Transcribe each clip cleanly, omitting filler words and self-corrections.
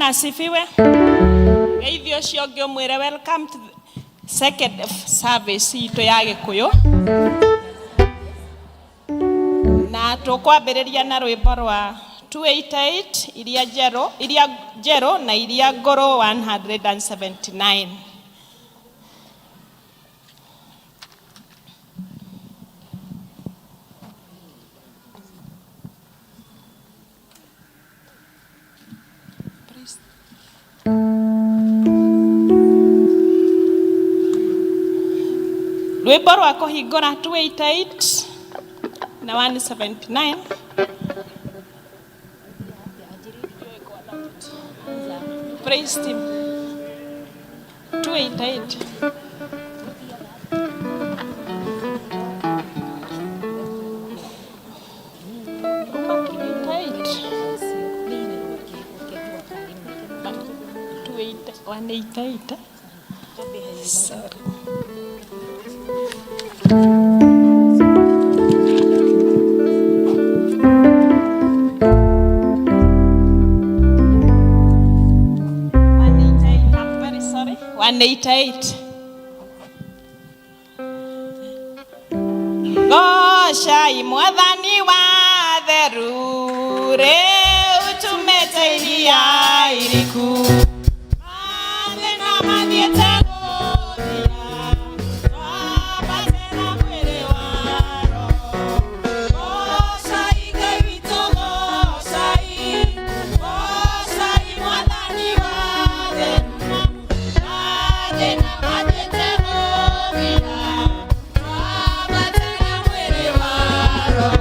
Bwana asifiwe. Geithio cio ngĩmwĩre welcome to the second service itũ ya Gĩkũyũ. Na tũkwambĩrĩria na rwĩmbo rwa 288 iria njerũ na iria ngũrũ 179. Rwĩmbo rwa kũhingũra 288 na 179. Praise him. 288. Sorry. Goshai mwathani wa theru rĩu tũmeteithia iriku mathĩna mathiĩte gũthira twabatĩra mwĩrĩ wa roho. Goshai Ngai witũ, goshai mwathani wa theru mathĩna mathiĩte gũthira twabatĩra mwĩrĩ wa roho.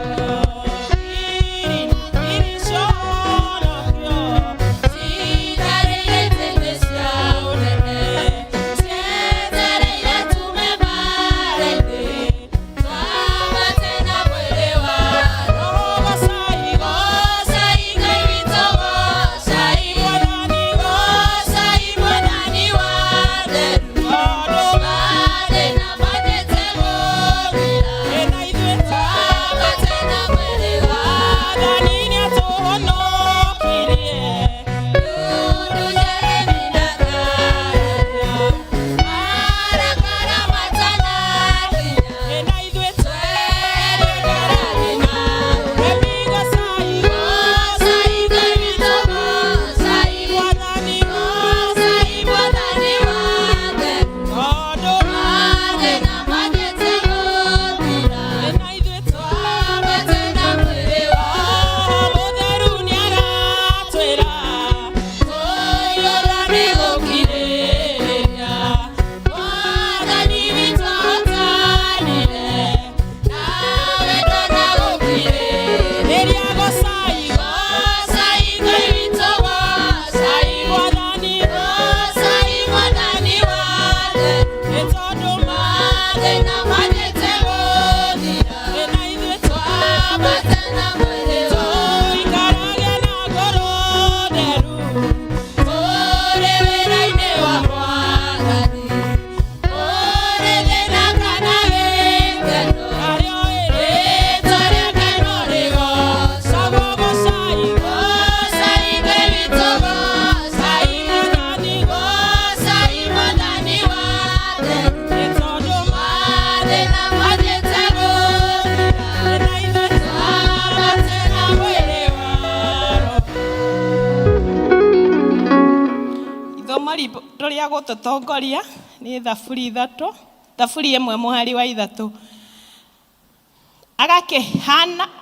Rũrĩa gũtũtongoria nĩ Thaburi 3, Thaburi 1:3.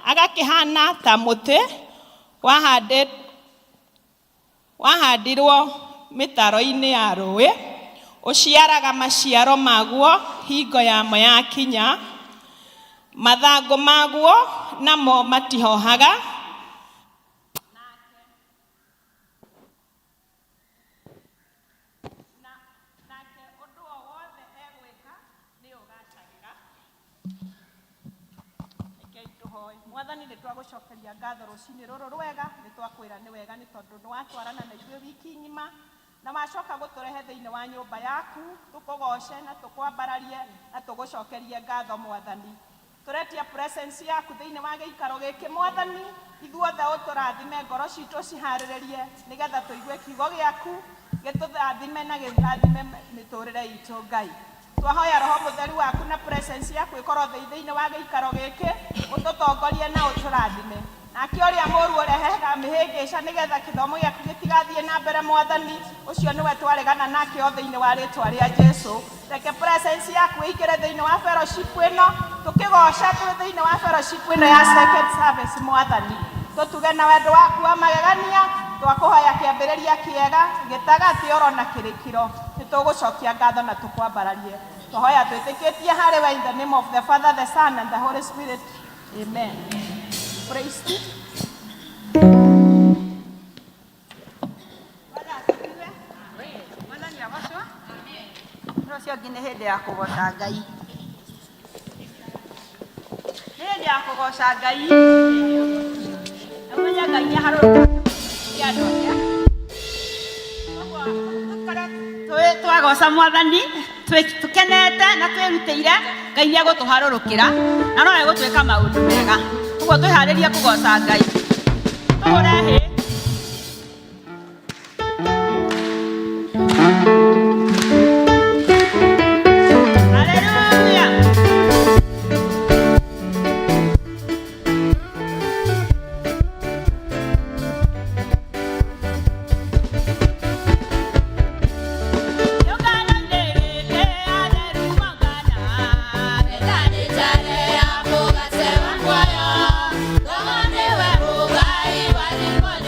Agakĩhaana ta mũtĩ wahandirũo mĩtaro-inĩ ya rũĩ, ũciaraga maciaro maguo hingo yamo yakinya, mathangũ maguo namo matihohaga, nake ũndũ wothe egwĩka nĩũgaacagĩra. Mwathani nĩ twagũcokeria ngatho rũcinĩ rũrũ rwega, nĩ twakwĩra nĩ wega nĩ tondũ nĩ watwarana na ithuĩ wiki ng'ima na wacoka gũtũrehe thĩinĩ wa nyũmba yaku, tũkũgoce na tũkwambararie na tũgũcokerie ngatho Mwathani. Turetia presence yaku thĩinĩ wa gĩikaro gĩkĩ Mwathani, ithuothe ũtũrathime, ngoro citũ ciharĩrĩrie nĩgetha tũigue kiugo gĩaku gĩtũrathime na gĩthime mĩtũrĩre itũ Ngai. Twahoya Roho Mũtheru waku na presence yaku ĩkorwo thĩinĩ wa gĩikaro gĩkĩ, ũtũtongorie na ũtũrathime. Nake ũrĩa mũũru ũrehaga mĩhĩngĩca nĩgetha gĩthomo gĩaku gĩtigathiĩ na mbere Mwathani, ũcio nĩwe twaregana nake o thĩinĩ wa rĩĩtwa rĩa Jesũ. Reke presence yaku ĩingĩre thĩinĩ wa fellowship ĩno, tũkĩgoca tũrĩ thĩinĩ wa fellowship ĩno ya second service Mwathani. Tũtuge na wendo waku wa magegania, twakũhoya kĩambĩrĩria kĩega, gĩtagatĩ oro na kĩrĩkĩro. Nĩtũgũcokia ngatho na tũkwambararie. Twahoya twĩtĩkĩtie harĩ we in the name of the Father, the Son and the Holy Spirit. Amen. Praise be. Rũciũ ngĩ nĩ hĩndĩ ya kũgoca Ngai. Nĩ hĩndĩ ya kũgoca Ngai. Ũmenye Ngai nĩ aharũrũka andũ aya. Ũguo twagoca Mwathani, tũkenete na twĩrutĩire, Ngai nĩ egũtũharũrũkĩra na no egũtwĩka maũndũ mega. Ũguo twĩharĩrie kũgoca Ngai. Tũhũre hĩ. Anywhere,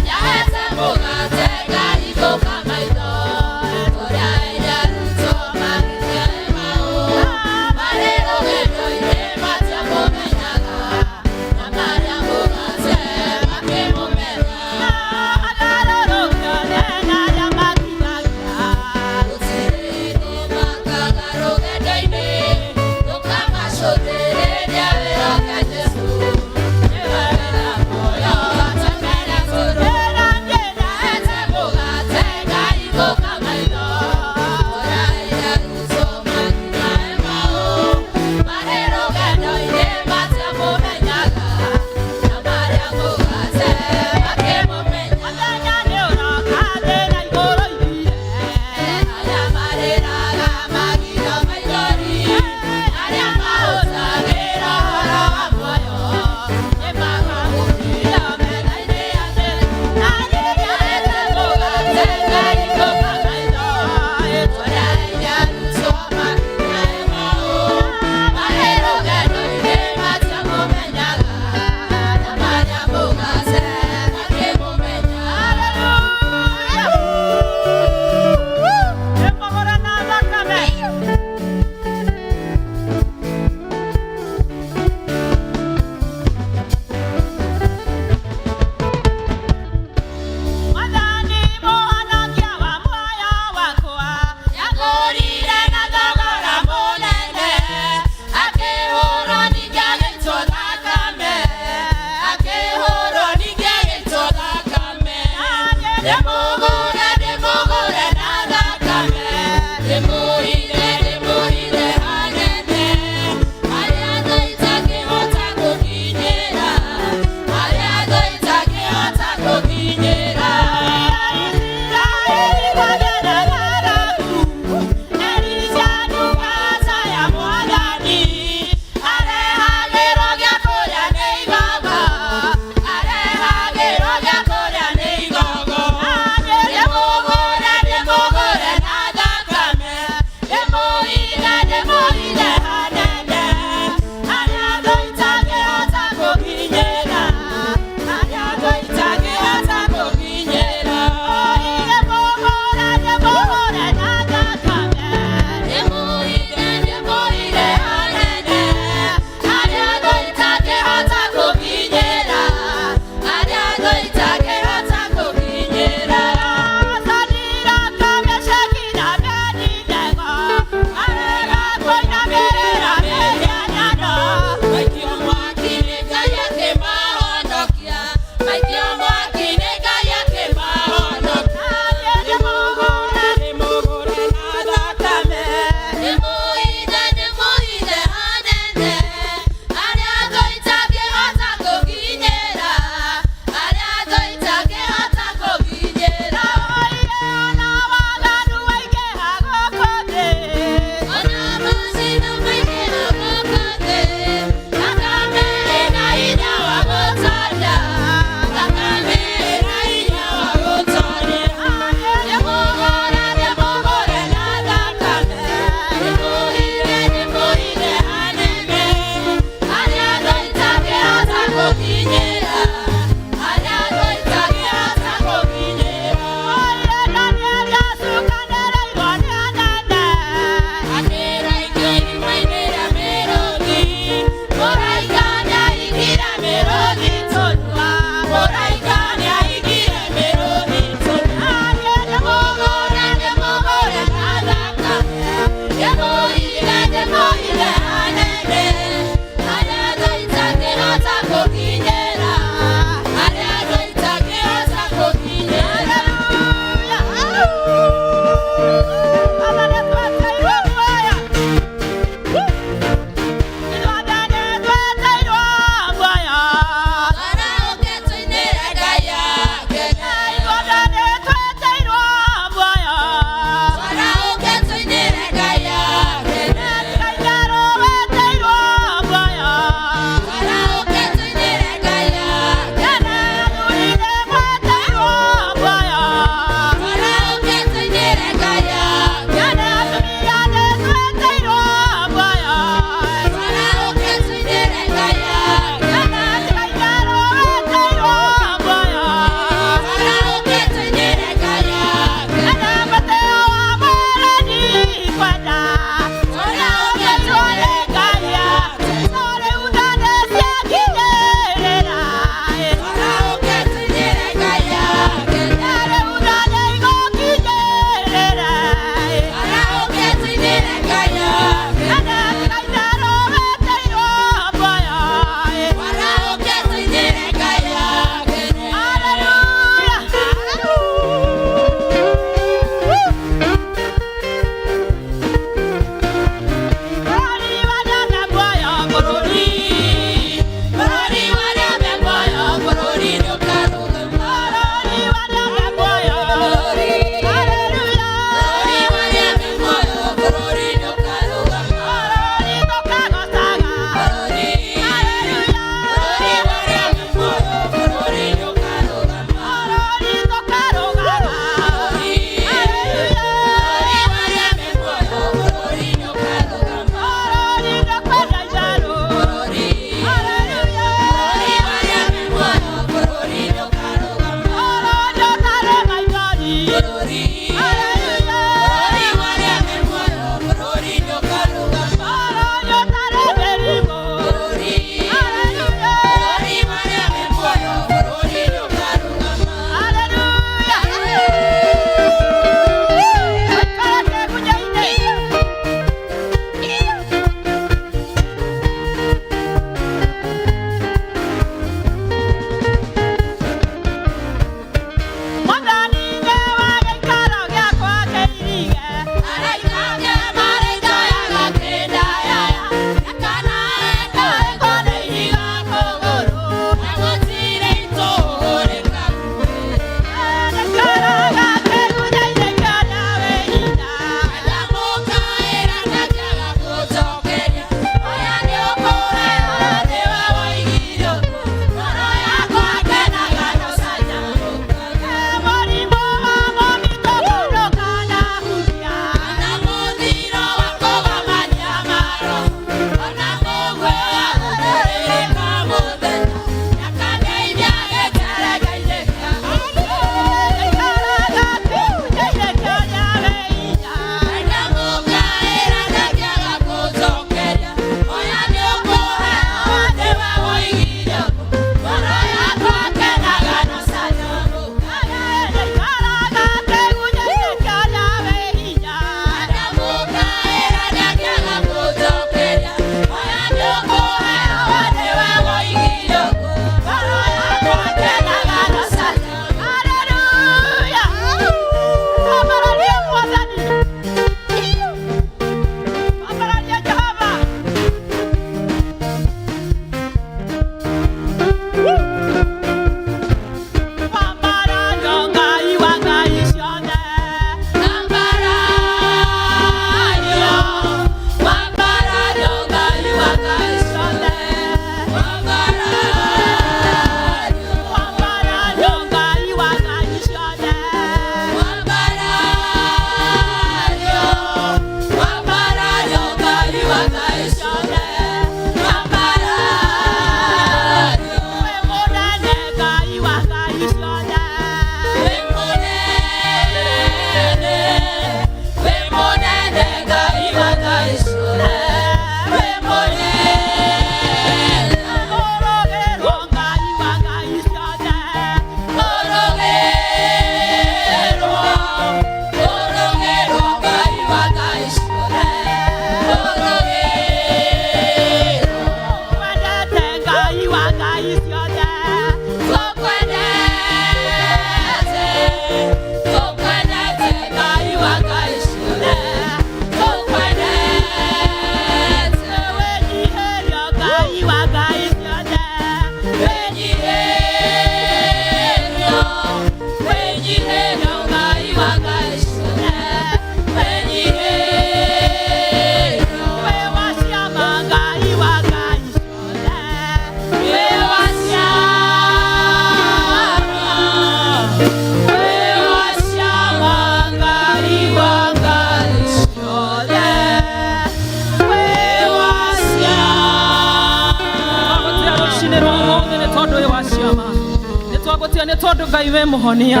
nĩtwagũtia nĩ tondũ Ngai we mũhonia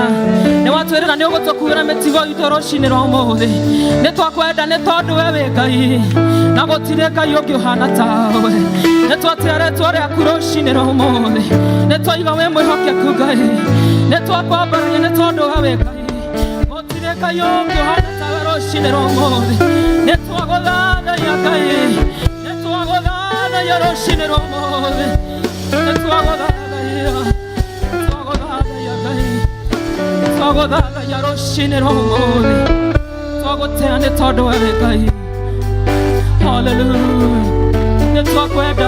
nĩwatwĩrĩra nĩũgũtũkuĩra mĩtigo itũ rũcinĩ rwa ũmũthĩ nĩtwakwenda nĩ tondũ we wĩ Ngai na gũtirĩ Ngai ũngĩ ũhana tawe nĩtwatia rĩtwa rĩaku rũcinĩ rwa ũmũthĩ nĩtwaiga wĩ mwĩhokeku Ngai nĩtwakwambararia nĩ tondũ we wĩ Ngai gũtirĩ Ngai ũngĩ ũhana tawe rũcinĩ rwa ũmũthĩ nĩtwagũthathaiya Ngai nĩtwagũthathaiya rũcinĩ rwa ũmũthĩ nĩtwagũthathaiya Ngai twagũthathaiya rũcinĩ rwa ũmũthĩ twagũtĩa nĩ tondũ we wĩ Ngai haleluya nĩtwakwenda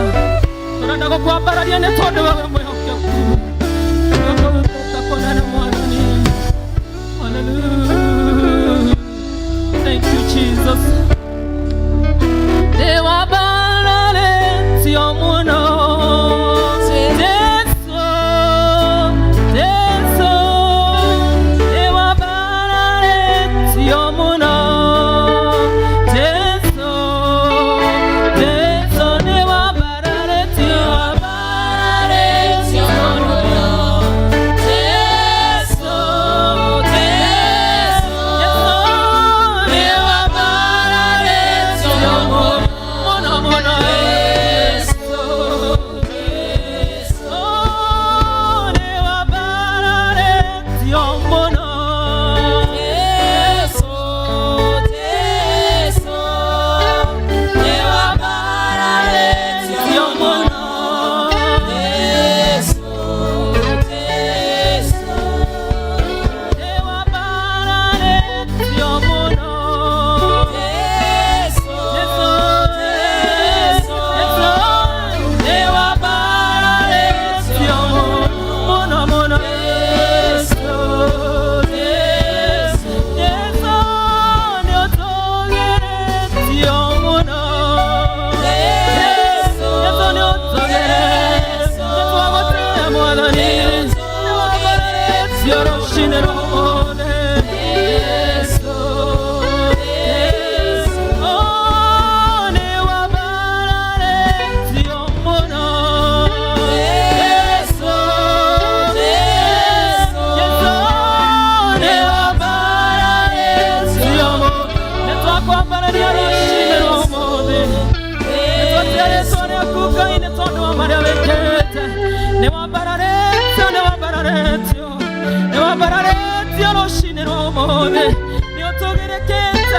tũrenda gũkwambararia nĩ tondũ we wĩ mwĩhokeku twakũruta kũnene Mwathani haleluya thank you Jesus nĩwambararĩtio mũno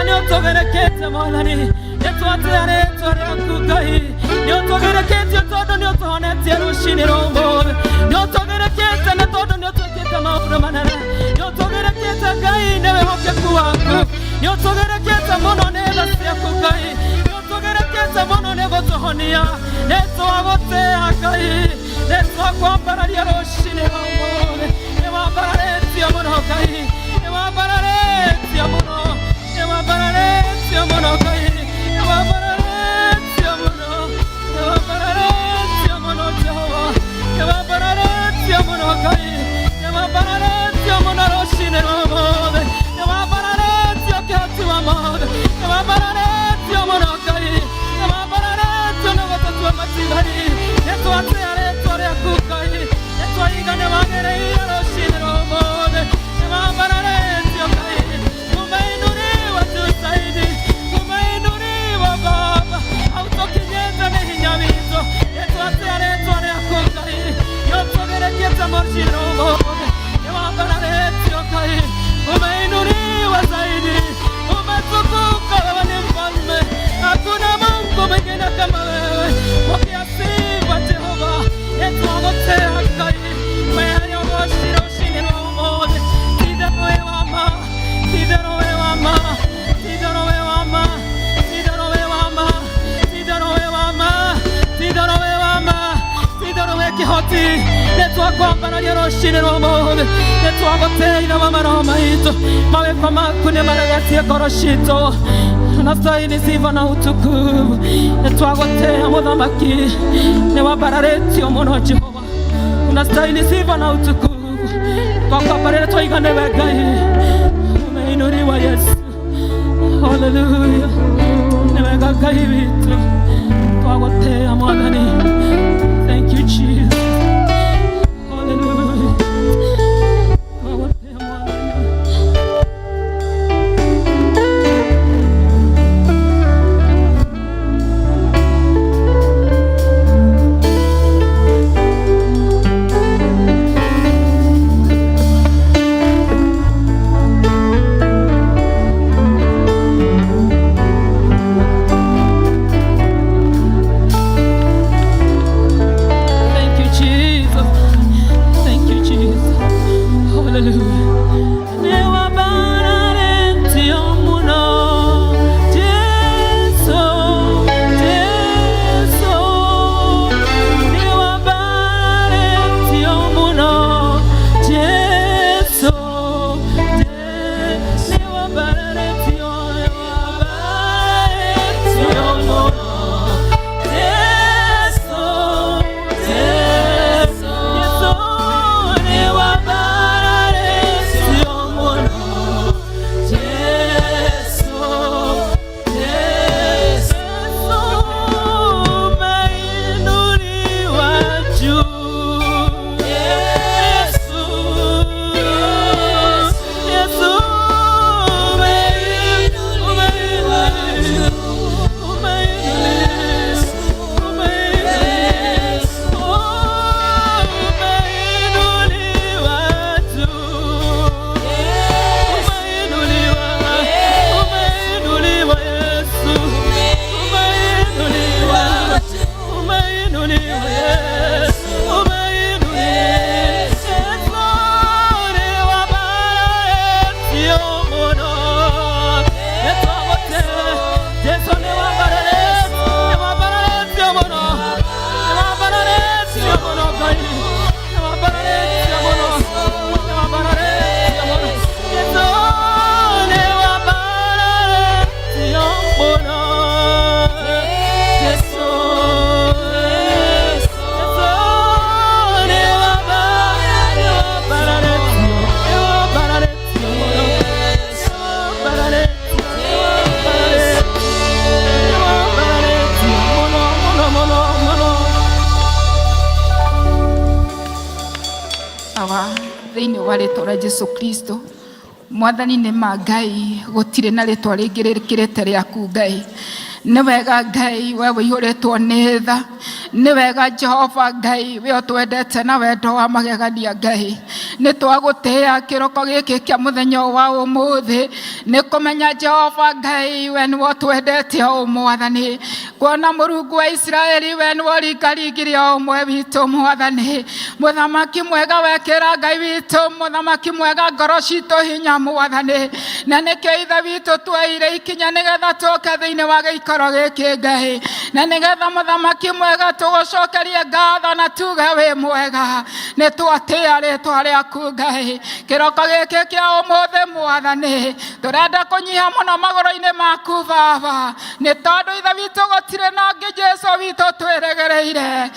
nĩũtũgerekete Mwathani nĩtwatia rĩtwa rĩaku Ngai nĩũtũgerekete tondũ nĩũtũhonetie rũcinĩ rwa ũmũthĩ nĩũtũgerekete nĩ tondũ nĩũtwĩkĩte maũndũ manene nĩũtũgerekete Ngai nĩ wĩhokeku waku nĩũtũgerekete mũno nĩ tha ciaku Ngai nĩũtũgerekete mũno nĩ gũtũhonia nĩtwagũtĩa Ngai nĩtwakwambararia rũcinĩ rwa ũmũthĩ nĩwambararĩtio mũno Ngai nĩwambararĩtio mũno nĩwambararĩtio mũno Ngai nĩwambararĩtio mũno nĩwambararĩtio mũno Jehova nĩwambararĩtio mũno Ngai nĩwambararĩtio mũno rũcinĩ rwa ũmũthĩ nĩwambararĩtio kĩhoti wa mothe nĩwambararĩtio mũno Ngai nĩwambararĩtio nĩ gũtũtua matigari nĩtwatia rĩtwa rĩaku Ngai nĩtwaiga nĩwagĩrĩire rũcinĩ rwa ũmũthĩ nĩwambararĩtio Ngai umeinuliwa tu zaidi umeinuliwa Baba autokinyete nĩ hinya witũ nĩtwatia rĩtwa rĩaku Ngai nĩũtũgerekete rũcinĩ rwa ũmũthĩ nĩwambararĩtio Ngai umeinuliwa zaidi umetukuka wewe ni mfalme hakuna Mungu mwingine kama wewe pokea sifa Jehova nĩtwagũtĩa Ngai wewe ũgocira rũcinĩ rwa ũmũthĩ itherũ wĩ wa ma itherũ wĩ wa ma itherũ wĩ wa ma itherũ wĩ wa ma itherũ wĩ wa ma itherũ wĩ wa ma itherũ wĩ kĩhoti nĩtwakwambararia rũcinĩ rwa ũmũthĩ nĩtwagũtĩire maroho maitũ mawĩko maku nĩmaregetie ngoro citũ unastahili sifa na utukufu nĩtwagũtĩa mũthamaki nĩwambararĩtio mũno Jehova unastahili sifa na utukufu twakwambarĩra twaiga nĩwe Ngai umeinuliwa Yesu haleluya nĩwega Ngai witũ twagũtĩa Mwathani thank you Jesus haleluya baba thĩinĩ wa rĩtwa rĩa Jesu Kristo mwathani nĩ ma Ngai gũtirĩ na rĩtwa rĩngĩ rĩkĩrĩte rĩaku Ngai nĩ wega Ngai we wĩihũrĩtwo nĩ tha nĩ wega Jehova Ngai we ũtwendete na wendo wa magegania Ngai nĩ twagũtĩĩa kĩroko gĩkĩ kĩa mũthenya wa ũmũthĩ nĩ kũmenya Jehova Ngai we nĩwe ũtwendete o mwathani kuona Mũrungu wa Israeli we nĩwe ũringaringire o ũmwe witũ mwathani mũthamaki mwega wekĩra Ngai witũ mũthamaki mwega ngoro citũ hinya mwathani na nĩkĩo ithe witũ tweire ikinya nĩgetha tũke thĩinĩ wa gĩikaro gĩkĩ Ngai na nĩgetha mũthamaki mwega tũgũcokerie ngatho na tuge wĩ mwega nĩ twatĩĩa rĩtwa rĩaku Ngai kĩroko gĩkĩ kĩa ũmũthĩ mwathani tũrenda kũnyiha mũno magũrũ-inĩ maku baba nĩ tondũ ithe witũ gũtirĩ na ũngĩ Jesu witũ twĩrĩgĩrĩire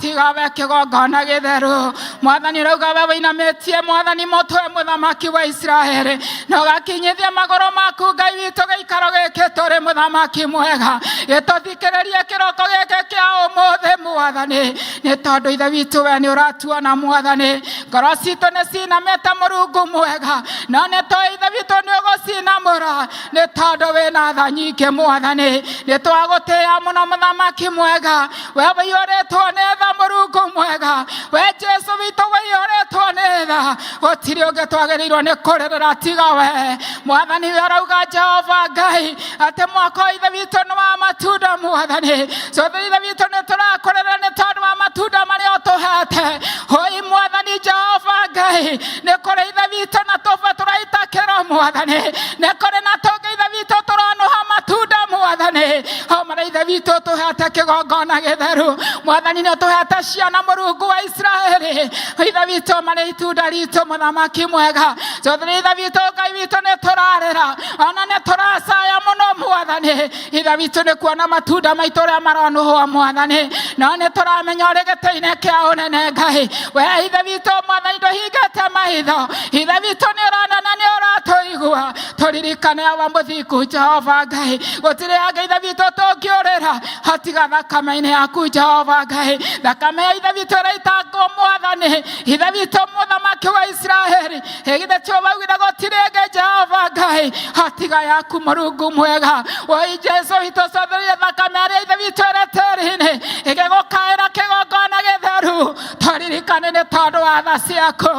tiga we kĩgongona gĩtheru mwathani rauga we wĩinamĩtie mwathani mũtwe mũthamaki wa Israeli na ũgakinyithia magũrũ maku Ngai witũ gĩikaro gĩkĩ tũrĩ mũthamaki mwega gĩtũthikĩrĩrie kĩroko gĩkĩ kĩa ũmũthĩ mwathani nĩ tondũ ithe witũ we nĩ ũratuona mwathani ngoro citũ nĩ cinamĩte Mũrungu mwega no nĩ tondũ ithe witũ nĩ ũgũcinamũra nĩ tondũ wĩna tha nyingĩ mwathani nĩ twagũtĩĩa mũno mũthamaki mwega we wĩihũrĩtwo nĩ tha Mũrungu mwega we Jesu witũ wĩihũrĩtwo nĩ tha gũtirĩ ũngĩ twagĩrĩirwo nĩ kũrĩrĩra tiga we mwathani we arauga Jehova Ngai atĩ mwaka ithe witũ nĩ wa matunda mwathani so ithe witũ nĩ tũrakũrĩrĩra nĩ tondũ wa matunda marĩa ũtũhete hoi mwathani Jehova Ngai nĩ kũrĩ ithe witũ na tũbwe tũraita kĩro mwathani nĩ kũrĩ na tũngĩ ithe witũ tũranũha matunda mwathani o marĩa ithe witũ tũhete kĩgongona gĩtheru mwathani nĩ tũhete ciana Mũrungu wa Israeli ithe witũ marĩ itunda ritũ mũthamaki mwega so ithe witũ Ngai witũ nĩ tũrarĩra ona nĩ tũracaya mũno mwathani ithe witũ nĩ kuona matunda maitũ ũrĩa maranũhwo mwathani no nĩ tũramenya ũrĩ gĩtĩ-inĩ kĩa ũnene Ngai we ithe witũ mwathani ndũhingĩte maitho ithe witũ nĩ ũrona na nĩ ũratũigua tũririkane wa mũthingu Jehova Ngai gũtirĩ angĩ ithe witũ tũngĩũrĩra hatiga thakame-inĩ yaku Jehova Ngai thakame ya ithe witũ ĩraitangwo mwathani ithe witũ mũthamaki wa Israeli githĩ tio waugire gũtirĩ angĩ Jehova Ngai hatiga yaku Mũrungu mwega woi Jesu witũ cotherie thakame arĩa ithe witũ ĩrĩ tĩĩri-inĩ ĩgĩgũkaĩra kĩgongona gĩtheru tũririkane nĩ tondũ wa tha ciaku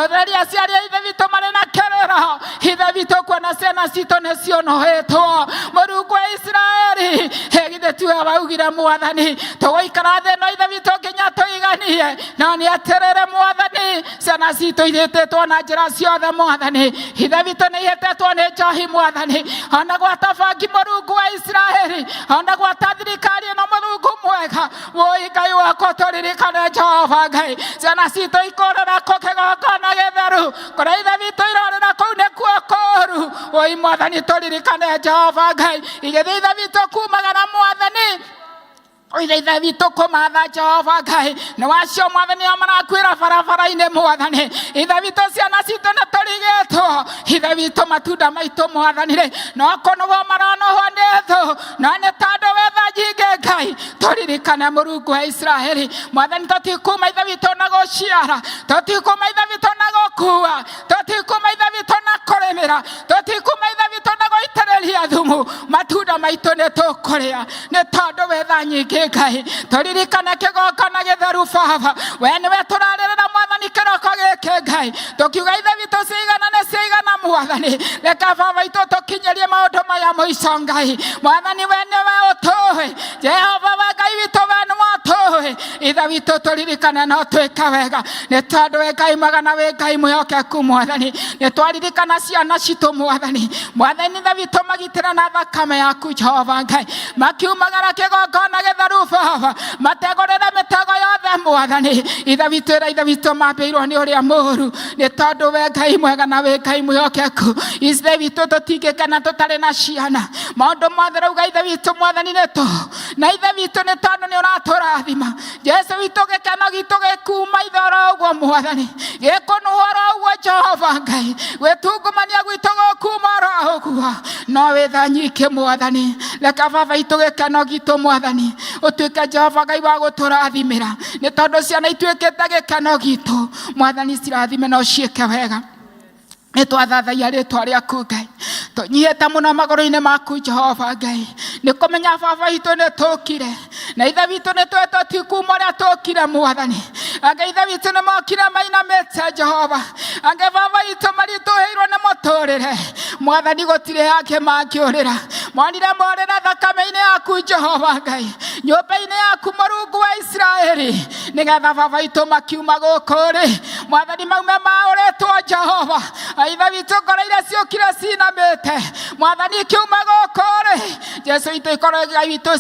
ũtheria ciarĩa ithe witũ marĩ na kĩrĩro ithe witũ kuona ciana citũ nĩ cionohetwo Mũrungu wa Israeli githĩ tiwe waugire mwathani tũgũikara thĩ ĩno ithe witũ nginya tũiganie no nĩ atĩrĩrĩ mwathani ciana citũ ihĩtĩtwo na njĩra ciothe mwathani ithe witũ nĩ ihĩtĩtwo nĩ njohi mwathani ona gwata bangi Mũrungu wa Israeli ona gwata thirikari ĩno Mũrungu mwega woi Ngai wakwa tũririkane Jehova Ngai ciana citũ ikũrĩra kũ kĩgongona gĩtheru kũrĩa ithe witũ irorĩra kũu nĩkuo kũũru woi mwathani tũririkane Jehova Ngai igĩthiĩ ithe witũ kumagara mwathani ithe witũ kũmatha Jehova Ngai nĩ wacio mwathani o marakuĩra barabara-inĩ mwathani ithe witũ ciana citũ nĩ tũrigĩtwo ithe witũ matunda maitũ mwathani no kũnũgwo maranohwo nĩ thũ no nĩ tondũ we tha nyingĩ Ngai tũririkane Mũrungu wa Israeli mwathani tũtikuma ithe witũ na gũciara tũtikuma ithe witũ na gũkua tũtikuma ithe witũ na kũrĩmĩra tũtikuma ithe witũ na gũitĩrĩria thumu matunda maitũ nĩ tũkũrĩa nĩ tondũ we tha nyingĩ Ngai tũririkane kĩgongona gĩtheru baba we nĩwe tũrarĩrĩra mwathani kĩroko gĩkĩ Ngai tũkiuga ithe witũ ciigana nĩ ciigana mwathani reka baba itũ tũkinyĩrie maũndũ maya mũico Ngai mwathani we nĩwe ũtũĩ Jehova we Ngai witũ we nĩwe ũtũĩ ithe witũ tũririkane no twĩke wega nĩ tondũ we Ngai mwega na we Ngai mwĩhokeku mwathani nĩ twaririkana ciana citũ mwathani ithe witũ magitĩre na thakame yaku Jehova Ngai makiumagara kĩgongona gĩtheru baba mategũrĩre mĩtego yothe mwathani ithe witũ mambĩirwo nĩ ũrĩa mũũru nĩ tondũ we Ngai mwega na we Ngai mwĩhokeku keku ithe witũ tũtingĩkena tũtarĩ na ciana maũndũ mothe rauga ithe witũ mwathani nĩtũ na ithe witũ nĩ tondũ nĩ ũratũrathima Jesu witũ gĩkeno gitũ gĩkuma ithe oro ũguo mwathani gĩkũnũha oro ũguo Jehova Ngai gwĩtungumania gwitũ gũkuma oro ũguo no wĩtha nyingĩ mwathani reka baba itũ gĩkeno gitũ mwathani ũtuĩke Jehova Ngai wa gũtũrathimĩra nĩ tondũ ciana ituĩkĩte gĩkeno gitũ mwathani cirathime no ciĩke wega nĩtwathathaia rĩtwa rĩaku Ngai tũnyihĩte mũno magũrũ-inĩ maku Jehova Ngai nĩ kũmenya baba itũ nĩ tũkire na ithe witũ nĩ twetwo ti kuma ũrĩa tũkire mwathani anga ithe witũ nĩ mokire mainamĩte Jehova anga baba itũ maritũhĩirwo nĩ mũtũrĩre mwathani gũtirĩ angĩ mangĩũrĩra monire morĩra thakame-inĩ yaku Jehova Ngai nyũmba-inĩ yaku Mũrungu wa Isiraeli nĩgetha baba itũ makiuma gũkũ rĩ mwathani maume maũrĩtwo Jehova ithe witũ ngoro iria ciũkire cinamĩte mwathani kiuma gũkũ rĩ Jesu itũ ikorwo Ngai witũ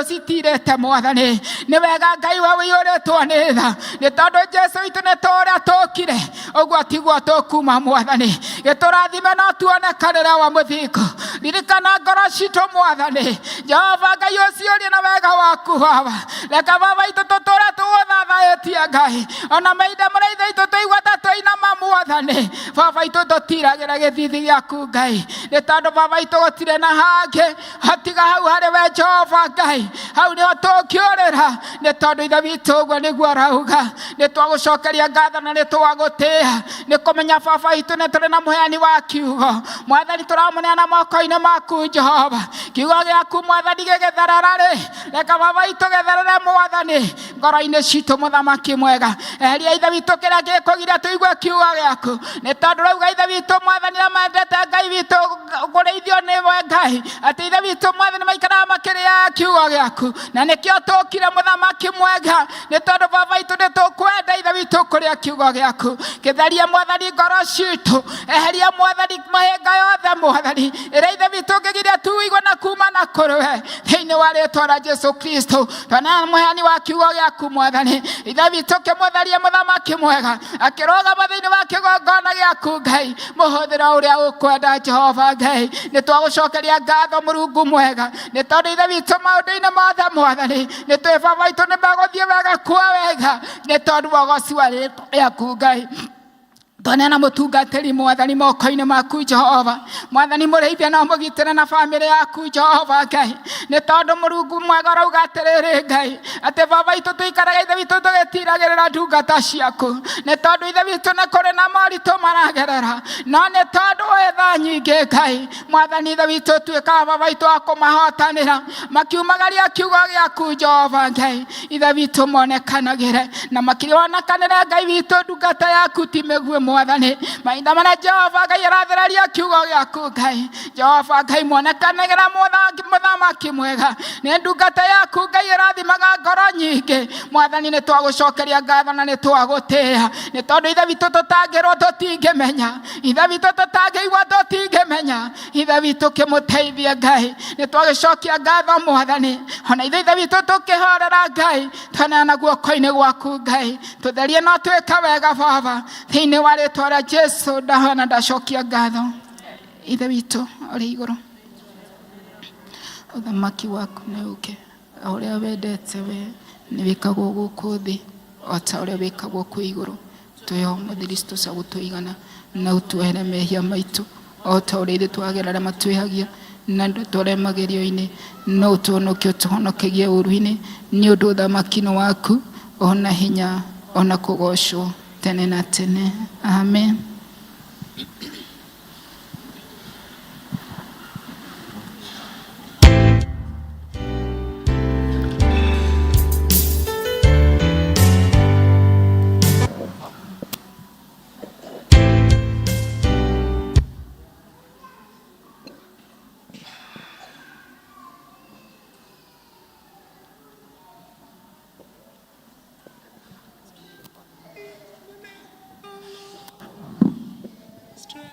citirĩte mwathani nĩ wega Ngai we wĩiyũrĩtwo nĩ tha nĩ tondũ Jesu itũ nĩ ta ũrĩa tũkire ũguo tiguo tũkuma mwathani gĩtũrathime no tuonekanĩre wa mũthingo ririkana ngoro citũ mwathani Jehova Ngai ũciũrie na wega waku baba reka baba itũ tũtũre tũgũthathayĩtie Ngai ona mahinda marĩa ithe itũ tũigua ta tũinama mwathani baba itũ tũtiragĩra gĩthithi gĩaku Ngai nĩ tondũ baba itũ gũtirĩ na hangĩ hatiga hau harĩ we Jehova Ngai hau nĩho tũngĩũrĩra nĩ tondũ ithe witũ ũguo nĩguo arauga nĩ twagũcokeria ngatho na nĩ twagũtĩĩa nĩ kũmenya baba itũ nĩ tũrĩ na mũheani wa kiugo mwathani tũramũneana moko-inĩ maku Jehova kiugo gĩaku mwathani gĩgĩtherera rĩ reka baba itũ gĩtherere mwathani ngoro-inĩ citũ mũthamaki mwega eheria ithe witũ kĩrĩa gĩkũgiria tũigue kiugo gĩaku nĩ tondũ rauga ithe witũ mwathani na mendete Ngai witũ kũrĩithio nĩ we Ngai atĩ ithe witũ mwathani maikaraga makĩrĩaga kiugo gĩaku na nĩkĩo tũkire mũthamaki mwega nĩ tondũ baba itũ nĩ tũkwenda ithe witũ kũrĩa kiugo gĩaku gĩtherie mwathani ngoro citũ eheria mwathani mahĩnga yothe mwathani ĩrĩa ithe witũ ngĩgiria tuigwo na kuma na kũrĩ we thĩinĩ wa rĩtwa rĩa Jesu Kristo twana mũheani wa kiugo gĩaku mwathani ithe witũ kĩmũtherie mũthamaki mwega akĩrũgama thĩinĩ wa kĩgongona gĩaku Ngai mũhũthĩra ũrĩa ũkwenda Jehova Ngai nĩ twagũcokeria ngatho Mũrungu mwega nĩ tondũ ithe witũ maũndũ-inĩ mothe mwathani nĩ twĩ baba itũ nĩ megũthiĩ wega kwa wega nĩ tondũ wa ũgoci wa rĩtwa rĩaku Ngai twaneana mũtungatĩri mwathani moko-inĩ maku Jehova mwathani mũrĩithia na mũgitĩre na bamĩrĩ yaku Jehova Ngai nĩ tondũ Mũrungu mwega ũrauga atĩrĩrĩ Ngai atĩ baba itũ tũikaraga ithe witũ tũgĩtiragĩrĩra ndungata ciaku nĩ tondũ ithe witũ nĩ kũrĩ na moritũ maragerera no nĩ tondũ wĩ tha nyingĩ Ngai mwathani ithe witũ tuĩkaga baba itũ a kũmahotanĩra makiumagaria kiugo gĩaku Jehova Ngai ithe witũ monekanagĩre na makĩonekanĩre Ngai witũ ndungata yaku ti mĩguĩ mwathani mahinda marĩa Jehova Ngai aratheraria kiugo gĩaku Ngai Jehova Ngai monekanagĩra mũthamaki mwega nĩ ndungata yaku Ngai ĩrathimaga ngoro nyingĩ mwathani nĩ twagũcokeria ngatho na nĩ twagũtĩĩa nĩ tondũ ithe witũ tũtangĩrwo tũtingĩmenya ithe witũ tũtangĩigua tũtingĩmenya ithe witũ kĩmũteithie Ngai nĩ twagĩcokia ngatho mwathani ona ithe witũ tũkĩhorera Ngai twaneana guoko-inĩ gwaku Ngai tũtherie no twĩke wega baba thĩinĩ wa rĩtwa rĩa Jesu ndahona ndacokia ngatho ithe witũ ũrĩ igũrũ ũthamaki waku nĩ ũke ũrĩa wendete we nĩ wĩkagwo gũkũ thĩ o ta ũrĩa wĩkagwo kwĩ igũrũ twĩho mũthiristo cia gũtũigana na ũtuohere mehia maitũ o ta ũrĩa ithuĩ twagerera matwĩhagia na ndũtware magerio-inĩ no ũtũhonokie ũtũhonokegie ũũru-inĩ nĩ ũndũ ũthamaki nĩ waku ona hinya ona kũgocwo tene na tene amen. Strength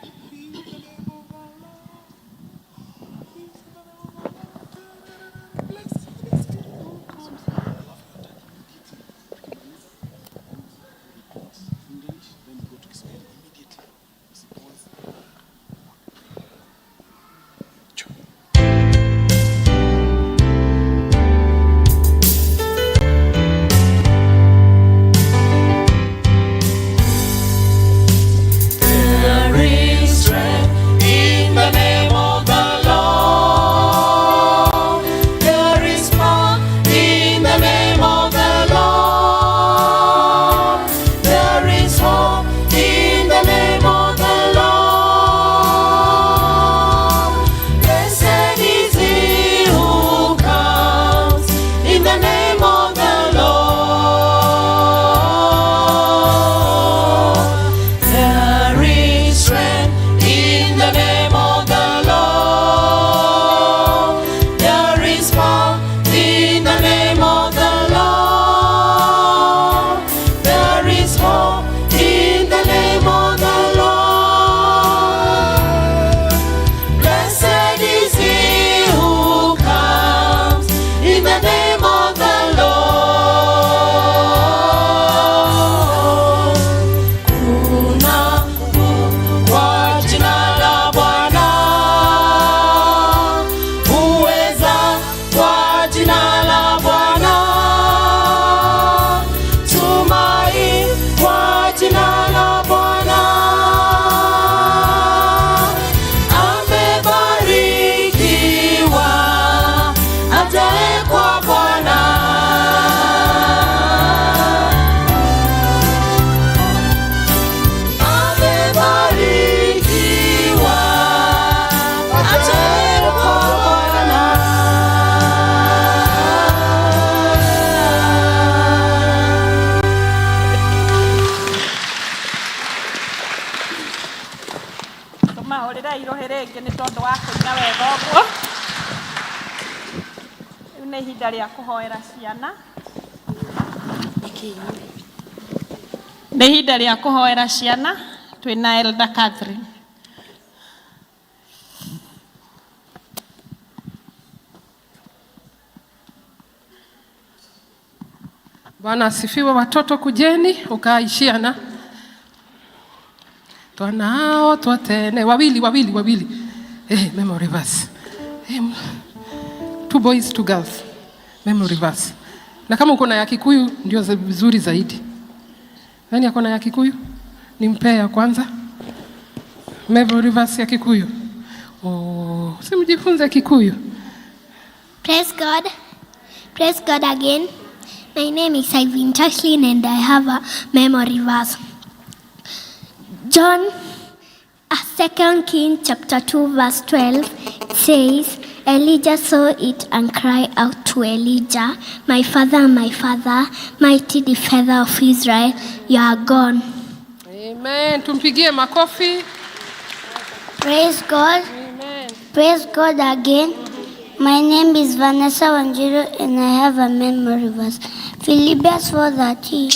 mahũrĩre irohĩ rĩngĩ nĩ tondũ wa kũina wega ũguo. Rĩu nĩ ihinda rĩa kũhoera ciana. Nĩ ihinda rĩa kũhoera ciana. Twĩna Elder Catherine. Bwana asifiwe. Watoto kujeni, ukaishiana. Twanao twatene wawili. Memory verse. 2 boys 2 girls. Memory verse. Na kama uko na ya Kikuyu ndio vizuri zaidi. Nani ako na ya Kikuyu? Nimpe ya kwanza. Memory verse ya Kikuyu. Simjifunze Kikuyu. Praise God. Praise God again. My name is Ivan Tashlin and I have a memory verse. John 2 Kings chapter 2 verse 12 says, Elijah saw it and cried out to Elijah, my father, mighty defender of Israel, you are gone. Amen. Tumpigie makofi. Praise God. Amen. Praise God again. My name is Vanessa Wanjiru and I have a memory verse. Philippians 4:13.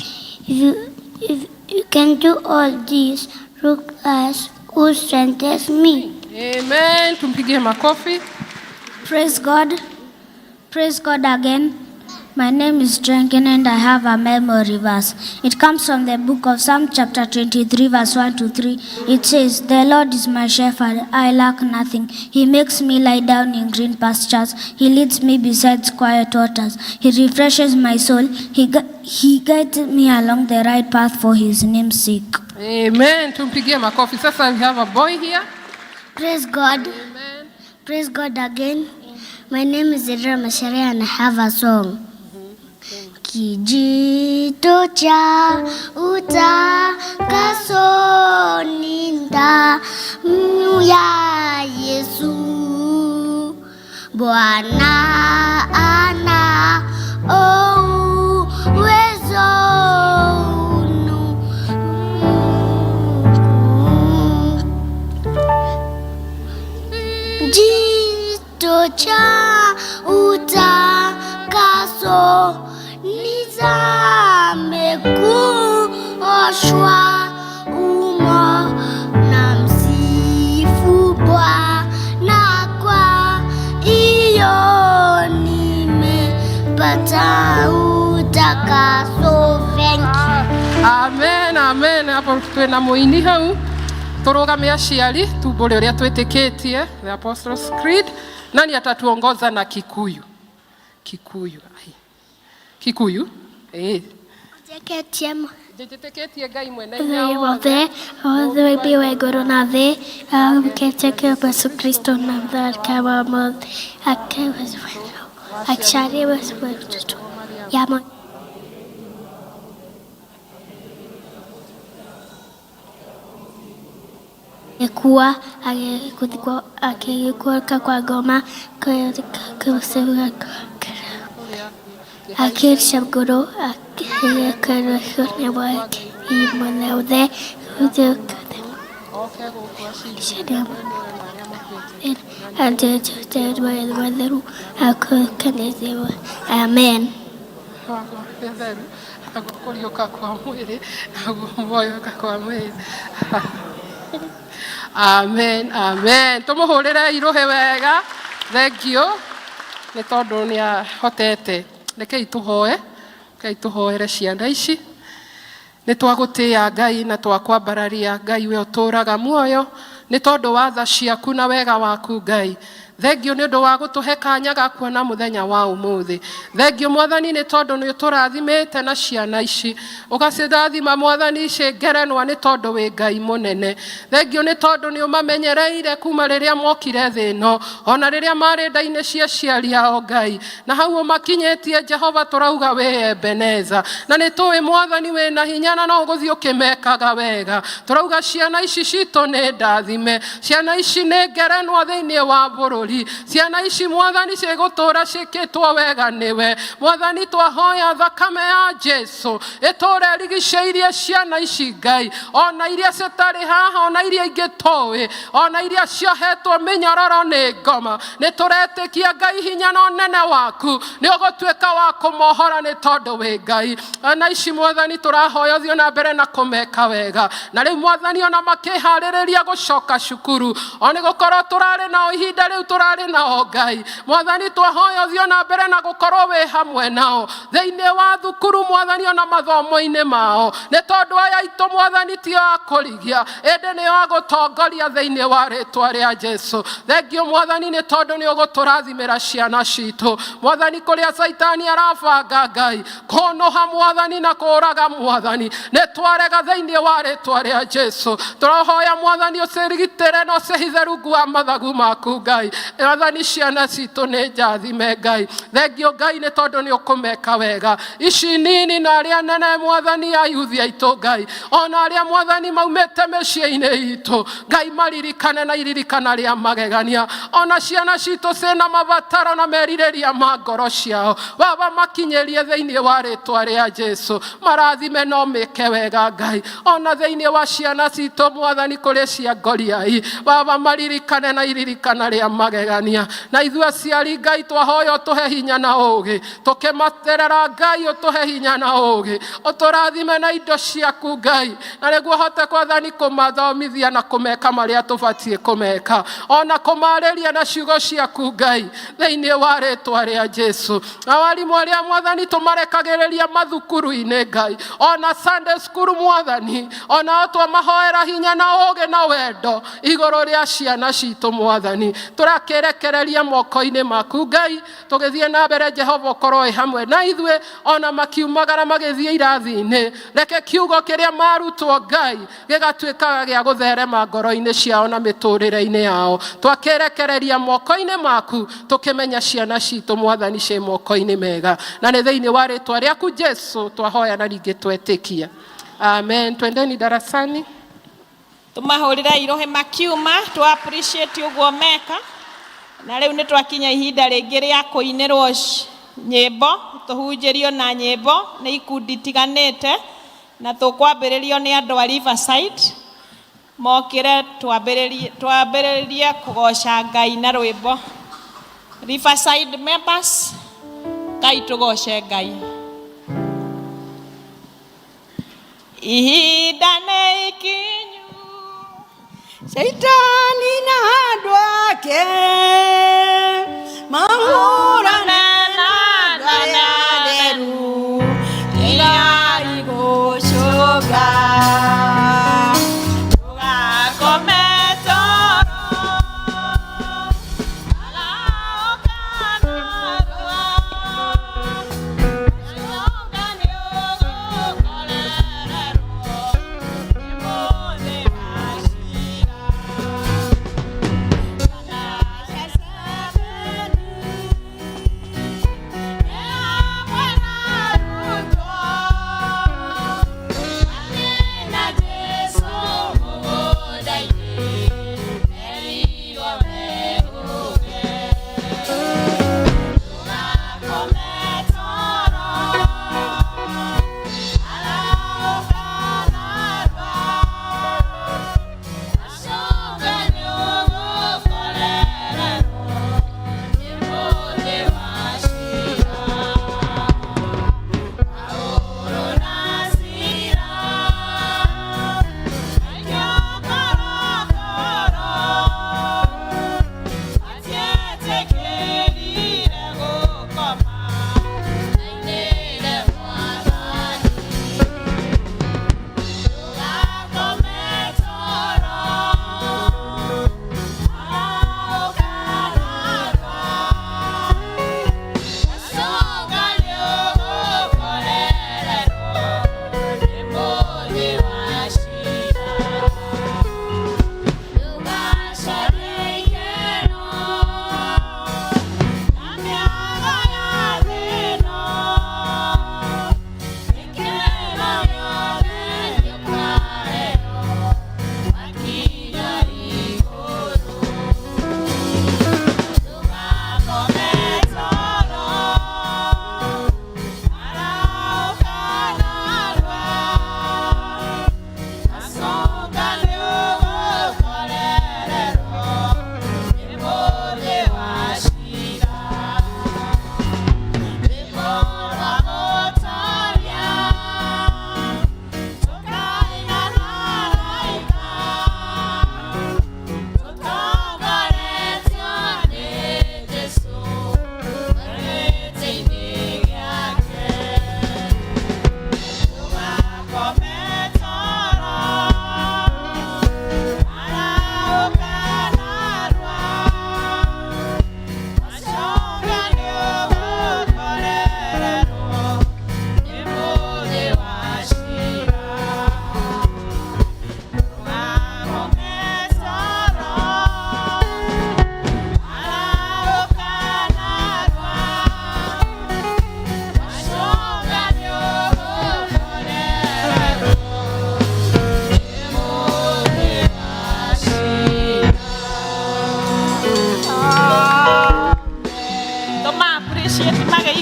If you can do all this, look as who strengthens me. Amen. Tumpigie makofi. Praise God. Praise God again. My name is Drenkin and I have a memory verse. It comes from the book of Psalm chapter 23 verse 1-3. It says, the Lord is my shepherd, I lack nothing. He makes me lie down in green pastures. He leads me beside quiet waters. He refreshes my soul. He guides me along the right path for his name's sake. Amen. Tumpigie makofi. Sasa we have a boy here. Praise God. Amen. Praise God again. My name is Idra Masharia and I have a song. Kijito cha utakasoninda ya Yesu Bwana ana uwezo kijito cha utakaso nizame kuoshwa umo na msifu Bwana kwa iyo nimepata utakaso. Thank you. Amen, amen. Hapo twina muini hau turugame aciari tumbure uria twitikitie the Apostles' Creed. Nani atatuongoza na Kikuyu? Kikuyu. Jeteketie Ngai mwene wothe wothe wa igũrũ na thĩ ũkĩtĩkio Yesu Kristo na mthaka wa mothe akĩcaria yamo kuwa akikuweka kwa ngoma akirisha mgoro akikarashone wake imone udhe wetheru akukanezewa. Amen. Agukuriuka kwa mwili nagumoyoka kwa mwili. Amen, amen. Tumuhurire iruhe wega. Thank you. Nĩ tondũ nĩ ahotete. Rekei tuhoere ciana ici. Nĩ twagũtĩĩa Ngai na twakwambararia Ngai we ũtũraga muoyo. Nĩ tondũ wa tha ciaku na wega waku Ngai. Thengio nĩ ũndũ wa gũtũhe kanya ga kuona mũthenya wa ũmũthĩ. Thengio Mwathani nĩ tondũ nĩ ũtũrathimĩte na ciana ici. Ũgacirathima Mwathani ici ngerenwa nĩ tondũ wĩ Ngai mũnene. Thengio nĩ tondũ nĩ ũmamenyereire kuma rĩrĩa mokire thĩ ĩno, ona rĩrĩa marĩ nda-inĩ cia aciari ao Ngai. Na hau ũmakinyĩtie Jehova tũrauga wĩ Ebeneza. Na nĩ tũĩ Mwathani wĩna hinya na no ũgũthiĩ ũkĩmekaga wega. Tũrauga ciana ici citũ nĩ ndathime. Ciana ici nĩ ngerenwa thĩinĩ wa bũrũri. bũrũri. Ciana ici Mwathani cigũtũra ciĩkĩtwo wega nĩwe. Mwathani twahoya thakame ya Jesu ĩtũre ĩrigicĩirie ciana ici Ngai, ona iria citarĩ haha, ona iria ingĩ tũĩ, ona iria ciohetwo mĩnyororo nĩ ngoma. Nĩ tũretĩkia Ngai hinya na ũnene waku nĩ ũgũtuĩka wa kũmohora nĩ tondũ wĩ Ngai. Ona ici Mwathani tũrahoya ũthiĩ na mbere na kũmeka wega. Na rĩu Mwathani ona makĩharĩrĩria gũcoka cukuru, ona gũkorwo tũrarĩ nao ihinda rĩu tũrarĩ nao Ngai. Mwathani twahoya ũthiĩ na mbere na gũkorwo wĩ hamwe nao thĩinĩ wa thukuru Mwathani ona mathomo-inĩ mao, nĩ tondũ aya aitũ Mwathani ti a kũrigia, ĩndĩ nĩ a gũtongoria thĩinĩ wa rĩtwa rĩa Jesu. Thengio Mwathani nĩ tondũ nĩ ũgũtũrathimĩra ciana citũ Mwathani, kũrĩa Saitani arabanga Ngai kũnũha Mwathani na kũũraga Mwathani, nĩ twarega thĩinĩ wa rĩtwa rĩa Jesu. Tũrahoya Mwathani ũcirigitĩre na ũcihithe rungu wa mathagu maku Ngai. Mwathani ciana citũ nĩ njathime Ngai. Thengio Ngai nĩ tondũ nĩ ũkũmeka wega. Ici nini na arĩa nene Mwathani ayuthi aitũ Ngai, ona arĩa Mwathani maumĩte mĩciĩ-inĩ itũ Ngai, maririkane na iririkana rĩa magegania. Ona ciana citũ ciĩna mabataro na merirĩria ma ngoro ciao Baba, makinyĩrie thĩinĩ wa rĩtwa rĩa Jesu. Marathime no mĩke wega Ngai. Ona thĩinĩ wa ciana citũ Mwathani kũrĩ cia ngoriai Baba, maririkane na iririkana rĩa magegania. Na ithuĩ aciari Ngai twahoya ũtũhe hinya na ũũgĩ, tũkĩmaterera Ngai ũtũhe hinya na ũũgĩ, ũtũrathime na indo ciaku Ngai, na nĩguo hote Mwathani kũmathomithia na kũmeka marĩa tũbatiĩ kũmeka, ona kũmarĩria na ciugo ciaku Ngai thĩinĩ wa rĩtwa rĩa Jesu. Na arimũ arĩa Mwathani tũmarekagĩrĩria mathukuru-inĩ Ngai, ona Sunday school Mwathani, ona twamahoera hinya na ũũgĩ na wendo igũrũ rĩa ciana citũ Mwathani. Tũrakĩrekereria moko-inĩ maku Ngai, tũgĩthiĩ na mbere Jehova ũkorwo ĩ hamwe na ithuĩ, ona makiumagara magĩthiĩ irathi-inĩ. Reke kiugo kĩrĩa marutwo Ngai gĩgatuĩkaga gĩa gũtherema ngoro-inĩ ciao na mĩtũrĩre-inĩ yao. Twakĩrekereria moko-inĩ maku, tũkĩmenya ciana citũ Mwathani ciĩ moko-inĩ mega, na nĩ thĩinĩ wa rĩtwa rĩaku Jesu twahoya na rĩngĩ twetĩkia, amen. Twendeni darasani. Tumahũrĩra irohe makiuma, tu appreciate ũguo meka. Na rĩu nĩ twakinya ihinda rĩngĩ rĩa kũinĩrwo nyĩmbo, tũhunjĩrio na nyĩmbo nĩ ikundi tiganĩte, na tũkwambĩrĩrio nĩ andũ a Riverside. Mokĩre twambĩrĩrie kũgoca Ngai na rwĩmbo. Riverside members, Ngai tũgoce Ngai. Ihinda nĩ ikinyu, Saitani na andũ ake mahũrane na andũ arĩa atheru, tigai gũcũnga. Ndũgakome toro, araũka narua, araũka nĩũgũkorererwo nĩ mũthĩ wa ciira.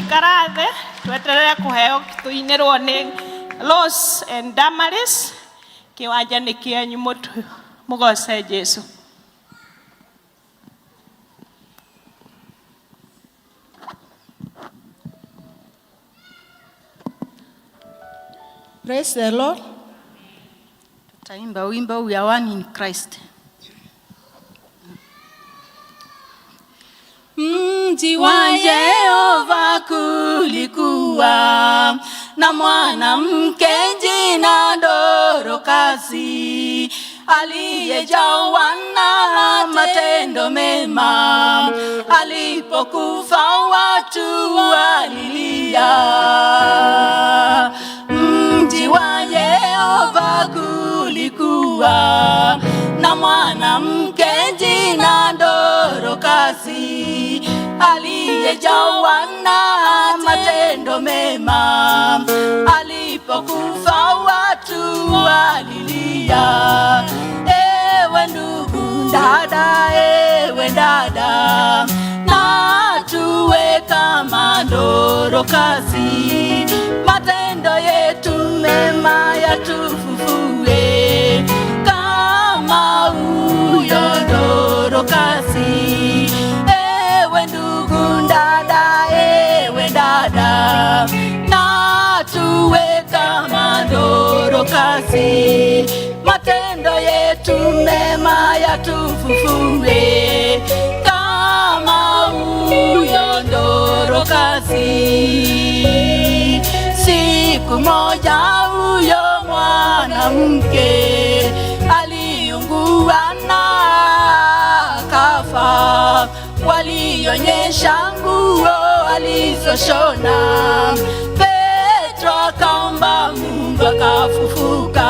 tũngĩikara thĩ tweterere kũheo tũinĩrwo nĩ Rose and Damaris. Kĩwanja nĩ kĩanyu, mũgoce Jesu. Praise the Lord. Tutaimba wimbo we are one in Christ. Mji wa Yehova kulikuwa na mwanamke jina Dorokasi, aliyejawa na matendo mema. Alipokufa watu walilia. Mji wa Yehova kulikuwa na mwanamke jina Dorokasi, aliyejawa na matendo mema. Alipokufa watu walilia. Ewe ndugu dada, ewe dada, na tuwe kama Dorokasi. Matendo yetu mema yatufufue kama huyo Dorokasi. Ewe ndugu dada, ewe dada, na tuwe kama Dorokasi. Matendo yetu mema yatufufue kama huyo Dorokasi. Siku moja huyo mwanamke aliungua na kafa. Walionyesha nguo alizoshona. Petro akaomba Mungu akafufuka.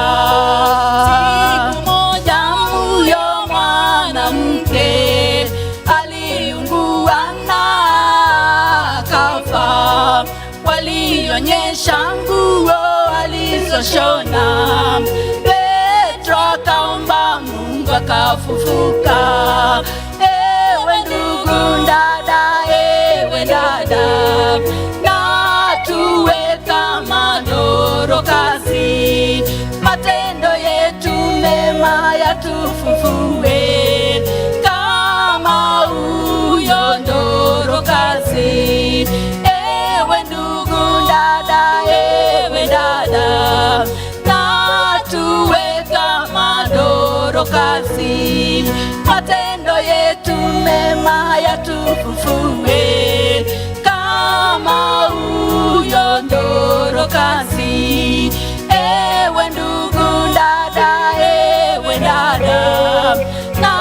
Siku moja huyo mwanamke aliungua na kafa. Walionyesha nguo alizoshona. Petro akaomba Mungu akafufuka. Ewe ndugu dada, ewe dada, na tuwe kama Dorokasi. Matendo yetu mema yatufufue kama huyo Dorokasi. Ewe ndugu dada, ewe dada, na tuwe kama Dorokasi. Matendo yetu mema yatufufue kama huyo Dorokasi. Ewe ndugu dada, ewe dada, na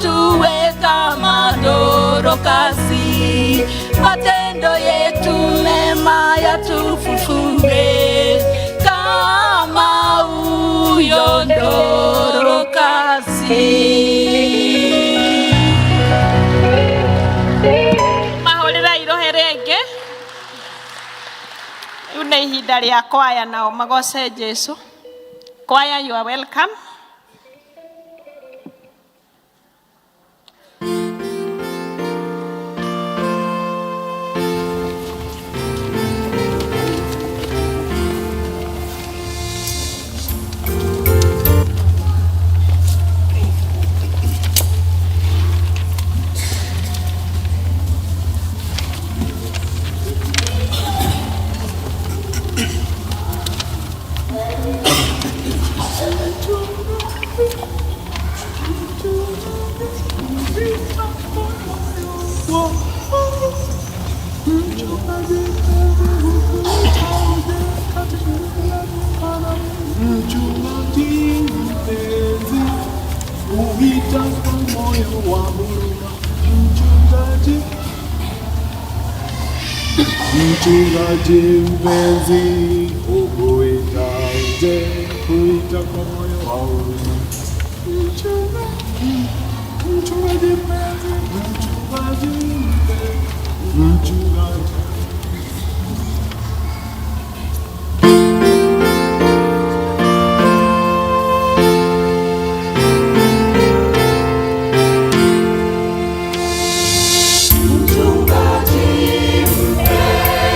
tuwe kama Dorokasi. Matendo yetu mema yatufufue kama huyo Dorokasi. Mahorera irohe rĩngĩ. Rĩu nĩ ihinda rĩa kwaya, nao magoce Jesu. Kwaya, you are welcome. Mchungaji mpenzi, ukuitaje kuita kwa moyo wa huruma. Mchungaji mpenzi, mchungaji mpenzi, mchungaji. Mchungaji mpenzi.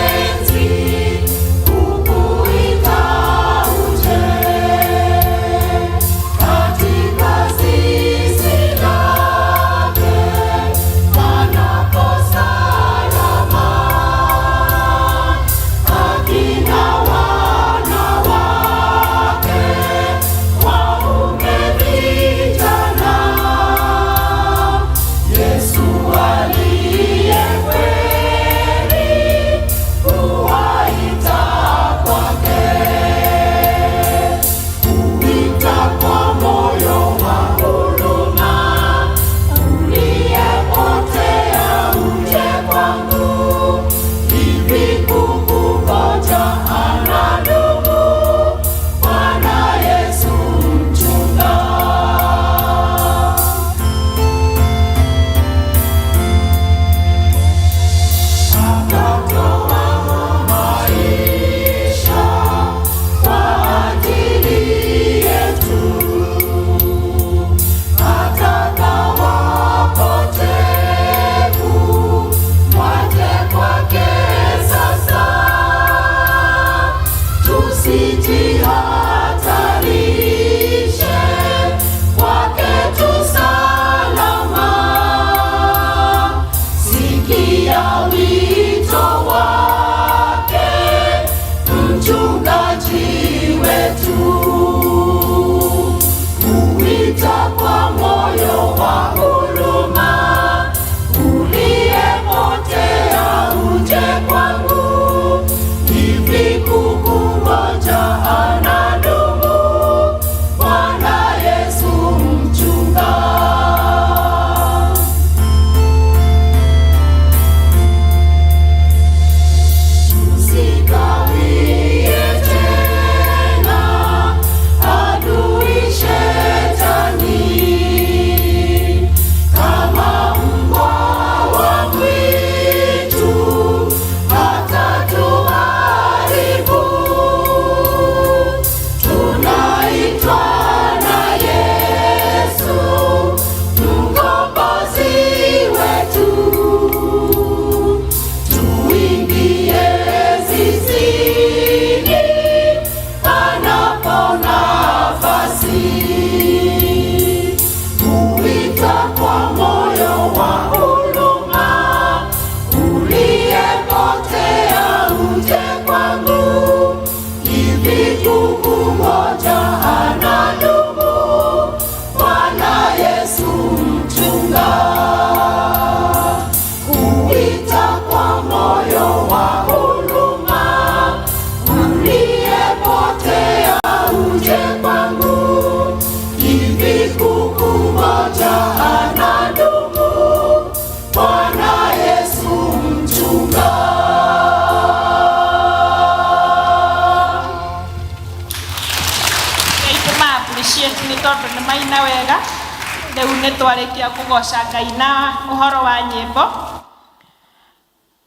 rĩu nĩ twarĩkia kũgoca Ngai na ũhoro wa nyĩmbo.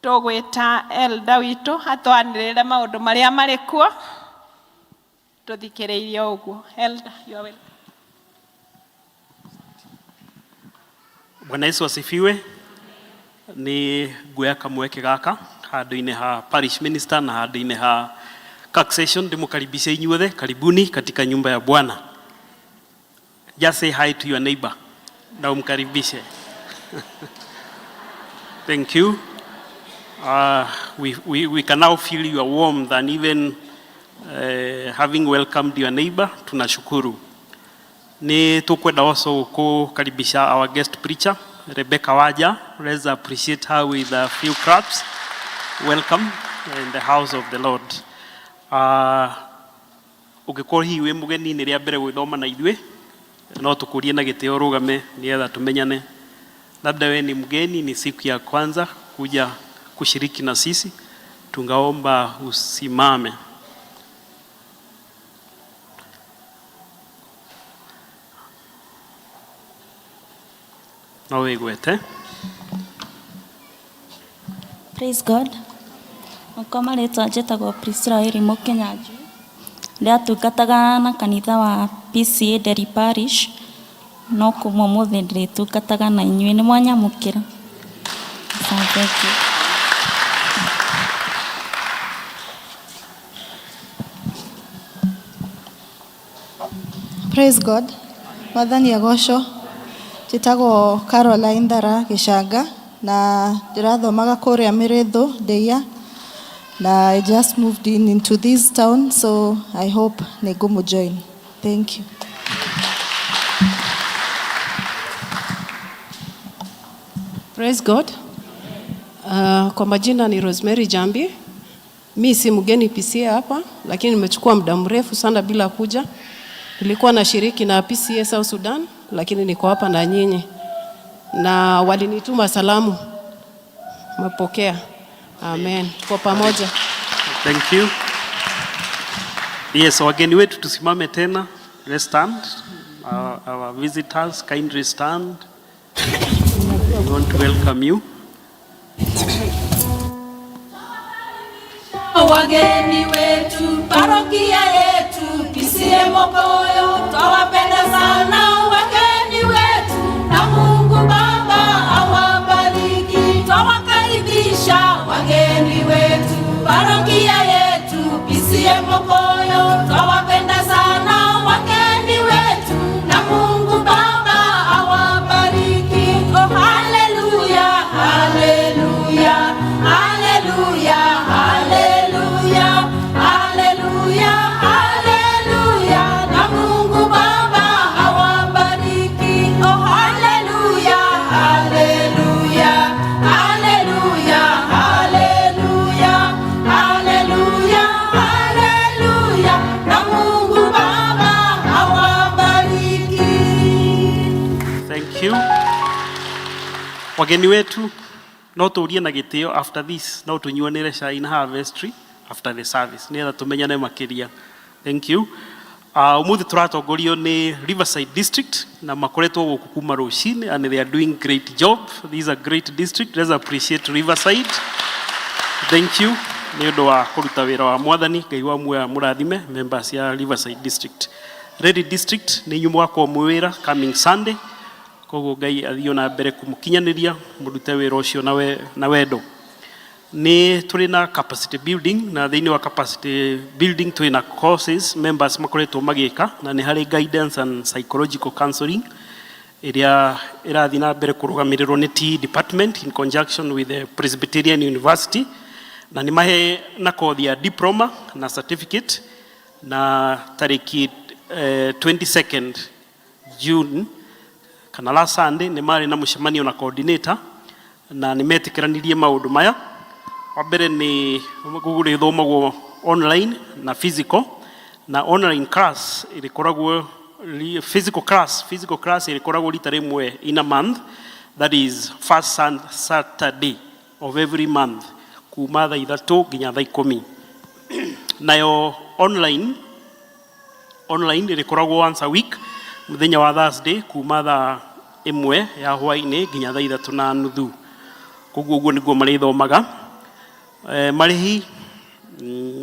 Tũgwĩta elda witũ atwanĩrĩre maũndũ marĩa marĩ kuo. Tũthikĩrĩirie ũguo. Elda, you are welcome. Bwana Yesu asifiwe. Ni nguoya kamweke gaka handũ-inĩ ha Parish Minister na handũ-inĩ ha Succession. Ndĩmũkaribishe inyuothe, karibuni katika nyumba ya Bwana. Just say hi to your neighbor. Na umkaribishe. Thank you. We can now feel your warmth and even having welcomed your neighbor. Tunashukuru. Ni tukwenda also kukaribisha our guest preacher Rebecca Waja. Let's appreciate her with a few claps. Welcome in the house of the Lord. Ũngĩkorwo hihi wĩ mũgeni nĩ rĩa mbere gwĩthoma na ithuĩ, no tũkũrie na gĩtĩo rũgame nĩgetha tumenyane. Labda wewe ni mgeni, ni siku ya kwanza kuja kushiriki na sisi, tungaomba usimame. Na wegwete. Praise God. Kama leto njĩtagwo Priscilla Irimo Kenyanjũ. Rĩa tungataga na kanitha wa PCA Deri Parish. No kuma mũthĩ ndĩtungataga na inyuĩ nĩ mwanyamũkĩra. Thank you. Praise God. Mwathani agocwo. Njĩtagwo Caroline Ndara Gĩcanga na ndĩrathomaga kũrĩa Mĩrĩthũ Ndĩia. Na I just moved into this town, so I hope nĩngũmũ join. Thank you. Praise God. Kwa majina ni Rosemary Jambi. Mi si mgeni PCA hapa, lakini nimechukua muda mrefu sana bila kuja. Nilikuwa nashiriki na PCA South Sudan, lakini niko hapa na nyinyi. Na walinituma salamu. Mapokea. Amen. Kwa pamoja. Thank you. Yes, wageni wetu tusimame tena. Let's stand. Our visitors, kindly stand. We want to welcome you. Wageni wetu, parokia yetu, PCA Mokoyo, twawapenda sana wageni wetu, na Mungu Baba awabariki. Twawakaribisha wageni wetu, parokia yetu, PCA Mokoyo, twawapenda sana wageni wetu, na Mungu Baba awabariki. Oh, hallelujah, hallelujah, hallelujah, hallelujah, hallelujah, hallelujah, na Mungu Baba awabariki. Oh, hallelujah, hallelujah, hallelujah, hallelujah, hallelujah, hallelujah, na Mungu Baba awabariki. Thank you. Wageni wetu, no tuurie na gĩtĩo after this, no tunyuanĩre cai na harvestry after the service. Nĩgetha tumenyane makĩria. Thank you. Ũmũthĩ tũratongorio nĩ Riverside District na makoretwo gũkũ kuma rũcinĩ and they are doing great job. This is a great district. Let's appreciate Riverside. Thank you. Nĩ ũndũ wa kũruta wĩra wa Mwathani, Ngai wa muoyo mũrathime members ya Riverside District. Ready District nĩ inyuĩ mwakwo mwĩra coming Sunday. Koguo Ngai athiĩ na mbere kũmũkinyanĩria mũrute wĩra ũcio na wendo. Nĩ tũrĩ na capacity building na thĩinĩ wa capacity building tũrĩ na courses members makoretwo magĩka na nĩ harĩ guidance and psychological counseling ĩrĩa ĩrathiĩ na mbere kũrũgamĩrĩrwo nĩ TE department in conjunction with the Presbyterian University na nĩ mahe na kothi ya diploma na certificate na tarĩki 22nd June kana last Sunday nĩ marĩ na mũcemanio na coordinator na nĩ metĩkĩranirie maũndũ maya. Wa mbere nĩ gũgũthomagwo online na physical na online class ĩrĩkoragwo physical class ĩrĩkoragwo rita rĩmwe in a month, that is first Saturday of every month kuma thaa 3 nginya thaa 10. Nayo online ĩrĩkoragwo once a week mũthenya wa Thursday kuma thaa 1 ya hwainĩ nginya thaa 3:30. Koguo ũguo nĩguo marĩthomaga. Marĩhi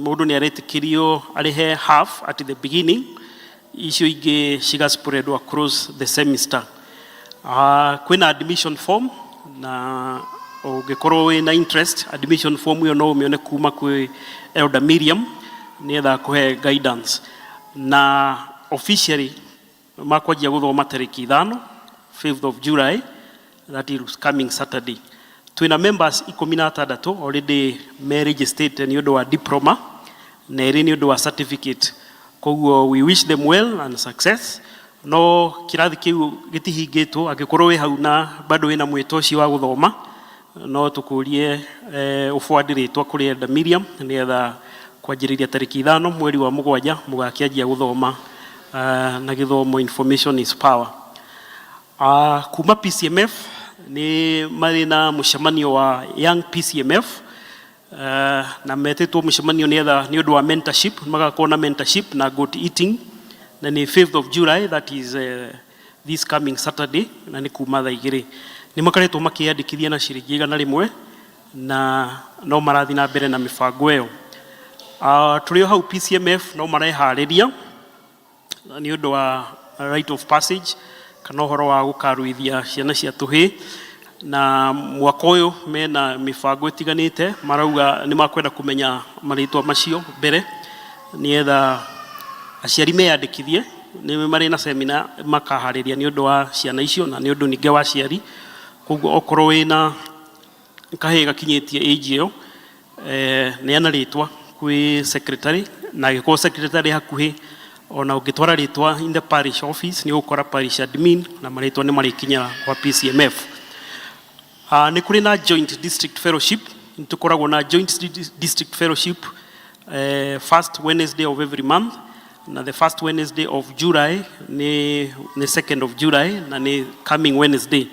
mũndũ nĩ aretĩkĩrio arĩhe half at the beginning, icio ingĩ cigaspread across the semester. Kwĩna admission form, na ũngĩkorwo wĩna interest, admission form ĩyo no ũmĩone kuma kwĩ Elder Miriam nĩgetha kũhe guidance. Na officially makwanjia gũthoma tarĩki 5, 5th of July, that is coming Saturday. Twina members 16 already registered nĩ ũndũ wa diploma na ĩrĩ nĩ ũndũ wa certificate. Koguo we wish them well and success. No kĩrathi kĩu gĩtihingĩtwo, angĩkorwo wĩ hau na bado wĩna mwĩto ũcio wa gũthoma, no tũkũrie ũbwandĩrĩtwa kũrĩ Elder Miriam nĩgetha kwanjĩrĩria tarĩki 5 mweri wa 7 mũgakĩanjia gũthoma, na gĩthomo information is power. Kuma PCMF ni marĩ na mũcemanio wa young PCMF, na metĩtwo mũcemanio nĩ ũndũ wa mentorship, magakorwo na mentorship na goat eating, na ni 5th of July, that is this coming Saturday, na ni kuma thaa 2. Nĩ makaretwo makĩyandĩkithia na ciringi 100 na no marathi na mbere na mĩbango ĩyo. Tũrĩ o hau PCMF no mareharĩria nĩ ũndũ wa rite of passage kana ũhoro wa gũkaruithia ciana cia tũhĩ, na mwaka ũyũ mena mĩbango ĩtiganĩte, marauga nĩ makwenda kũmenya marĩtwa macio mbere nĩgetha aciari meyandĩkithie. Nĩ marĩ na seminar makaharĩria nĩ ũndũ wa ciana icio na nĩ ũndũ ningĩ wa aciari. Koguo okorwo wĩna kahĩĩ gakinyĩtie age ĩyo, neana rĩtwa kwĩ secretary, na agĩkorwo secretary hakuhĩ, ona ũngĩtwara rĩtwa in the parish office nĩ ũgũkora parish admin na marĩtwa nĩ marĩkinyĩra kwa PCMF. Nĩ kũrĩ na joint district fellowship. Nĩ tũkoragwo na joint district fellowship first Wednesday of every month, na the first Wednesday of July ni 2nd of July, na ni coming Wednesday.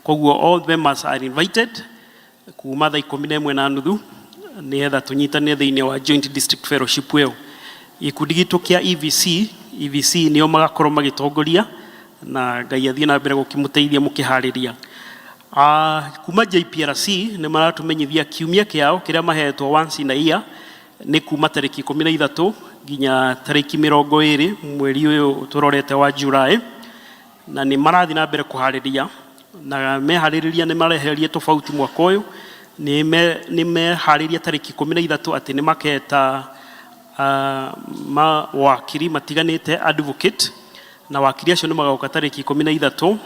Koguo all members are invited kuma thaa 11:30 nĩgetha tũnyitane thĩinĩ wa joint district fellowship ĩyo. Gĩkundi gitũ kĩa EVC nĩo magakorwo magĩtongoria, na Ngai athiĩ na mbere gũkĩmũteithia mũkĩharĩria. Kuma JPRC nĩ maratũmenyithia kiumia kĩao kĩrĩa mahetwo once in a year nĩ kuma tarĩki 13 nginya tarĩki 20 mweri ũyũ tũrorete wa July, na nĩ marathi na mbere kũharĩria, na meharĩrĩria nĩ mareheria tofauti mwaka ũyũ. Nĩ meharĩria tarĩki 13 atĩ nĩ maketa mawakiri matiganĩte, advocate, na wakiri acio nĩ magoka tarĩki 13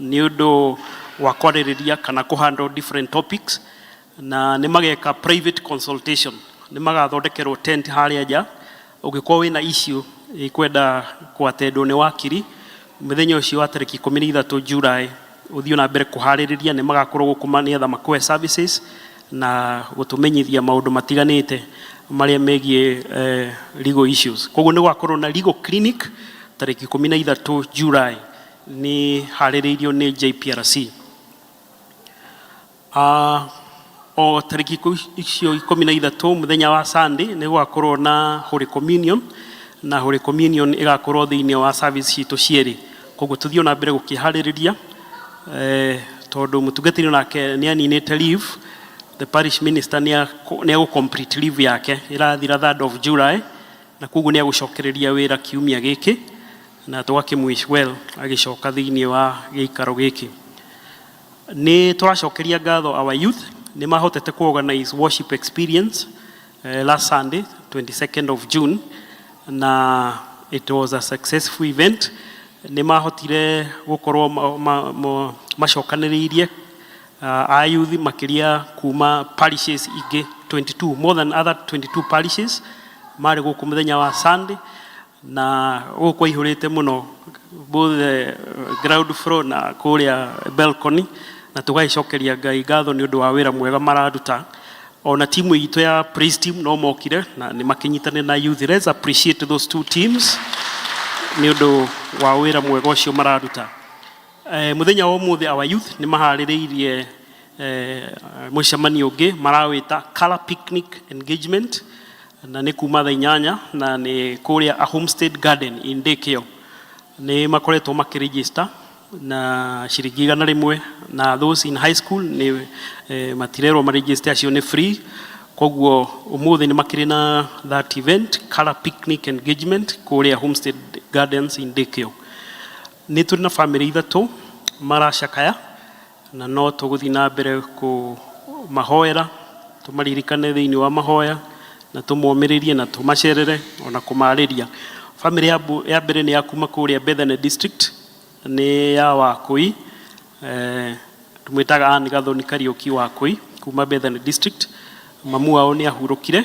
nĩ ũndũ wa kwarĩrĩria kana kũhandle different topics, na nĩ mageka private consultation. Nĩ magathondekerwo tent harĩa nja. Ũngĩkorwo wĩna issue ikwenda kwatendwo nĩ wakiri, mũthenya ũcio wa tarĩki 13 July ũthiĩ na mbere kũharĩrĩria. Nĩ magakorwo gũkũ nĩgetha makũhe services na gũtũmenyithia maũndũ matiganĩte marĩa megiĩ legal issues. Koguo nĩ gwakorwo na legal clinic tarĩki 13 July nĩ harĩrĩirio nĩ JPRC. O tarĩki icio 13 mũthenya wa Sunday nĩ gwakorwo na Holy Communion, na Holy Communion ĩgakorwo thĩinĩ wa service citũ cierĩ. Koguo tũthiĩ na mbere gũkĩharĩrĩria, tondũ mũtungatĩri nake nĩ aninĩte leave. The parish minister nĩ agũ-complete leave yake ĩrathira 3rd of July, na koguo nĩ agũcokereria wĩra kiumia gĩkĩ, na tũgakĩmwish well agĩcoka thĩinĩ wa gĩikaro gĩkĩ. Nĩ tũracokeria ngatho our youth, nĩ mahotete ku-organize worship experience last Sunday 22nd of June, na it was a successful event. Nĩ mahotire gũkorwo macokanĩrĩirie a youth makĩria kuma parishes ingĩ 22, more than other 22 parishes marĩ gũkũ mũthenya wa Sunday, na gũkũ ihũrĩte mũno both ground floor na kũrĩa balcony, na tũgaicokeria Ngai ngatho nĩ ũndũ wa wĩra mwega mararuta. Ona timu itũ ya praise team no mokire na nĩ makĩnyitanĩra na youth. Let's appreciate those two teams nĩ ũndũ wa wĩra mwega ũcio mararuta. Mũthenya wa ũmũthĩ our youth nĩ maharĩrĩirie mũcemanio ũngĩ marawĩta color picnic engagement, na nĩ kuma thaa 8 na nĩ kũrĩa a homestead garden in Daycare. Nĩ makoretwo makĩregister na ciringi 100 na those in high school ni matirerwo ma registration ni free. Koguo umuthi ni makiri na that event color picnic engagement kuria Homestead Gardens in Dekio. Ni turi na family ithatu maracakaya na no tuguthi na mbere ku mahoera tumaririkane thiini wa mahoya na tumomiririe na tumacerere ona kumariria. Family ya mbere ni ya kuma kuria Bethany district ni ya Wakui, tumwitaga Anne Gathoni Kariuki Wakui kuma Bethany district. Mamu wao ni ahurukire.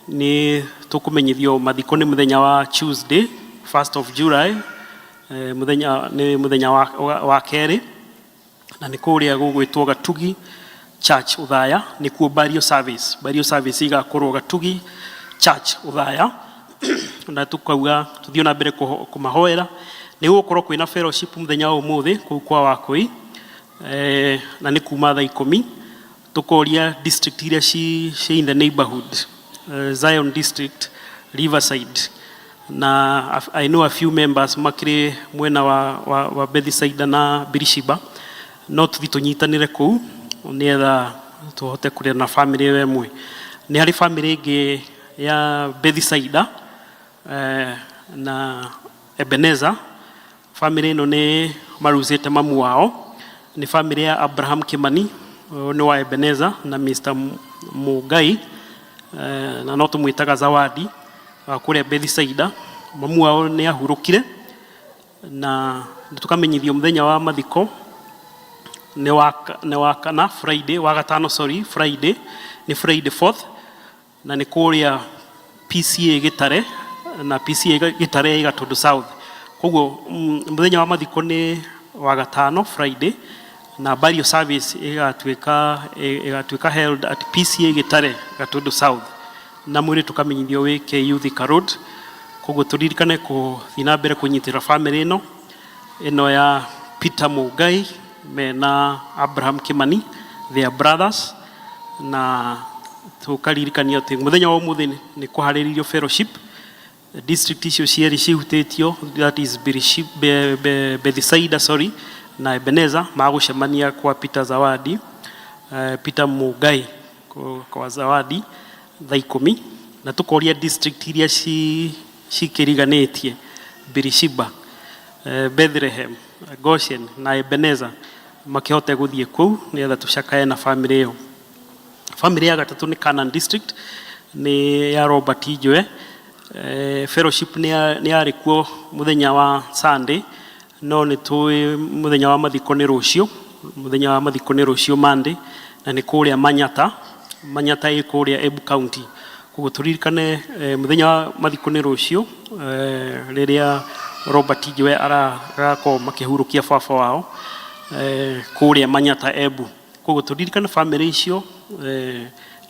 Ni tukumenyithio mathiko ni muthenya wa Tuesday 1st of July, muthenya wa keri, na ni kuria gugwitwo Gatugi Church Uthaya, ni kuo burial service igakorwo Gatugi Church Uthaya. Na tukauga tuthio na mbere kumahoera ni gukorwo kwina fellowship muthenya wa umuthi kuu kwa Wakui, na ni kuma thaa 10 tukoria district iria ci in the neighborhood, Zion district, Riverside, na I know a few members makire mwena wa Bethsaida na Birishiba, no tuthi tunyitanire kuu nietha tuhote kuria na family wemwe. Ni hari family ingi ya Bethsaida na Ebenezer. Family ino ni maruzite mamu wao, ni family ya Abraham Kimani ni wa Ebenezer na Mr. Mugai, na no tumwitaga Zawadi kuria Bethsaida. Mamu wao ni ahurukire na tukamenyithio muthenya wa mathiko ni wakana Friday wa gatano, Friday ni Friday 4th, na ni kuria PCA Gitare na PCA Gitare Gatundu South. Koguo muthenya wa mathiko ni wa gatano Friday, na burial service igatuika held at PCA Gitare Gatundu South, na mwiri tukamenyithio wi KU Road. Koguo turirikane kuthii na mbere kunyitira family ino ya Peter Mugai mena Abraham Kimani, their brothers, na tukaririkania ati muthenya wa umuthi ni kuhariririo fellowship. District icio cieri cihutitio, that is Bethsaida na Ebenezer, magucemania kwa Peter Zawadi, Peter Mugai kwa Zawadi thaa 10, na tukoria district iria cikiriganitie Birishiba, Bethlehem, Goshen na Ebenezer makihote guthie kuu nietha tucakae na family iyo. Family ya gatatu ni Canaan district, ni ya Robert Ijwe. Fellowship ni yari kuo muthenya wa Sunday, no ni tui muthenya wa mathiko ni rucio, muthenya wa mathiko ni rucio Monday, na ni kuria Manyata i kuria Embu County. Koguo turirikane muthenya wa mathiko ni rucio riria Robert Ijwe arako makihurukia baba wao kuria Manyata Embu. Koguo turirikane family icio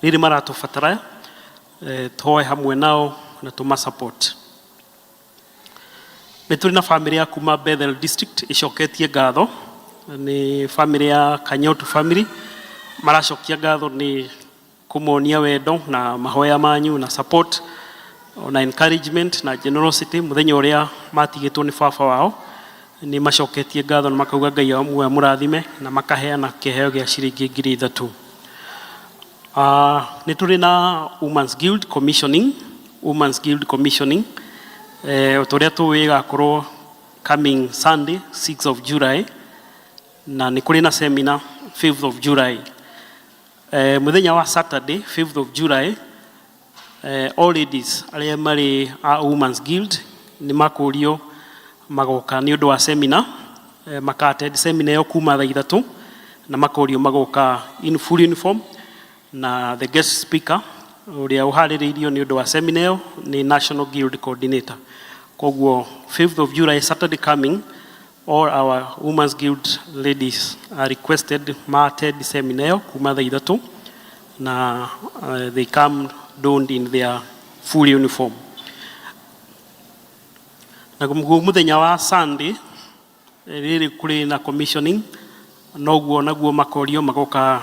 riri maratubatara toe hamwe nao na tuma support. Nituri na family ya kuma Bethel district icoketie ngatho, ni family ya Kanyotu family maracokia ngatho ni kumonia wendo na mahoya manyu na support na encouragement na generosity muthenya uria matigitwo ni baba wao. Ni macoketie ngatho na makauga Ngai amwe murathime na makaheana kiheo gia ciringi 3,000. Nituri na Women's Guild Commissioning, utoria tuwi gakorwo coming Sunday 6th of July, na ni kuri na seminar 5th of July. Muthenya wa Saturday 5th of July, all ladies aria mari a Women's Guild ni makurio magoka ni undu wa seminar, makate seminar yo kuma thaa 3 na makurio magoka in full uniform, na the guest speaker uria uhaririirio ni undu wa seminar ni National Guild Coordinator. Koguo 5th of July Saturday coming, all our Women's Guild ladies are requested attend the seminar kuma thaa 3 na they come donned in their full uniform. Na muthenya wa Sunday riri kuri na commissioning, naguo makorio magoka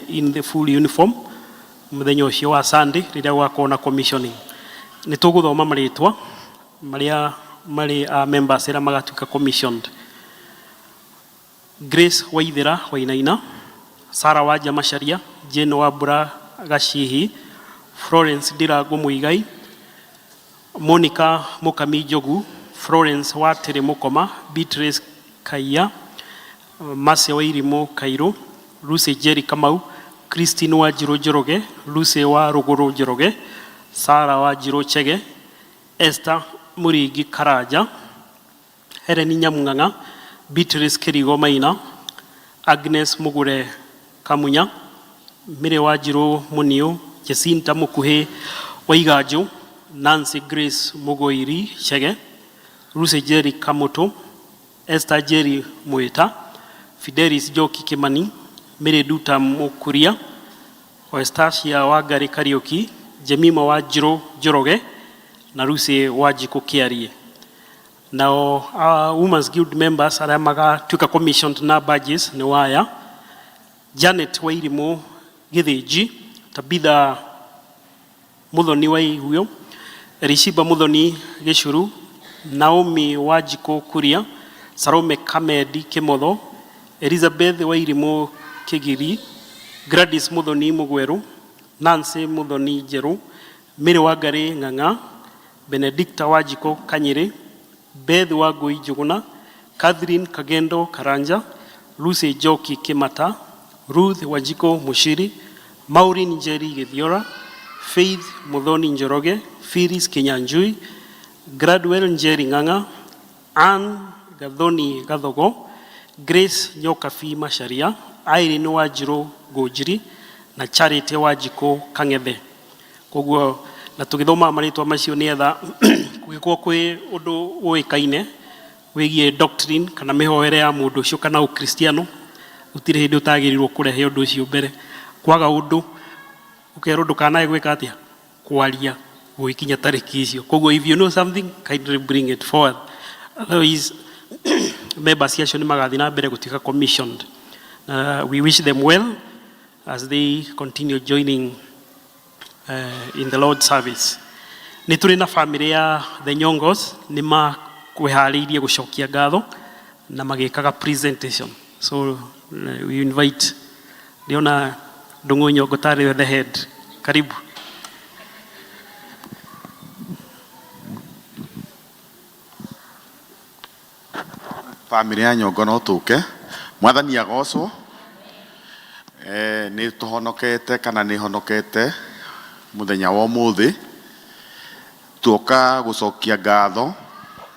in the full uniform muthenya ucio wa Sunday riria gwakwo na commissioning. Ni tuguthoma maritwa maria mari members era magatuika commissioned. Grace Waithera Wainaina, Sarah Waja Masharia, Jane Wabura Gashihi, Florence Dirago Muigai, Monica Mokami Jogu, Florence Watere Mokoma, Beatrice Kaya, Mase Wairimo Kairo, Lucy Jerry Kamau, Christine Wajiro Joroge, Lucy wa Rogoro Joroge, Sarah Wajiro Chege, Esther Murigi Karaja, Hereni Nyamunganga, Beatrice Kerigo Maina, Agnes Mugure Kamunya, Mire Wajiro Munio, Jacinta Mukuhe Waigajo, Nancy Grace Mugoiri Chege, Lucy Jerry Kamoto, Esther Jerry Mueta, Fidelis Joki Kimani, Mire Duta Mukuria, Oestasia Wagari Karaoke, Jemima Wajiro Joroge, na Lucy Wajiko Kiarie. Now, our Women's Guild members are magatuka commissioned na badges ni waya. Janet Wairimo Githeji, Tabitha Muthoni Waihuyo, Rishiba Muthoni Gishuru, Naomi Wajiko Kuria, Salome Kamedi Kimotho, Elizabeth Wairimo Kigiri, Gladys Muthoni Mugweru, Nancy Muthoni Jeru, Mire Wagare Nganga, Benedicta Wajiko Kanyere, Beth Wagui Juguna, Catherine Kagendo Karanja, Lucy Joki Kimata, Ruth Wajiko Mushiri, Maureen Njeri Githiora, Faith Muthoni Njoroge, Phyllis Kinyanjui, Gradwell Njeri Nganga, Anne Gathoni Gathogo, Grace Nyokafi Masharia, Irene Wajiro Gojiri, na Charity Wajiko Kang'ethe. Koguo na tugithoma maritwa macio ni etha kugikwo kwi undu uikaine wigie doctrine kana mihoere ya mundu ucio kana ukristiano utire hindi utagirirwo kurehe undu ucio mbere kwaga undu ukero ndukana egwika atia kwaria gwikinya tariki icio. Koguo if you know something kindly bring it forward, otherwise members acio ni magathi na mbere gutika commissioned. We wish them well as they continue joining in the Lord's service. Ni turi na family ya the Nyongos ni makwehariirie gucokia ngatho na magikaga presentation. So we invite Leona Ndungu Nyongo tari the head. Karibu. Family ya Nyongo no tuke. Mwathani agocwo. Ni tuhonokete kana ni honokete muthenya wa muthi tuoka gucokia ngatho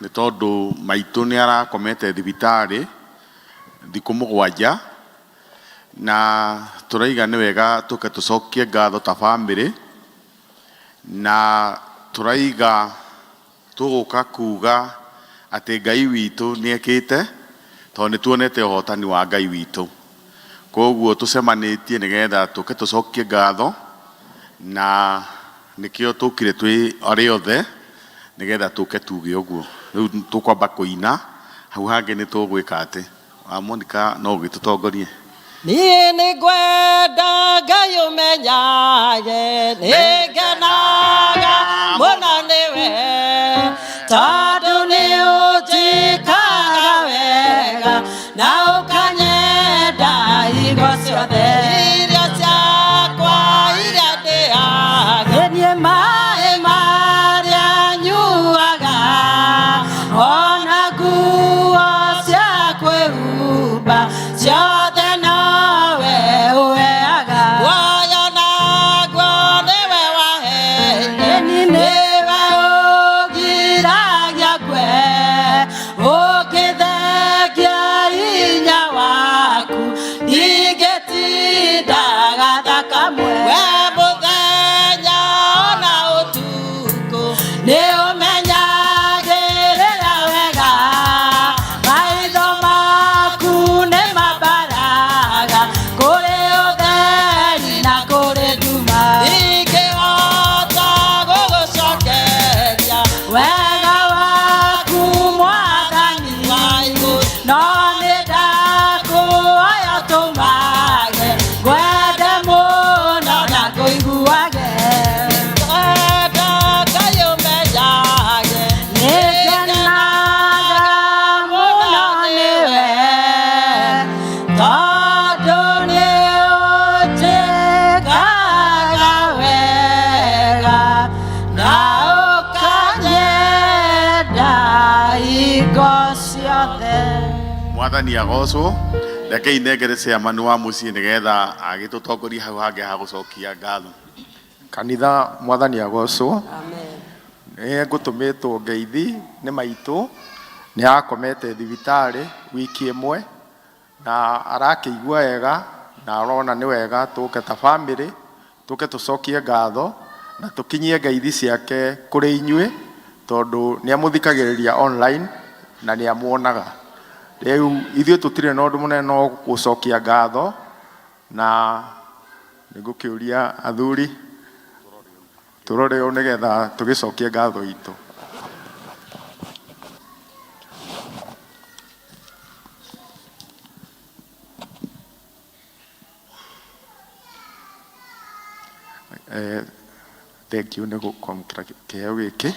ni tondu maitu ni arakomete thibitari thiku mugwanja na turaiga ni wega tuke tucokie ngatho ta family na turaiga tuguka kuga ati Ngai witu ni ekite tondu ni tuonete uhotani wa Ngai witu. Koguo tucemanitie nigetha tuke tucokie ngatho na nikio tukire twi ari othe nigetha tuke tuge uguo. Riu tukwamba kuina hau hangi ni tugwika ati Monica no gitutongorie. Niĩ nĩngwenda Ngai ũmenyaye nĩngenaga mũno nĩwe tondũ nĩũnjĩkaga wega na ũkanyenda hingo ciothe irio ciakwa iria ndĩaga niĩ maĩ marĩa nyuaga ona nguo cia kwĩhumba ciothe nowe ũheaga muoyo naguo nĩwe waheire nĩwe ũgiragia kwe ũkĩthengia hinya waku ingĩtiga Mwathani agocwo. Rekei nengere ciamani wa muciĩ nĩgetha agĩtũtongoria hau hangĩ ha gũcokia ngatho. Kanitha Mwathani agocwo. Amen. Ngũtũmĩtwo ngeithi nĩ maitũ nĩ akomete thibitarĩ wiki ĩmwe na arakĩigua wega na arona nĩ wega tũke ta family tũke tũcokie ngatho na tũkinyie ngeithi ciake kũrĩ inyuĩ tondũ nĩ amũthikagĩrĩria online na nĩ amuonaga. Rĩu ithuĩ tũtirĩ na ũndũ mũnene no gũcokia ngatho na nĩngũkĩũria athuri tũrore ũũ nĩgetha tũgĩcokie ngatho itũ. Thank you nĩ kwamũkĩra kĩheo gĩkĩ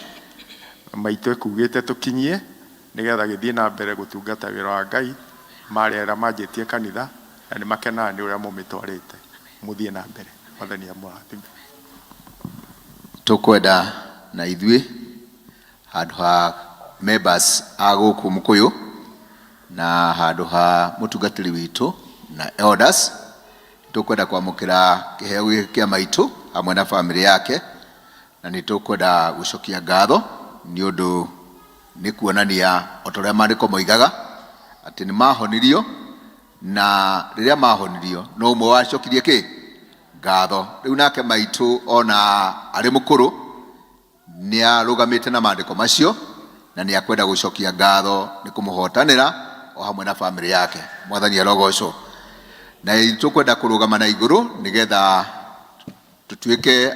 maitũ ekugĩte tũkinyie nĩgetha gĩthiĩ na mbere gũtungata wĩra wa Ngai marĩa arĩa manjĩtie kanitha na nĩ makenaga nĩ ũrĩa mũmĩtwarĩte mũthiĩ na mbere. Mwathani amũrathime. Tũkwenda na ithuĩ handũ ha members a gũkũ Mũkũyũ na handũ ha mũtungatĩri witũ na elders tũkwenda kwamũkĩra kĩheo gĩkĩ kĩa maitũ hamwe na family yake na nĩ tũkwenda gũcokia ngatho nĩ ũndũ nĩ kuonania o ta ũrĩa maandĩko moigaga atĩ nĩ mahonirio na rĩrĩa mahonirio no ũmwe wacokirie kĩ ngatho. Rĩu nake maitũ ona arĩ mũkũrũ nĩ arũgamĩte na maandĩko macio na nĩ akwenda gũcokia ngatho nĩ kũmũhotanĩra o hamwe na family yake. Mwathani arogocwo. Na tũkwenda kũrũgama na igũrũ nĩgetha tũtuĩke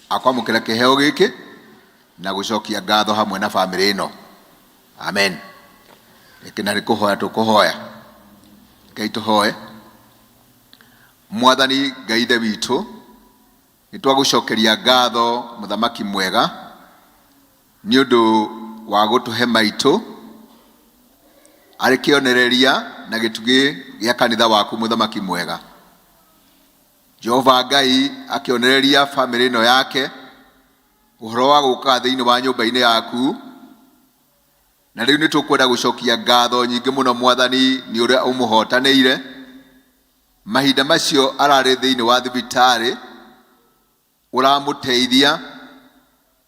akwamũkĩra kĩheo gĩkĩ na gũcokia ngatho hamwe na family ĩno. Amen. Reke na kũhoya tũkũhoya. Ngai tũhoe. Mwathani Ngai ithe witũ nĩ twagũcokeria ngatho mũthamaki mwega nĩ ũndũ wa gũtũhe maitũ arĩ kĩonereria na gĩtugĩ gĩa kanitha waku mũthamaki mwega. Jehova Ngai akĩonereria family ĩno yake ũhoro wa gũka thĩinĩ wa nyũmba-inĩ yaku na rĩu nĩ tũkwenda gũcokia ngatho nyingĩ mũno Mwathani nĩ ũrĩa ũmũhotanĩire. Mahinda macio ararĩ thĩinĩ wa thibitarĩ ũramũteithia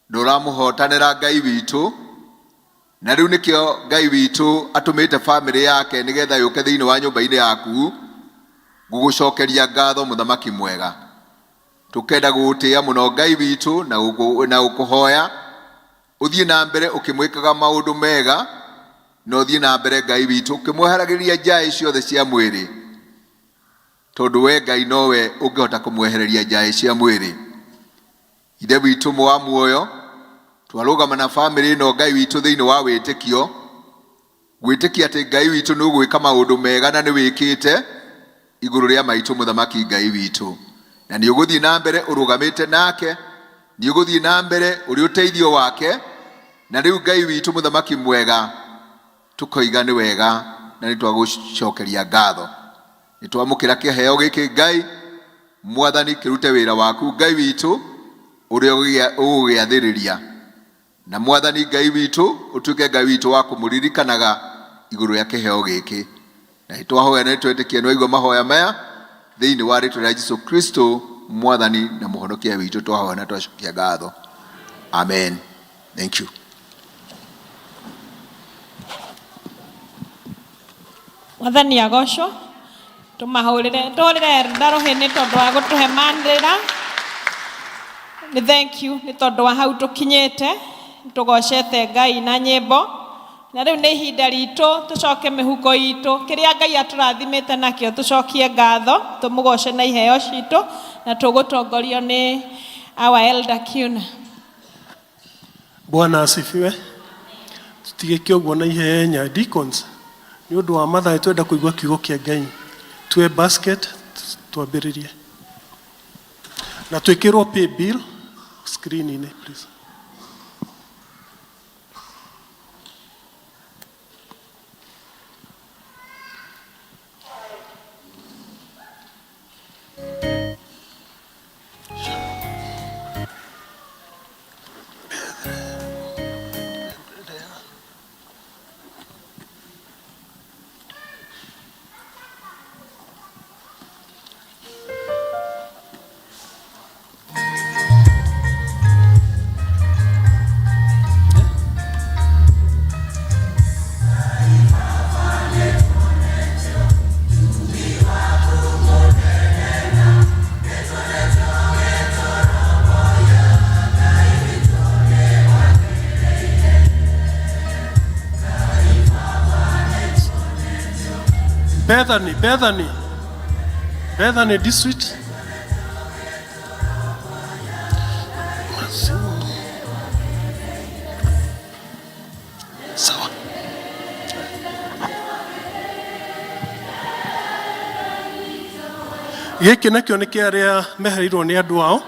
na ũramũhotanĩra Ngai witũ na rĩu nĩkĩo Ngai witũ atũmĩte family yake nĩgetha yũke thĩinĩ wa nyũmba-inĩ yaku gũgũcokeria ngatho mũthamaki mwega. Tũkenda gũgũtĩĩa mũno Ngai witũ na gũkũhoya ũthiĩ na mbere ũkĩmwĩkaga maũndũ mega na ũthiĩ na mbere Ngai witũ ũkĩmweheragĩria njaĩ ciothe cia mwĩrĩ tondũ we Ngai nowe ũngĩhota kũmwehereria njaĩ cia mwĩrĩ. Ithe witũ wa muoyo twarũgama na family ĩno Ngai witũ thĩinĩ wa wĩtĩkio gwĩtĩkia atĩ Ngai witũ nĩ ũgwĩka maũndũ mega na nĩ wĩkĩte igũrũ rĩa maitũ mũthamaki Ngai witũ na nĩ ũgũthiĩ na mbere ũrũgamĩte nake nĩ ũgũthiĩ na mbere ũrĩ ũteithio wake na rĩu Ngai witũ mũthamaki mwega tũkoiga nĩ wega na nĩ twagũcokeria ngatho. Nĩ twamũkĩra kĩheo gĩkĩ Ngai Mwathani kĩrute wĩra waku Ngai witũ ũrĩa ũgũgĩathĩrĩria na Mwathani Ngai witũ ũtuĩke Ngai witũ wa kũmũririkanaga igũrũ rĩa kĩheo gĩkĩ na nĩ twahoya na nĩ twetĩkia nĩ waigua mahoya maya thĩinĩ wa rĩĩtwa rĩa Jesũ Kristo Mwathani na mũhonokia witũ twahoya na twacokia ngatho. Amen. Thank you. Mwathani agocwo. Tũmahũrĩre ndaroheni tondũ wa gũtũhe manĩrĩra. Nĩ thank you nĩ tondũ wa hau tũkinyĩte tũgocete Ngai na nyĩmbo na rĩu nĩ ihinda ritũ tũcoke mĩhuko itũ kĩrĩa Ngai atũrathimĩte nakĩo tũcokie ngatho tũmũgoce na iheo citũ na tũgũtongorio nĩ our elder Kuna. Bwana asifiwe. Tutigĩke ũguo na ihenya deacons nĩ ũndũ wa mathaa twenda kũigua kiugo kĩa Ngai. Tue basket twambĩrĩrie na twĩkĩrwo pay bill screen-inĩ please. Bethany district. Sawa. Gĩkĩ nakĩo nĩ kĩa arĩa mehereirwo nĩ andũ ao.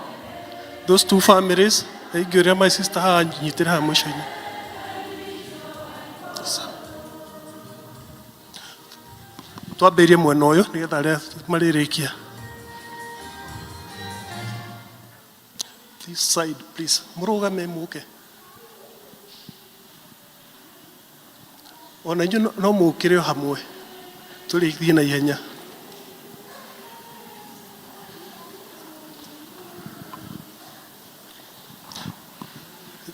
Those two families, ingĩũria my sister haha nyitĩre haha mũico-inĩ. Twambĩrĩrie mwena ũyũ nĩgetha arĩa marĩrĩkia. This side please. Mũrũgame mũke. Ona inyuĩ no mũkĩre o hamwe. Tũrĩthiĩ na ihenya.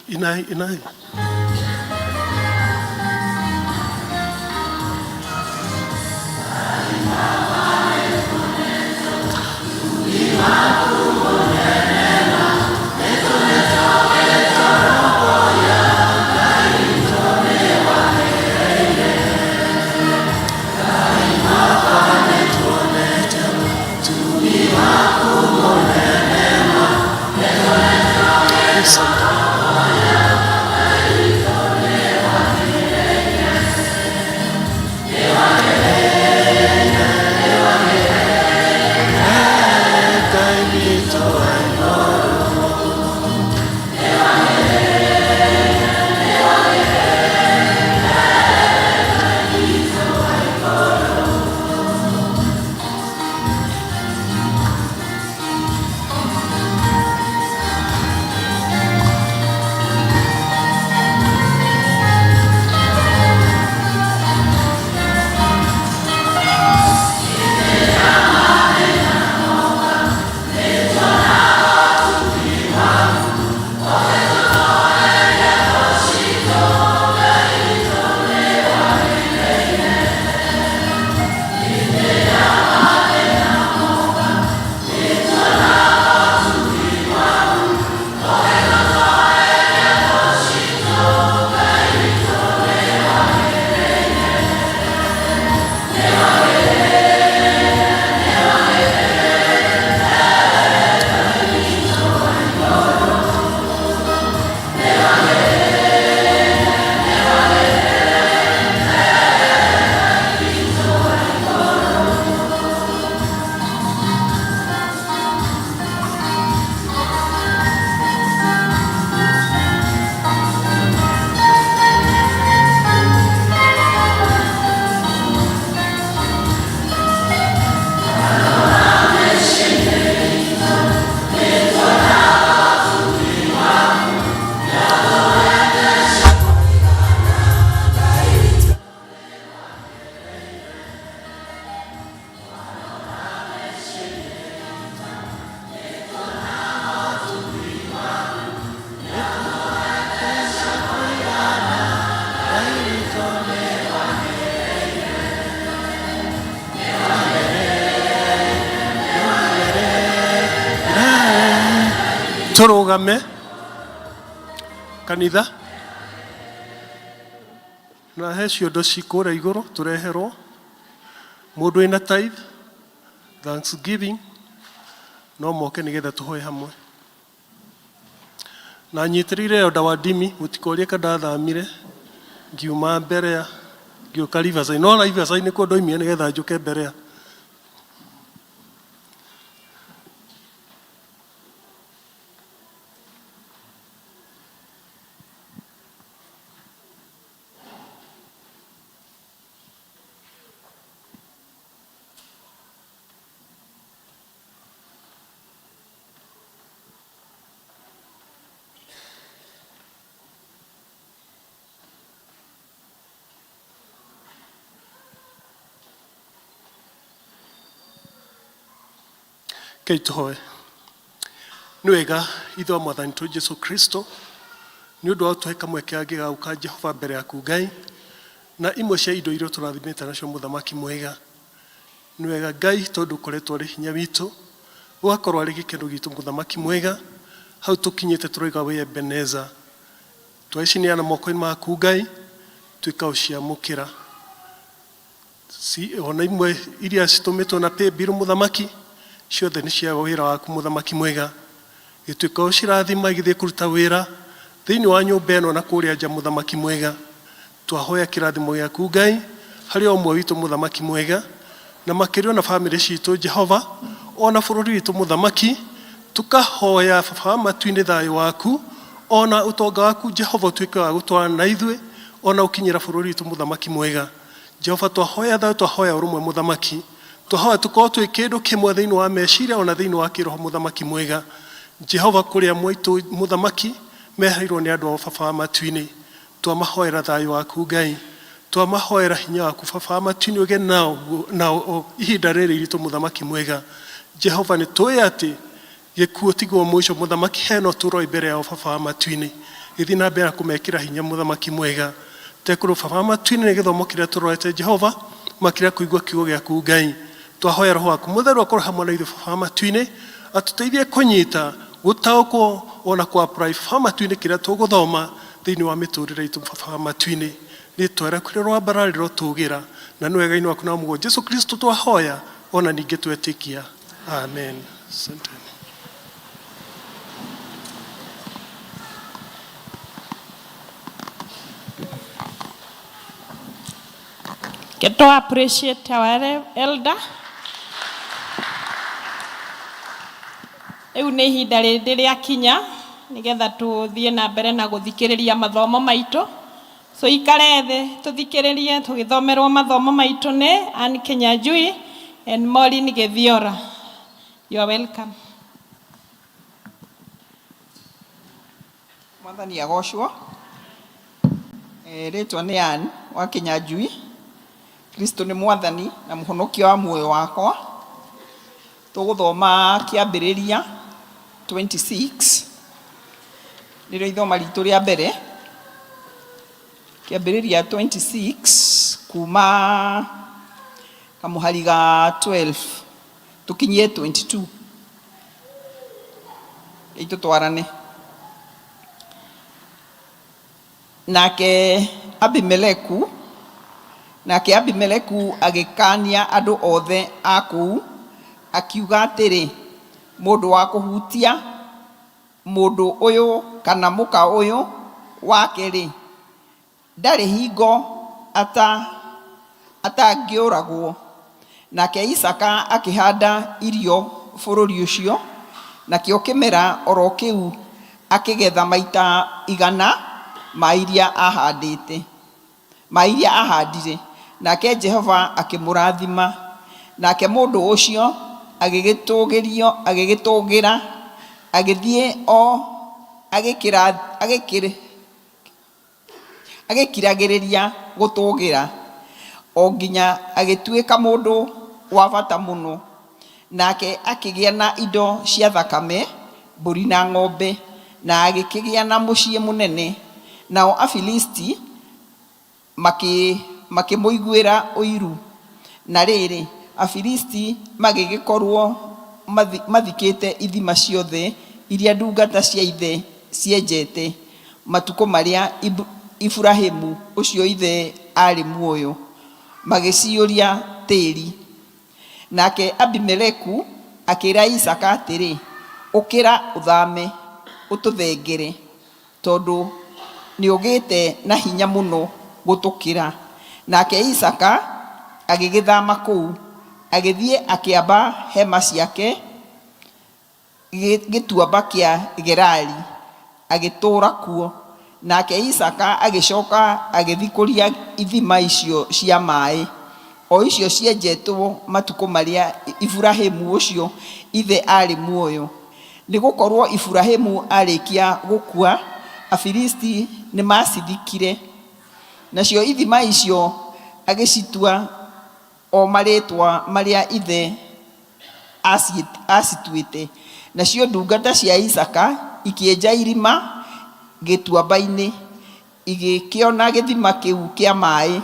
Inai. Tũrũgame kanitha na he ciondo cikũrĩa igũrũ tũreherwo mũndũ wĩna tithe thanksgiving no moke nĩgetha tũhoe hamwe na nyitĩrĩire elder wa ndimi mũtikorie kana ndathamire ngiuma mbere ya ngĩũka Riverside no Riverside nĩkuo ndoimire nĩgetha njũke mbere ya Tũhoe nĩ wega ithuĩ Mwathani witũ Jesũ Kristo nĩ ũndũ wa tũhe kamweke kangĩ ga gũka Jehova mbere yaku Ngai na imwe cia indo iria tũrathimĩte nacio mũthamaki mwega nĩ wega Ngai tondũ ũkoretwo arĩ hinya witũ ũgakorwo arĩ gĩkeno gitũ mũthamaki mwega hau tũkinyĩte tũroiga wĩ Ebeneza twaicinĩana moko-inĩ maku Ngai tuĩka ũciamũkĩra ona imwe iria citũmĩtwo na pay bill mũthamaki, ciothe nĩ cia wĩra waku mũthamaki mwega. Gĩtuĩka ũcirathima igĩthiĩ kũruta wĩra thĩinĩ wa nyũmba ĩno na kũrĩa nja mũthamaki mwega. Twahoya kĩrathimo gĩaku Ngai harĩ o ũmwe witũ mũthamaki mwega, na makĩria na bamĩrĩ citũ Jehova, ona bũrũri witũ mũthamaki. Tukahoya baba matu-inĩ thayũ waku, ona ũtonga waku Jehova ũtuĩke wa gũtwarana na ithuĩ, ona ũkinyĩra bũrũri witũ mũthamaki mwega. Jehova twahoya thayũ, twahoya ũrũmwe mũthamaki, twahoya tũkorwo twĩ kĩndũ kĩmwe thĩinĩ wa meciria ona thĩinĩ wa kĩroho mũthamaki mwega. Jehova kũrĩa mwitũ mũthamaki mehairwo nĩ andũ a baba matu-inĩ, twamahoera thayũ waku Ngai, twamahoera hinya waku baba matu-inĩ ũgĩe nao ihinda rĩrĩ iritũ mũthamaki mwega. Jehova nĩ tũĩ atĩ gĩkuũ tiguo mũico mũthamaki, hena ũtũũro mbere yao baba matu-inĩ, gĩthiĩ na mbere kũmekĩra hinya mũthamaki mwega. Tekũrũ baba matu-inĩ nĩ gĩthomo kĩrĩa tũrorete Jehova, makĩria kũigua kiugo gĩaku Ngai. Twahoya roho waku mũtheru akorwo hamwe na ithuĩ baba matu-inĩ, atũteithie kũnyita, gũtaũkwo ona kũ apply baba matu-inĩ kĩrĩa tũgũthoma thĩinĩ wa mĩtũrĩre itũ baba matu-inĩ. Rĩtwa rĩaku rĩrĩ rĩro tũgĩra, na nĩ wega-inĩ waku na mũguo Jesu Kristo twahoya, ona ningĩ twetĩkia. Amen. Asante. Get to appreciate our elder. Rĩu nĩ ihinda rĩrĩ rĩakinya nĩgetha tũthiĩ na mbere na gũthikĩrĩria mathomo maitũ. So ikare thĩ tũthikĩrĩrie tũgĩthomerwo mathomo maitũ nĩ Ann Kinyanjui and Maureen Gethiora. You are welcome. Mwathani agocwo. Rĩtwa nĩ Ann wa Kinyanjui. Kristo nĩ mwathani na mũhonokia wa muoyo wakwa. Tũgũthoma kĩambĩrĩria 26 nĩrĩo ithoma ritũ rĩa mbere. Kĩambĩrĩria 26 kuma kamũhari ga 12 tũkinyie 22. Itũ twarane. Nake Abimeleku agĩkania andũ othe a kũu, akiuga atĩrĩ, mũndũ wa kũhutia mũndũ ũyũ kana mũka ũyũ wake-rĩ, ndarĩ hingo atangĩũragwo. Nake Isaka akĩhanda irio bũrũri ũcio, nakĩo kĩmera oro kĩu akĩgetha maita 100 ma iria ahandire. Nake Jehova akĩmũrathima. Nake mũndũ ũcio agĩgĩtũgĩra, agĩthiĩ o agĩkiragĩrĩria gũtũgĩra o nginya agĩtuĩka mũndũ wa bata mũno. Nake akĩgĩa na indo cia thakame, mbũri na ng'ombe, na agĩkĩgĩa na mũciĩ mũnene. Nao Afilisti makĩmũiguĩra ũiru. Na rĩrĩ, Afilisti magĩgĩkorwo mathikĩte ithima ciothe iria ndungata cia ithe cienjete matukũ marĩa Iburahĩmu ũcio ithe arĩ muoyo, magĩciyũria tĩri. Nake Abimeleku akĩra Isaka atĩrĩ, ũkĩra ũthame ũtũthengere, tondũ nĩũgĩte na hinya mũno gũtũkĩra. Nake Isaka agĩgĩthama kũu, agĩthiĩ akĩamba hema ciake gĩtuamba kĩa Gerari, agĩtũũra kuo. Nake Isaka agĩcoka agĩthikũria ithima icio cia maĩ, o icio cienjetwo matukũ marĩa Iburahĩmu ũcio ithe arĩ muoyo. Nĩgũkorwo Iburahĩmu arĩkia gũkua, Afilisti nĩ macithikire. Nacio ithima icio agĩcitua o marĩtwa marĩa ithe acituĩte. Nacio ndungata cia Isaka ikĩenja irima gĩtuamba-inĩ, igĩkĩona gĩthima kĩu kĩa maĩ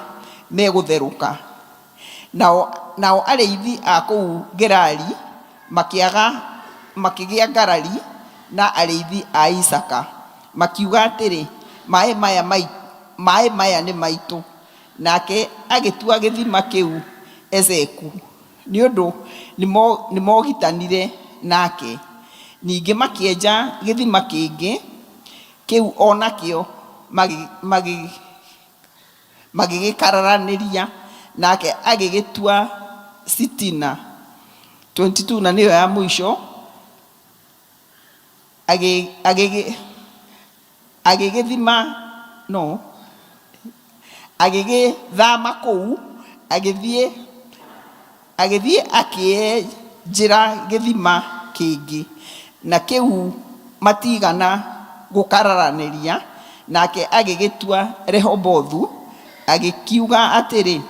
megũtherũka. Nao arĩithi a kũu Gerari makĩgĩa ngarari na arĩithi a Isaka, makiuga atĩrĩ, maĩ maya nĩ maitũ. Nake agĩtua gĩthima kĩu Ezeku nĩ ũndũ nĩ mogitanire nake. Ningĩ makĩenja gĩthima kĩngĩ kĩu onakĩo magĩgĩkararanĩria, nake agĩgĩtua Sitina 22 na nĩyo ya mũico, agĩgĩthama kũu, agĩthiĩ akĩenjĩra gĩthima kĩngĩ, na kĩu matigana gũkararanĩria, nake agĩgĩtua Rehobothu, agĩkiuga atĩrĩ,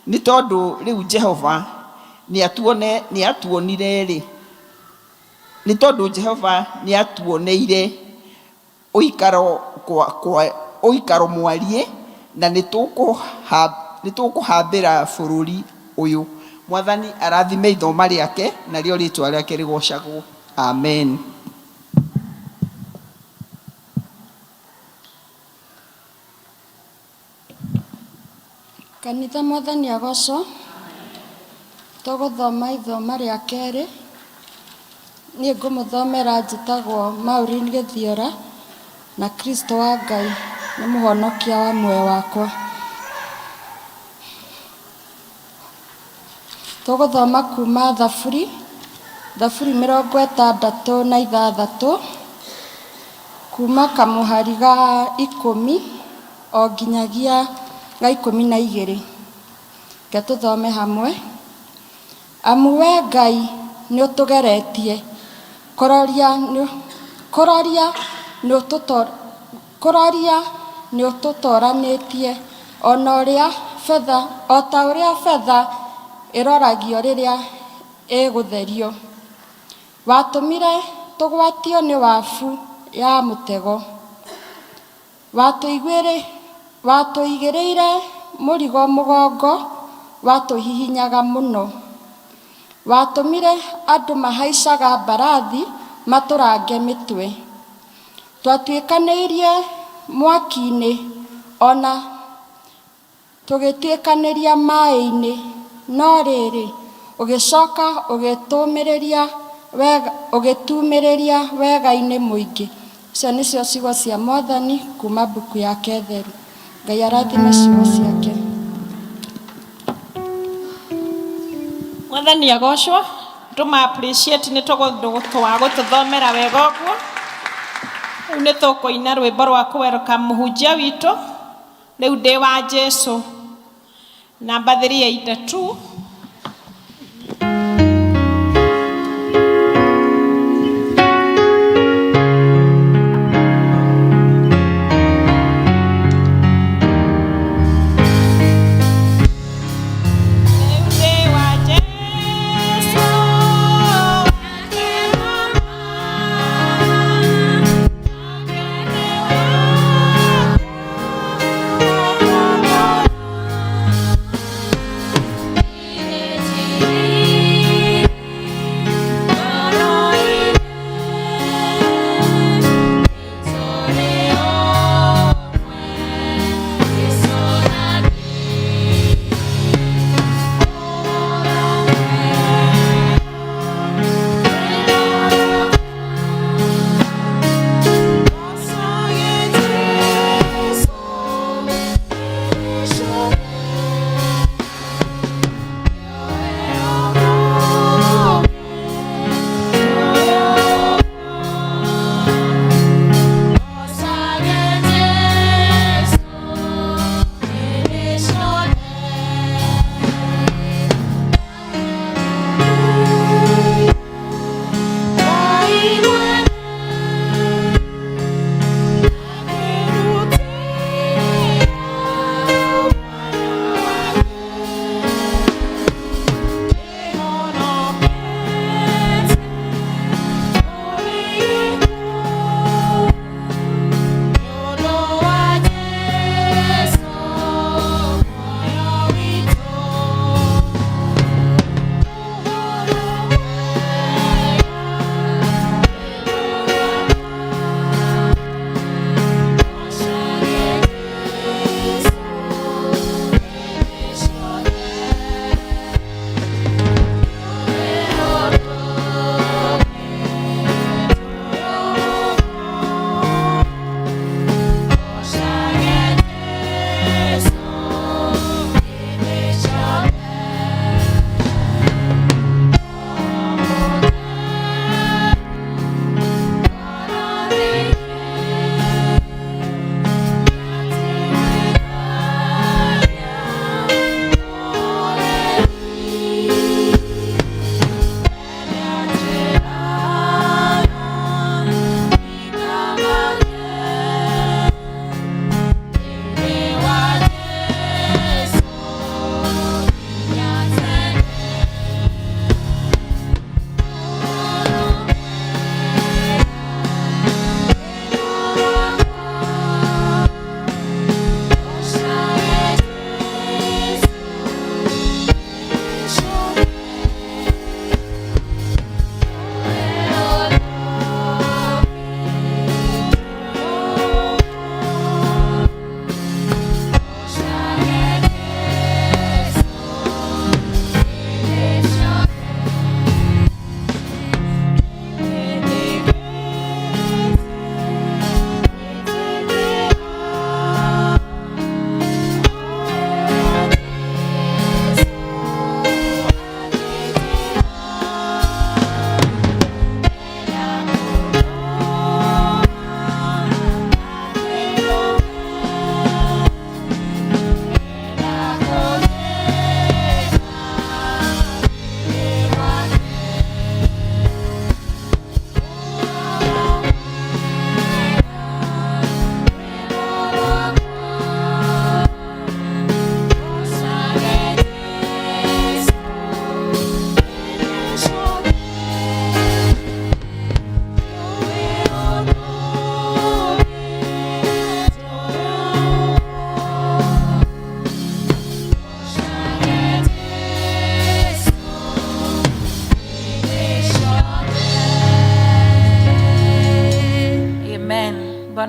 nĩ tondũ rĩu Jehova nĩatuonire-rĩ, nĩ tondũ Jehova nĩatuoneire ũikaro mwariĩ, na nĩtũkũhambĩra bũrũri ũyũ. Mwathani arathime ithoma rĩake, narĩo rĩtwa rĩake rĩgocagwo. Amen. Kanitha Mwathani agocwo. Tũgũthoma ithoma rĩa kerĩ. Niĩ ngũmũthomera njĩtagwo Maureen Gĩthiora, na Kristo wa Ngai nĩ mũhonokia wa muoyo wakwa. Tũgũthoma kuma Thaburi 66 kuma kamũhari ga 10 o nginyagia ga 12. Ke tũthome hamwe. Amu we Ngai nĩ ũtũgeretie, kũroria nĩ ũtũtoranĩtie, o ta ũrĩa betha ĩroragio rĩrĩa ĩgũtherio. Watũmire tũgwatio nĩ wabu ya mũtego, watũigĩrĩire mũrigo mũgongo, watũhihinyaga mũno. Watũmire andũ mahaicaga mbarathi matũrange mĩtwe. Twatuĩkanĩirie mwaki-inĩ, ona tũgĩtuĩkanĩria maĩ-inĩ, no rĩrĩ ũgĩcoka ũgĩtumĩrĩria wega-inĩ mũingĩ. Icio nĩcio ciugo cia Mwathani kuma mbuku yake theru. Ngai arathime ciugo ciake. Mwathani agocwo. Tũma appreciate nĩ tũgũtũthomera wega ũguo. Rĩu nĩ tũkũina rwĩmbo rwa welcome mũhunjia witũ, rĩu ndĩ wa Jesũ, namba 382.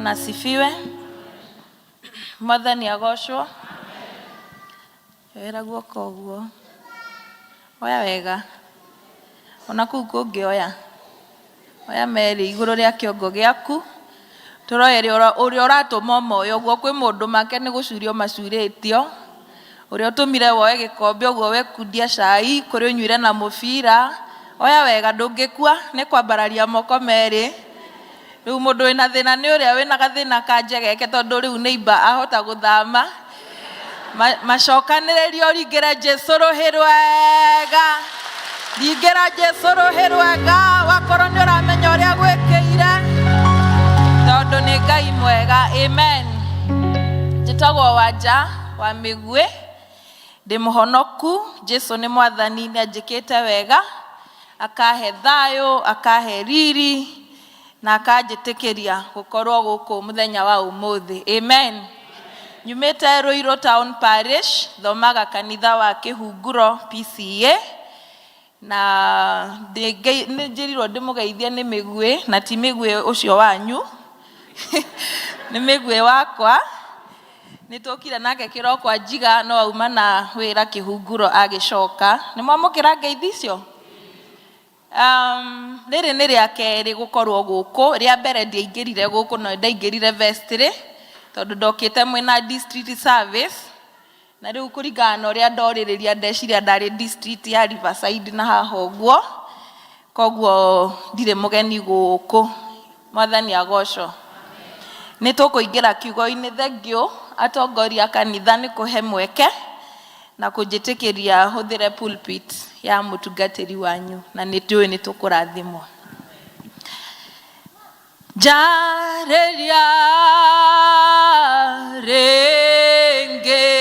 Bwana asifiwe. Mwathani agocwo. Wĩra guoko ũguo. Oya wega. Ona kũu kũngĩoya. Oya merĩ igũrũ rĩa kĩongo gĩaku. Tũroere ũrĩa ũratũma moyo ũguo kwĩ mũndũ make nĩ gũcurio macurĩtio. Ũrĩa ũtũmire woe gĩkombe ũguo wekundia cai kũrĩ ũnyuire na mũbira. Oya wega ndũngĩkua nĩ kwambararia moko merĩ. Rĩu mũndũ wĩna thĩna nĩ ũrĩa wĩna gathĩna ka njegeke tondũ rĩu neighbor ahota gũthama. Macokanĩrĩrio ringĩre Jesũ rũhĩ rwega. Ringĩra Jesũ rũhĩ rwega wakorwo nĩ ũramenya ũrĩa gwĩkĩire. Tondũ nĩ Ngai mwega. Amen. Njĩtagwo Wanja wa Mĩguĩ. Ndĩ mũhonoku. Jesũ nĩ Mwathani nĩ anjĩkĩte wega. Akahe thayũ, akahe riri na akanjĩtĩkĩria gũkorwo gũkũ mũthenya wa ũmũthĩ. Amen. Nyumĩte Ruiru Town Parish, thomaga kanitha wa Kĩhunguro PCA. Na nĩ njĩrirwo ndĩmũgeithie nĩ Mĩguĩ na ti Mĩguĩ ũcio wanyu. Nĩ Mĩguĩ wakwa. Nĩ tũkire nake kĩroko anjiga no auma na wĩra Kĩhunguro agĩcoka. Nĩ mwamũkĩra ngeithi icio? Rĩrĩ nĩ rĩa kerĩ gũkorwo gũkũ. Rĩa mbere ndiaingĩrire gũkũ no ndaingĩrire vestry tondũ ndokĩte mwĩna district service. Na rĩu kũringana na ũrĩa ndorĩrĩria ndeciria ndarĩ district ya Riverside na haha ũguo. Koguo ndirĩ mũgeni gũkũ. Mwathani agocwo. Nĩ tũkũingĩra kiugo-inĩ. Thengio atongoria kanitha nĩ kũhe mweke na kũnjĩtĩkĩria hũthĩre pulpit ya mũtungatĩri wanyu na nĩ tũĩ nĩ tũkũrathimwo. Njarĩria rĩngĩ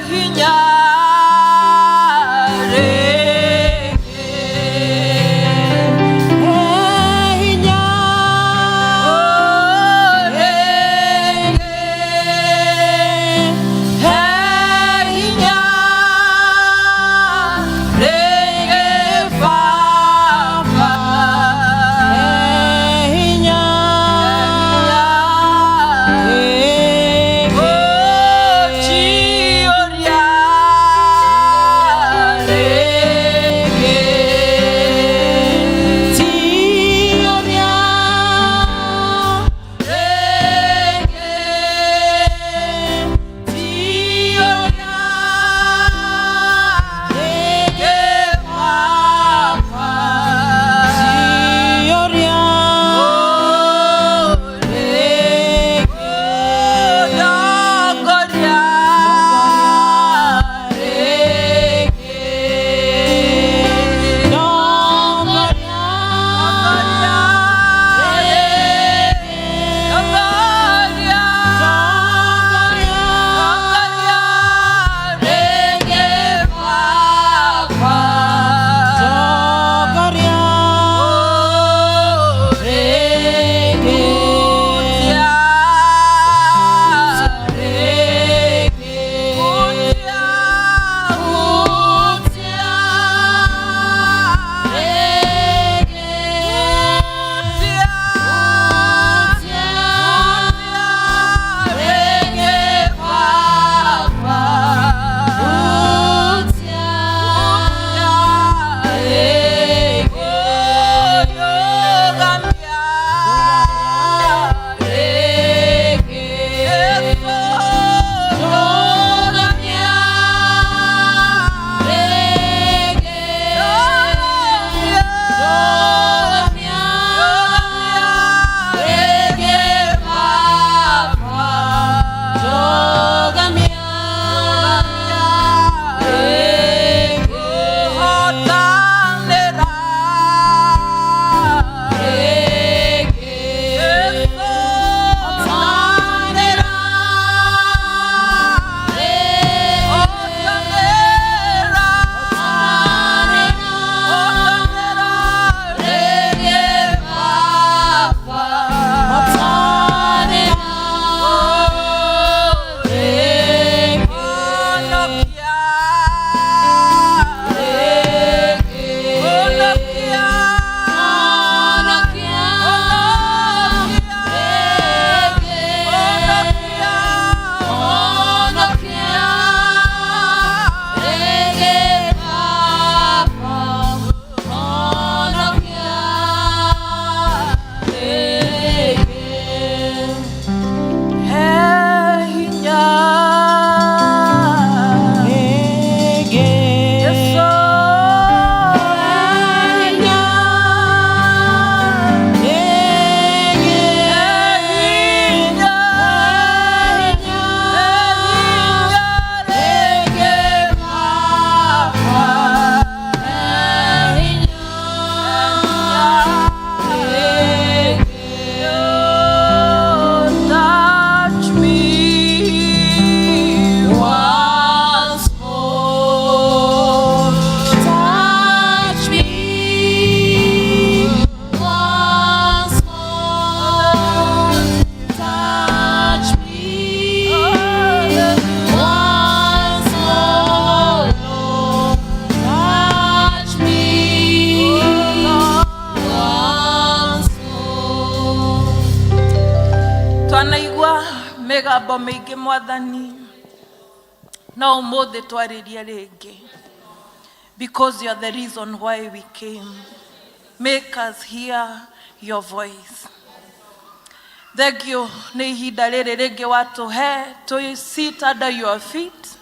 hinya mĩgambo mĩingĩ Mwathani, no ũmũthĩ twarĩrie rĩngĩ, because you are the reason why we came. Make us hear your voice. Thank you, nĩ ihinda rĩrĩ rĩngĩ watũhe to sit under your feet,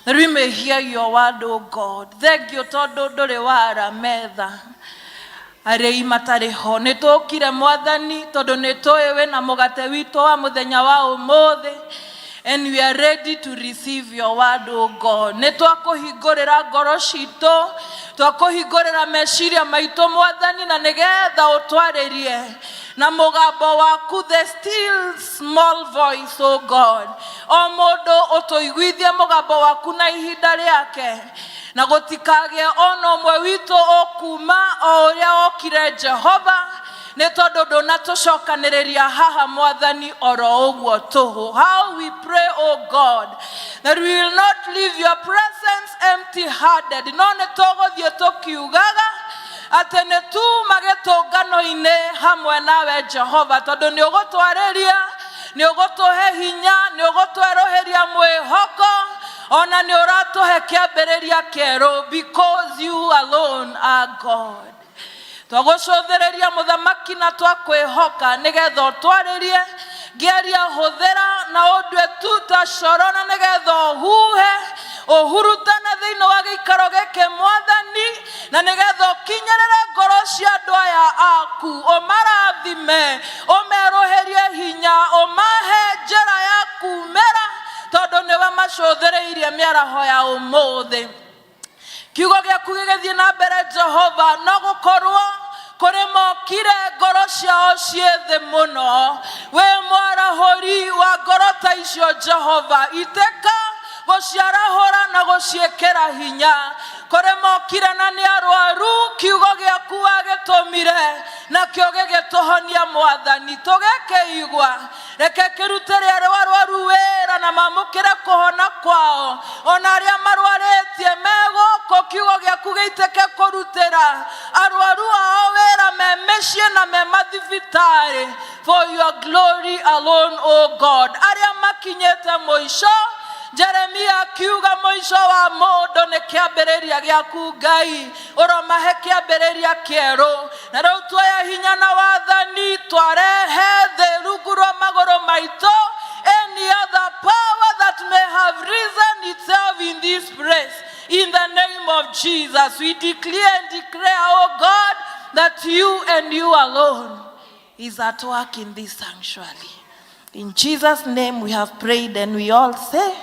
that we may hear your word, O God. Thank you, tondũ ndũrĩ wara metha arĩi matarĩ ho. Nĩ tũkire Mwathani tondũ nĩ tũĩ wĩna mũgate witũ wa mũthenya wa ũmũthĩ, and we are ready to receive your word, O God. Nĩ twakũhingũrĩra ngoro citũ, twakũhingũrĩra meciria maitũ Mwathani, na nĩgetha ũtwarĩrie na mũgambo waku, the still small voice, O God. O mũndũ ũtũiguithie mũgambo waku na ihinda rĩake, na gũtikagĩe ona ũmwe witũ ũkuma o ũrĩa okire Jehova, nĩ tondũ ndũnatũcokanĩrĩria haha Mwathani oro ũguo tũhũ. How we pray, O God, that we will not leave your presence empty-handed, no nĩ tũgũthiĩ tũkiugaga atĩ nĩ tuma gĩtũngano-inĩ hamwe nawe Jehova, tondũ nĩ ũgũtwarĩria, nĩ ũgũtũhe hinya, nĩ ũgũtwerũhĩria mwĩhoko, ona nĩ ũratũhe kĩambĩrĩria kĩerũ, because you alone are God. Twagũcũthĩrĩria mũthamaki na twakwĩhoka nĩgetha ũtwarĩrie, ngĩaria hũthĩra na ũndue tu ta coro, na nĩgetha ũhuhe ũhurutane thĩinĩ wa gĩikaro gĩkĩ Mwathani, na nĩgetha ũkinyĩrĩre ngoro cia andũ aya aku, ũmarathime, ũmerũhĩrie hinya, ũmahe njĩra ya kumĩra, tondũ nĩwe macũthĩrĩirie mĩaraho ya ũmũthĩ. Kiugo gĩaku gĩgĩthiĩ na mbere Jehova, no gũkorwo kũrĩ mokire ngoro ciao ciĩ thĩ mũno, wĩ mwarahũri wa ngoro ta icio Jehova, itĩka gũciarahũra na gũciĩkĩra hinya. Kũrĩ mokire na nĩ arwaru, kiugo gĩaku wagĩtũmire nakĩo gĩgĩtũhonia Mwathani, tũgĩkĩigua, reke kĩrutĩre arwaru wĩra na mamũkĩre kũhona kwao, ona arĩa marwarĩtie megũkũ, kiugo gĩaku gĩitĩke kũrutĩra arwaru ao wĩra me mĩciĩ na me mathibitarĩ, for your glory alone, O God. Arĩa makinyĩte mũico, Jeremia akiuga mũico wa mũndũ nĩ kĩambĩrĩria gĩaku Ngai, ũromahe kĩambĩrĩria kĩerũ, na rĩu tuoya hinya na wathani twarehe thĩ rungu rwa magũrũ maitũ any other power that may have risen itself in this place. In the name of Jesus, we declare and declare, O God, that you and you alone is at work in this sanctuary. In Jesus' name we have prayed, and we all say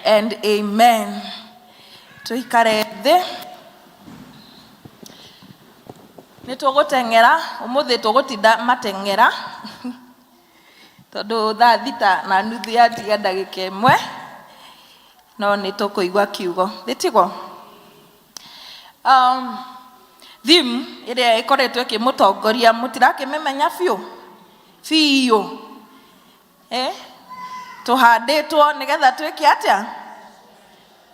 and amen. Tuikare thĩ. Nĩ tũgũteng'era, ũmũthĩ tũgũtinda mateng'era, tondũ thaa thita na nuthu yatiga ndagĩka ĩmwe, no nĩ tũkũigua kiugo. Thĩtigwo theme ĩrĩa ĩkoretwo ĩkĩmũtongoria mũtirakĩmĩmenya biũ tũhandĩtwo nĩgetha twĩke atĩa,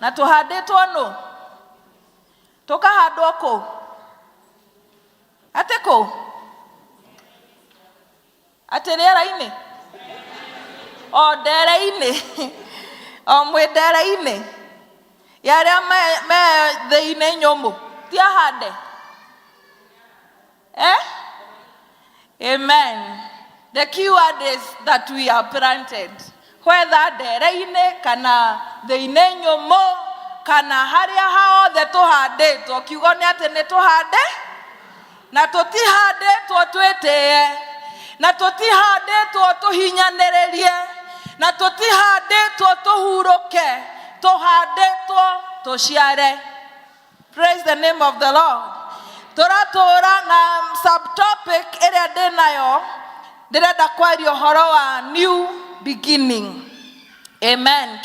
na tũhandĩtwo nũ, tũkahandwo kũ, atĩ kũ, atĩ rĩera-inĩ, o ndere-inĩ, o mwĩ ndere-inĩ ya arĩa me thĩ-inĩ nyũmũ, ti ahande. Amen. The key word is that we are planted, whether ndere-inĩ kana thĩ-inĩ nyũmũ kana harĩa hothe tũhandĩtwo. Kiugo nĩ atĩ nĩ tũhande, na tũtihandĩtwo twĩtĩe, na tũtihandĩtwo tũhinyanĩrĩrie, na tũtihandĩtwo tũhurũke, tũhandĩtwo tũciare. Praise the name of the Lord. Tũratũra na subtopic ĩrĩa ndĩ nayo, ndĩrenda kwaria ũhoro wa new beginning. Amen.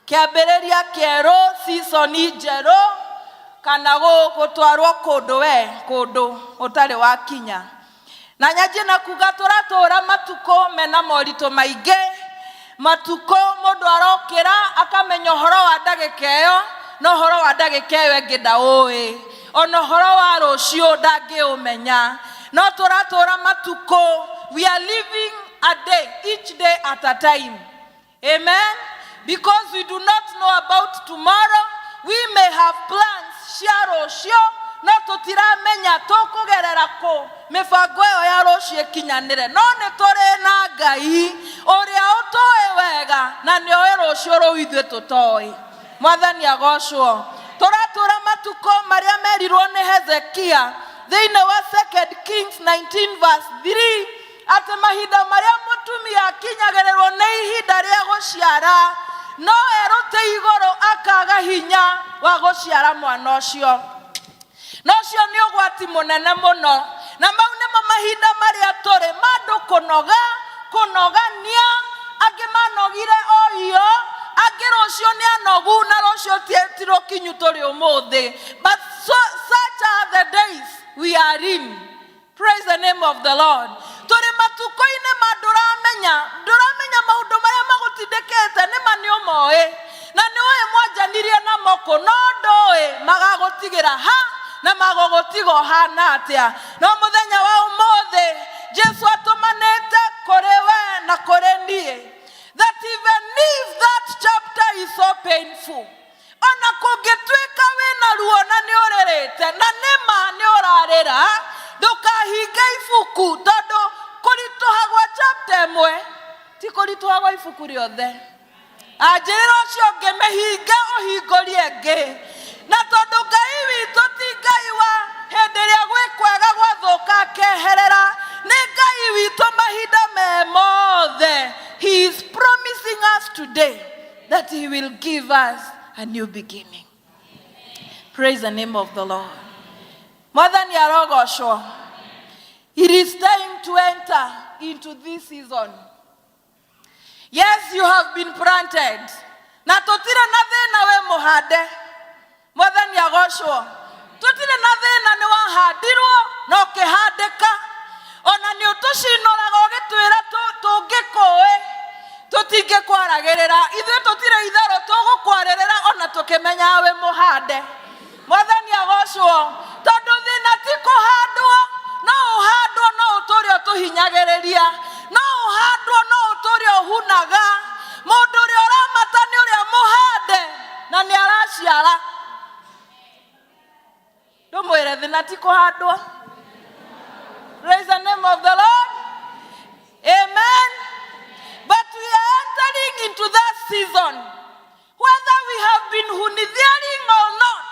Kĩambĩrĩria kĩerũ, season njerũ, kana gũtwarwo kũndũ ũtarĩ wakinya. Na nyanjie na kuga tũratũra matukũ mena moritũ maingĩ, matukũ mũndũ arokĩra akamenya ũhoro wa ndagĩka ĩyo, no ũhoro wa ndagĩka ĩyo ĩngĩ ndaũĩ, ona ũhoro wa rũciũ ndangĩũmenya. No tũratũra matukũ, we are living a day, each day at a time. Amen. Because we do not know about tomorrow, we may have plans, share sure, no tutiramenya tukugerera ku mibango iyo ya rucio ikinyanire no ni turi na Ngai uria utoe wega na ni oe rucio ru ithuĩ tutoi. Mwathani agocwo. Turatura matuko maria merirwo ni Hezekia thĩinĩ wa 2 Kings 19 verse 3 atĩ mahinda maria mũtumia akinyagĩrĩrwo nĩ ihinda rĩa gũciara no erute igũrũ akaga hinya wa gũciara mwana ũcio. No cio nĩ ũgwati mũnene mũno na mau nĩmo mahinda marĩa tũrĩ mandũ kũnogania angĩ manogire o iyo angĩ rũcio nĩ anogu na rũcio ti rũkinyu tũrĩ ũmũthĩ. But such are the days we are in. Praise the name of the Lord. Tũrĩ matukũ-inĩ ndũramenya maũndũ marĩa magũtindĩkĩte nĩma nĩ ũmoĩ na nĩ ũĩ mwanjanirie na moko no ndũĩ magagũtigĩra ha na magũgũtiga hana atĩa. No mũthenya wa ũmũthĩ Jesu atũmanĩte kũrĩ we na kũrĩ niĩ that even if that chapter is so painful ona kũngĩtuĩka wĩna ruo na nĩ ũrĩrĩte na nĩma nĩ ũrarĩra ndũkahinge ibuku tondũ kũritũha gwa chapter ĩmwe ti kũritũha gwa ibuku rĩothe. Anjĩrĩra ũcio ũngĩ mĩhinge ũhingũrie ĩngĩ na tondũ Ngai witũ ti Ngai wa hĩndĩ ĩrĩa gwĩ kwega gwathũka akeherera nĩ Ngai witũ mahinda me mothe. He is promising us today that he will give us a new beginning. Praise the name of the Lord. Mwathani arogocwo. It is time to enter into this season. Yes, you have been planted. Na tũtirĩ na thĩna we mũhande. Mwathani agocwo. Tũtirĩ na thĩna nĩ wahandirũo na ũkĩhandĩka. Ona nĩ ũtũcinũraga ũgĩtwĩra tũngĩkũĩ tũtingĩkwaragĩrĩra. Ithuĩ tũtirĩ itherũ tũgũkwarĩrĩra ona tũkĩmenya we mũhande. Mwathani agocwo. Tondũ thĩna ti kũhandwo no ũhandwo no ũtũũre ũtũhinyagĩrĩria no ũhandwo no ũtũũre ũhunaga. Mũndũ ũrĩa ũramata nĩ ũrĩa mũhande na nĩ araciara. Ndũmwĩre thĩna ti kũhandwo. Praise the name of the Lord. Amen. But we are entering into that season. Whether we have been hunithiering or not,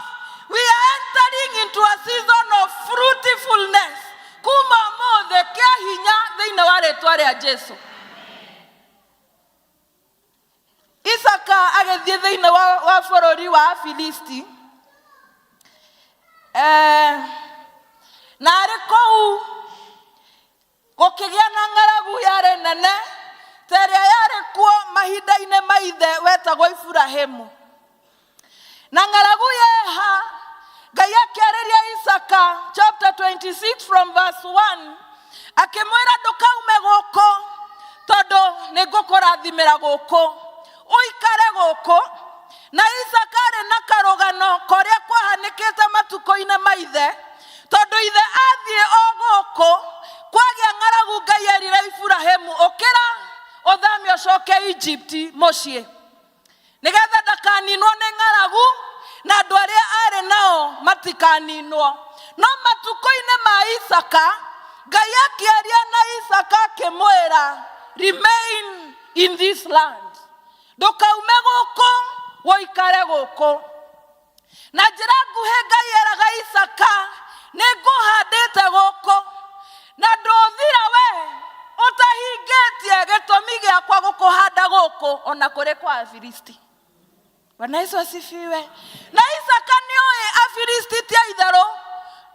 we are entering into a season of fruitfulness. Kuma mothe kia hinya thĩinĩ wa rĩtwa rĩa Jesu. Isaka agĩthiĩ thĩinĩ wa bũrũri wa Afilisti. Na arĩ kũu gũkĩgĩa na ng'aragu yarĩ nene ta ĩrĩa yarĩ kuo mahinda-inĩ ma ithe wetagwo Iburahĩmu. Na ng'aragu yeha Ngai akĩarĩria Isaka chapter 26 from verse 1 akĩmwĩra ndũkaume gũkũ tondũ nĩngũkũrathimĩra gũkũ ũikare gũkũ. Na Isaka arĩ na karũgano kũrĩa kwahanĩkĩte matukũ-inĩ ma ithe tondũ ithe athiĩ o gũkũ kwagĩa ng'aragu Ngai erire Iburahĩmu ũkĩra ũthamie ũcoke Egypt mũciĩ nĩgetha ndakaninwo nĩ ng'aragu na andũ arĩa arĩ nao matikaninwo. No matukũ-inĩ ma Isaka Ngai akĩaria na Isaka akĩmwĩra remain in this land. Ndũkaume gũkũ woikare gũkũ. Na njĩra nguhĩ Ngai eraga Isaka nĩngũhandĩte gũkũ na ndũthira we ũtahingĩtie gĩtũmi gĩakwa gũkũhanda gũkũ ona kũrĩ kwa Afilisti. Bwana Yesu asifiwe. Na Isaka nĩoĩ Afilisti ti itherũ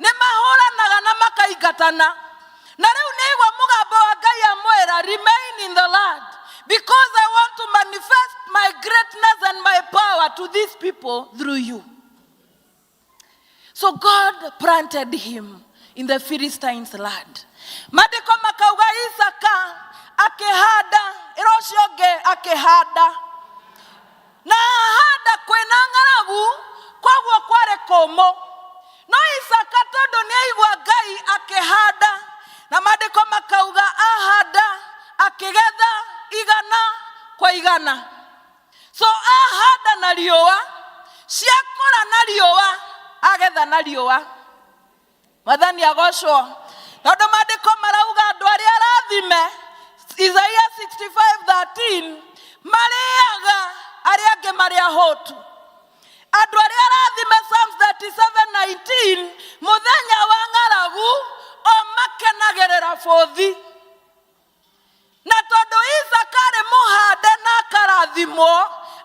nĩmahũranaga na makaingatana. Na rĩu nĩaigua mũgambo wa Ngai amwĩra remain in the land because I want to manifest my greatness and my power to these people through you. So God planted him in the Philistines' land. Maandĩko makauga Isaka akĩhanda rũcio ũngĩ akĩhanda. Na ahanda kwĩna ng'aragu koguo kwarĩ kũmũ. No Isaka tondũ nĩaigua Ngai akĩhanda na maandĩko makauga ahanda akĩgetha ikaigana. So ahanda na riũa, ciakũra na riũa, agetha na riũa. Mwathani agocwo. Tondũ maandĩko marauga andũ arĩa arathime, Isaiah 65:13, marĩaga arĩa angĩ marĩ ahũtu. Andũ arĩa arathime Psalms 37:19, mũthenya wa ng'aragu o makenagĩrĩra bũthi. Na tondũ Isaka arĩ mũhande na akarathimwo,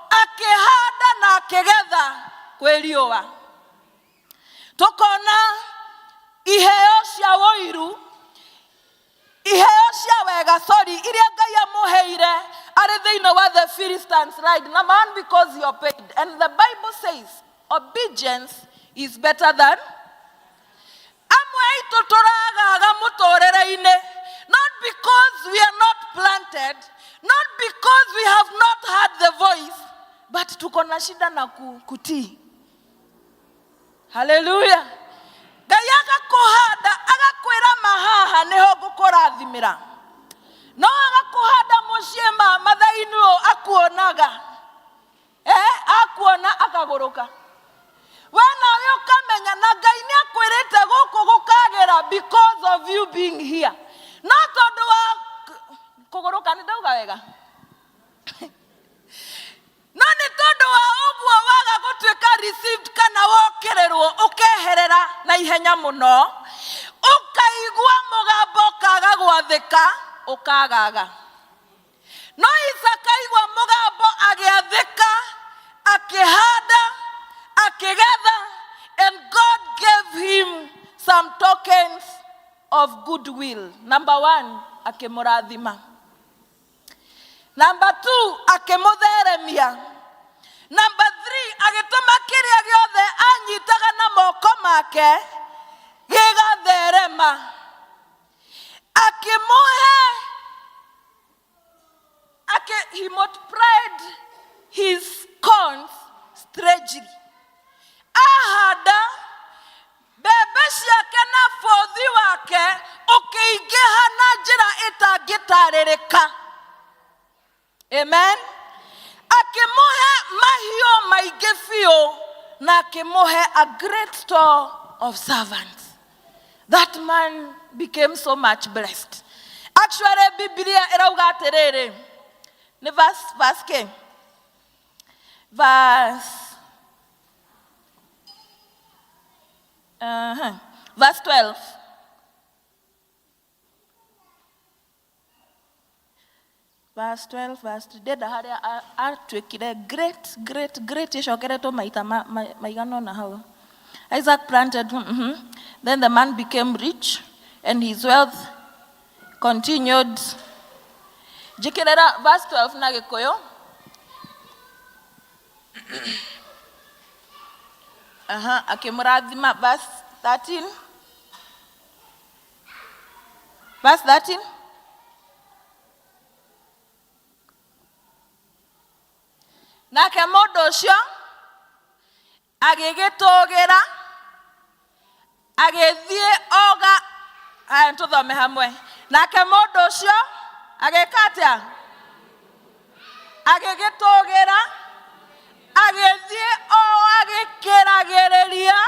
akĩhanda na akĩgetha kwĩ riũa. Tũkona iheo cia ũiru, iheo cia wega, iria Ngai amũheire arĩ thĩinĩ wa the Philistines' right. Number one, because you are paid. And the Bible says, obedience is better than. Amwe aitu tũragaga mũtũrĩre-inĩ, not because we are not planted, not because we have not heard the voice, but tuko na shida na kutii. Hallelujah. Ngai agakũhanda, agakwĩra mahaha nĩho ngũkũrathimĩra. No agakũhanda mũciĩ mathai-inĩ akuonaga. Akuona akagũrũka. We nawe ũkamenya na Ngai nĩakwĩrĩte gũkũ gũkagĩra because of you being here. No tondũ wa kũgũrũka nĩ ndauga wega. No nĩ tondũ wa ũguo waga gũtuĩka received kana wokĩrĩrwo ũkeherera na ihenya mũno, ũkaigua mũgambo ũkaga gwathĩka, ũkagaga. No Isaka aigua mũgambo agĩathĩka, akĩhanda, akĩgetha, and God gave him some tokens of goodwill. Number one, akĩmũrathima. Number two, akĩmũtheremia. Number three, agĩtũma kĩrĩa gĩothe anyitaga na moko make gĩgatherema. He multiplied his corns strangely. Ahanda mbembe ciake na bũthi wake ũkĩingĩha na njĩra ĩtangĩtarĩrĩka. Amen. Akĩmũhe mahiũ maingĩ biũ na akĩmũhe a great store of servants. That man became so much blessed. Actually, Biblia irauga atĩrĩrĩ, nĩ verse K. Verse 12. Verse 12, verse 3. Deda harĩa atuĩkire great icokeretwo maita maigana na hau. Isaac planted, then the man became rich and his wealth continued. Jikirera verse 12 na Gĩkũyũ. Akĩmũrathima verse 13. Verse 13. Nake mũndũ ũcio agĩgĩtũgĩra, agĩthiĩ oga. Tũthome hamwe. Nake mũndũ ũcio agĩka atĩa? Agĩgĩtũgĩra, agĩthiĩ agĩkĩragĩrĩria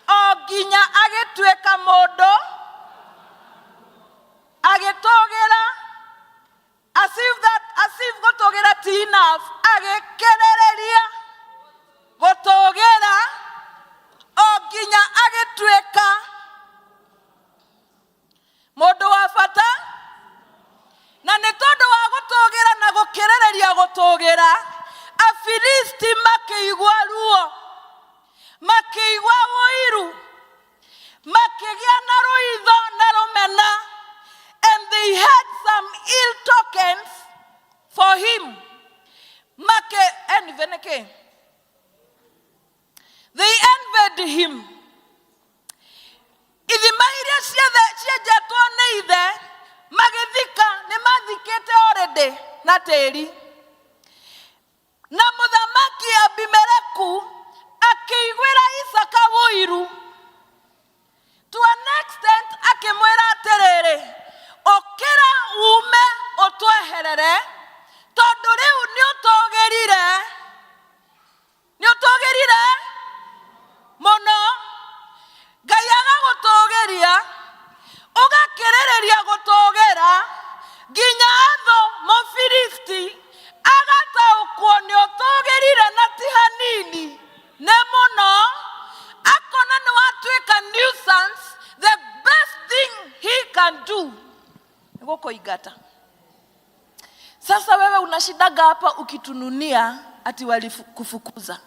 o nginya agĩtuĩka mũndũ, agĩtũgĩra, as if gũtũgĩra ti enough, agĩkĩrĩrĩria gũtũgĩra o nginya agĩtuĩka mũndũ wa bata. Na nĩ tondũ wa gũtũgĩra na gũkĩrĩrĩria gũtũgĩra, Afilisti makĩigua ruo, makĩigua ũiru, makĩgĩa na rũitho na rũmena, and they had some ill tokens for him. They envied him. Ithima iria cienjetwo nĩ ithe magĩthika, nĩ mathikĩte already na tĩri. Na mũthamaki Abimeleku akĩiguĩra Isaka ũiru, to an extent akĩmwĩra atĩrĩrĩ, ũkĩra ume ũtweherere can do ni gũkũingata. Sasa wewe unashidaga hapa ukitununia ati walikufukuza.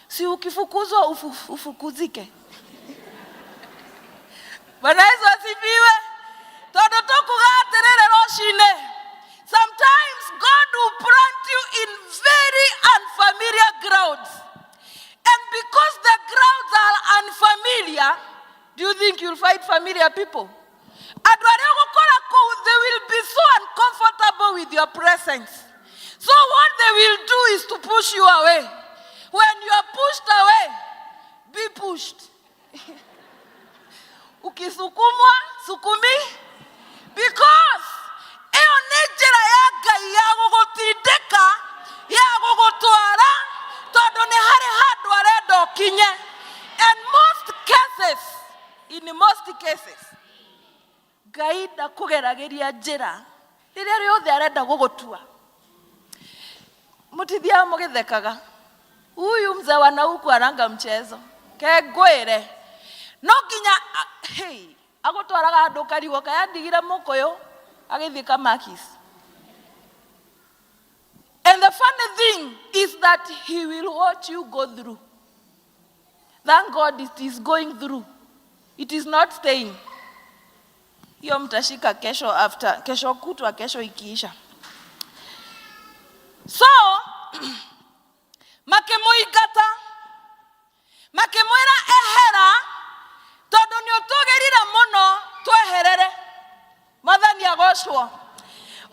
Si ukifukuzwa ufukuzike. Bwana Yesu asifiwe. Todo tukuga aterere roshine. Sometimes God will plant you in very unfamiliar grounds. And because the grounds are unfamiliar, do you think you'll find familiar people? They will be so uncomfortable with your presence. So what they will do is to push you away. When you are pushed away, be pushed. Ukisukumwa, sukumi. Because iyo nejera ya Ngai ya gũgũtindĩka, ya gũgũtwara, tondũ nĩ harĩ handũ arenda ũkinye. And in most cases, Ngai ndakũgeragĩria njĩra rĩrĩa rĩothe arenda gũgũtua. Mũtithia mũgĩthekaga. Huyu mzee wa nauku aranga mchezo. Kegwĩre. No nginya agũtwaraga andũ karigo kayandigire mũkũyũ agĩthika makis. And the funny thing is that he will watch you go through. Thank God it is going through. It is not staying. Hiyo mtashika kesho after, kesho kutwa, kesho ikiisha. So, makemuigata, makemwira ehera, todo ni otogerira mono, tweherere. Mwathani agocwo.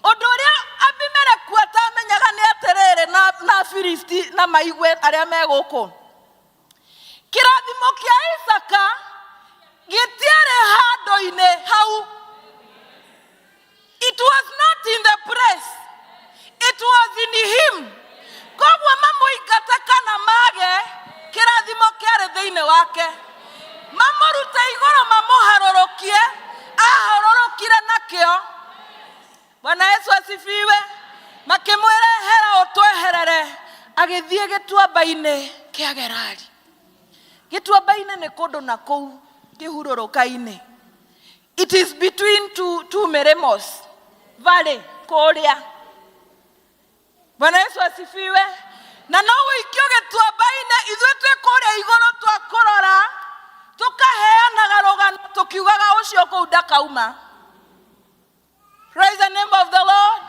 Ũndũ ũrĩa Abimeleku atamenyaga nĩ aterere na Filisti na maigwe arĩa megũkũ. Kĩrathimo kĩa Isaka gĩtiarĩ handũ-inĩ hau. It was not in the press. It was in him. Koguo mamũingata kana mage, kĩrathimo kĩarĩ thĩinĩ wake. Mamũrute igũrũ mamũharũrũkie, aharũrũkire nakĩo. Bwana Yesu asifiwe. Makĩmwĩra ehera ũtweherere, agĩthiĩ gĩtuamba-inĩ kĩa Gerari. Gĩtuamba-inĩ nĩ kũndũ na kũu kĩhurũrũka-inĩ. It is between two Meremos Valley kũrĩa. Bwana Yesu asifiwe. Na no wĩikio gĩtuamba-inĩ, ithuĩ twĩ kũrĩa igũrũ twakũrora, tũkaheanaga rũgano tũkiugaga ũcio kũu ndakauma. Praise the name of the Lord.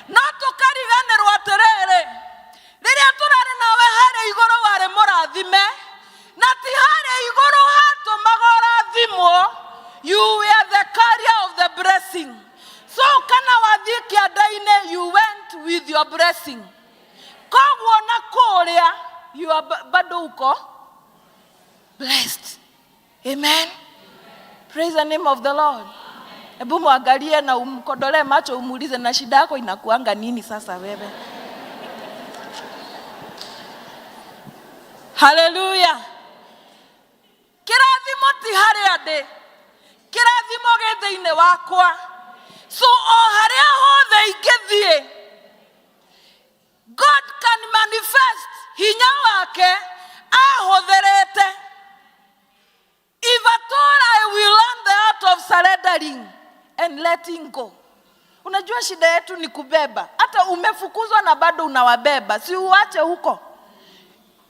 No tũkariganĩrwo atĩrĩrĩ, rĩrĩa tũrarĩ nawe harĩa igũrũ warĩ mũrathime, na ti harĩa igũrũ hatũmaga ũrathimwo, you were the carrier of the blessing. So kana wathiĩ kĩanda-inĩ, you went with your blessing. Koguo na kũrĩa, you are bado uko blessed. Amen. Praise the name of the Lord. Hebu muangalie na umkodole macho umuulize na shida yako inakuanga nini sasa wewe. Hallelujah. Kĩrathimo ti harĩa ndĩ. Kĩrathimo gĩ thĩinĩ wakwa. So o harĩa hothe ingĩthiĩ, God can manifest hinya wake ahũthĩrĩte. If at all I will learn the art of surrendering and letting go. Unajua shida yetu ni kubeba. Hata umefukuzwa na bado unawabeba. Si uache huko.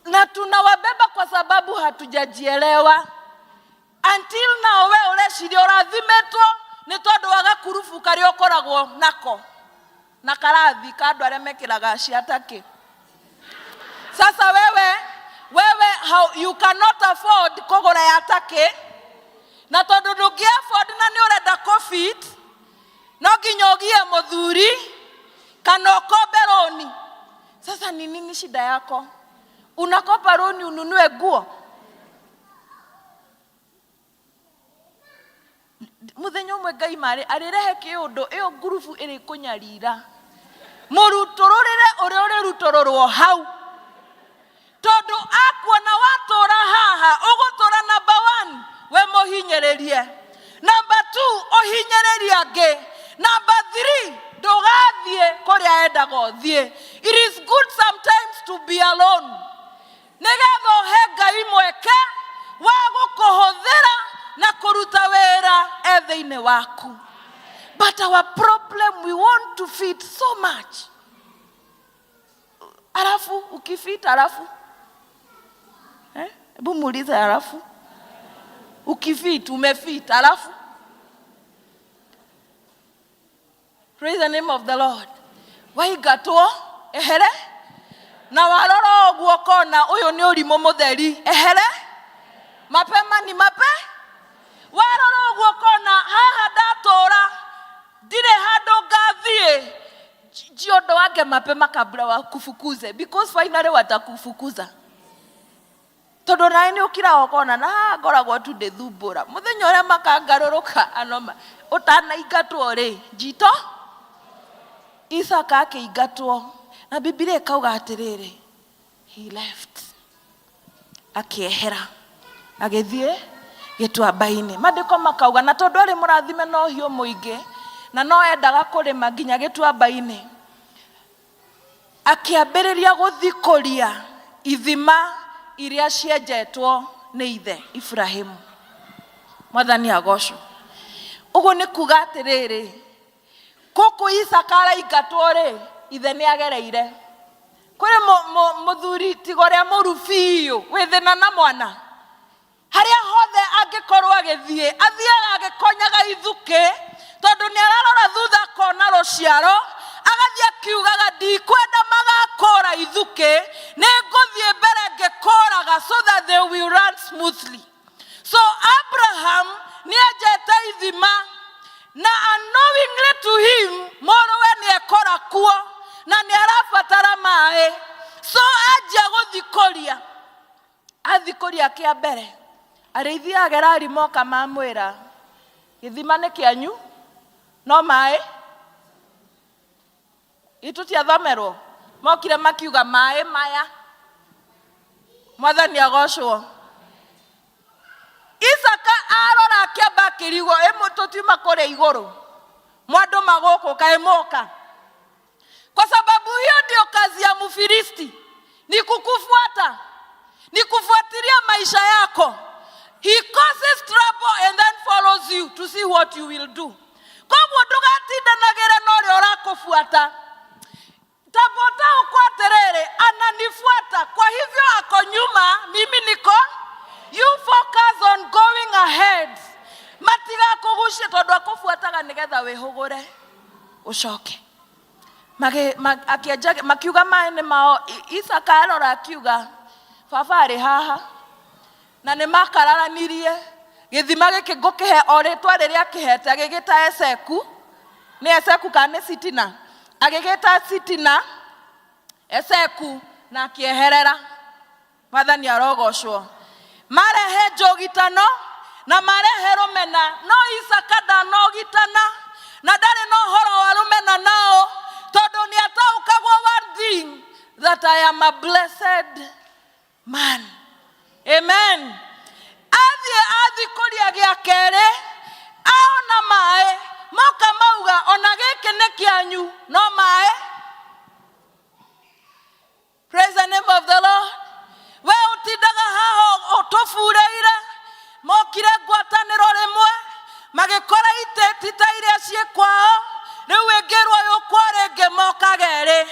Na tunawabeba kwa sababu hatujajielewa. Until now we ũreciria ũrathimetwo nĩ tondũ wa gakurubu karĩa ũkoragwo nako. Na karathi ka andũ arĩa mekĩraga ciatake. Sasa wewe you cannot afford kũgũra ya take. Na tondũ ndũngĩ afford na nĩ ũrenda COVID, no nginya ũgie mũthuri kana ũkombe roni. Sasa ni nini shida yako? Unakopa roni ununue nguo? Mũthenya ũmwe Ngai marĩ arĩrehe kĩũndũ ĩyo ngurubu ĩrĩ kũnyarira. Mũrutũrũrĩre ũrĩa ũrĩrutũrũrwo hau. Tondũ akuona watũra haha, ũgũtũra number 1, we mũhinyĩrĩrie. Number 2, ũhinyĩrĩrie angĩ. Number 3, ndũgathiĩ kũrĩa endaga ũthiĩ. It is good sometimes to be alone. Nĩgetha ũhe Ngai mweke wa gũkũhũthĩra na kũruta wĩra thĩinĩ waku. But our problem, we want to feed so much. Alafu ukifeed alafu hebu muulize alafu ukifeed umefeed alafu. Praise the name of the Lord. Waigatwo ehere na warora oguo kona uyu ni ũrimũ mũtheri ehere mapema ni mape. Warora oguo kona haha ndatũra ndire handũ ngathiĩ jiondo wake mapema kabla wakufukuze, because finally watakufukuza. Tondũ nawe nĩ ũkira okona na ngoragwo tu ndĩthumbũra mũthenya ũrĩa makangarũrũka anoma ũtanaingatwo rĩ njito. Isaka akĩingatwo na Biblia ĩkauga atĩrĩrĩ, he left, akĩehera agĩthiĩ gĩtuamba-inĩ. Maandĩko makauga na tondũ arĩ mũrathime na ũhiũ mũingĩ na no endaga kũrĩma nginya gĩtuamba-inĩ, akĩambĩrĩria gũthikũria ithima iria cienjetwo nĩ ithe Ibrahimu. Mwathani agocwo. Ũguo nĩ kuga atĩrĩrĩ, kũkũ Isaka araingatwo rĩ, ithe nĩ agereire. Kũrĩ mũthuri tiga ũrĩa mũru biũ wĩ thĩna na mwana, harĩa hothe angĩkorwo agĩthiĩ athiaga agĩkonyaga ithukĩ, tondũ nĩ ararora thutha akona rũciaro, agathiĩ akiugaga ndikwenda magakũra ithukĩ, nĩ ngũthiĩ mbere ngĩkũraga so that they will run smoothly. So Abraham nĩ enjete ithima na unknowingly to him mũrũwe nĩ ekora kuo na nĩ arabatara maĩ. So anjia gũthikũria, athikũria kĩa mbere, arĩithi a Gerari moka mamwĩra gĩthima nĩ kĩanyu no maĩ. Itũtiathomerwo mokire makiuga maĩ maya. Mwathani agocwo. Isaka arora akĩamba akĩrigwo tũtiuma kũrĩa igũrũ mwandũ magũkũ kaĩ moka. Kwa sababu hiyo ndio kazi ya Mfilisti, ni kukufuata, ni kufuatilia maisha yako. He causes trouble and then follows you to see what you will do. Koguo ndũgatindanagĩre na ũrĩa ũrakũbuata. Tabota uko atĩrĩrĩ ananifuata, kwa hivyo ako nyuma, mimi niko. You focus on going ahead. Matiga kũgucia tondũ akũbuataga nĩgetha wĩhũgũre ũcoke. Makiuga maĩ nĩ mao. Isaka arora akiuga baba arĩ haha na nĩ makararanirie gĩthima gĩkĩ ngũkĩhe o rĩtwa rĩrĩa kĩhete, agĩgĩta Eseku. Nĩ Eseku kana nĩ Sitina? Agĩgĩta Sitina Eseku na akĩeherera. Mwathani arogocwo. Marehe njogitano na marehe rũmena, no Isaka ndanogitana na ndarĩ na ũhoro wa rũmena nao, tondũ nĩ ataũkagwo one thing, that I am a blessed man. Amen. Athiĩ athikũria gĩa kerĩ, aona maĩ, moka mauga ona gĩkĩ nĩ kĩanyu no maĩ. Praise the name of the Lord. We ũtindaga haha ũtũbureire, mokire ngwatanĩro rĩmwe magĩkora iteti ta iria ciĩ kwao, rĩu ĩngĩrwo yũkwo rĩngĩ moka gerĩ.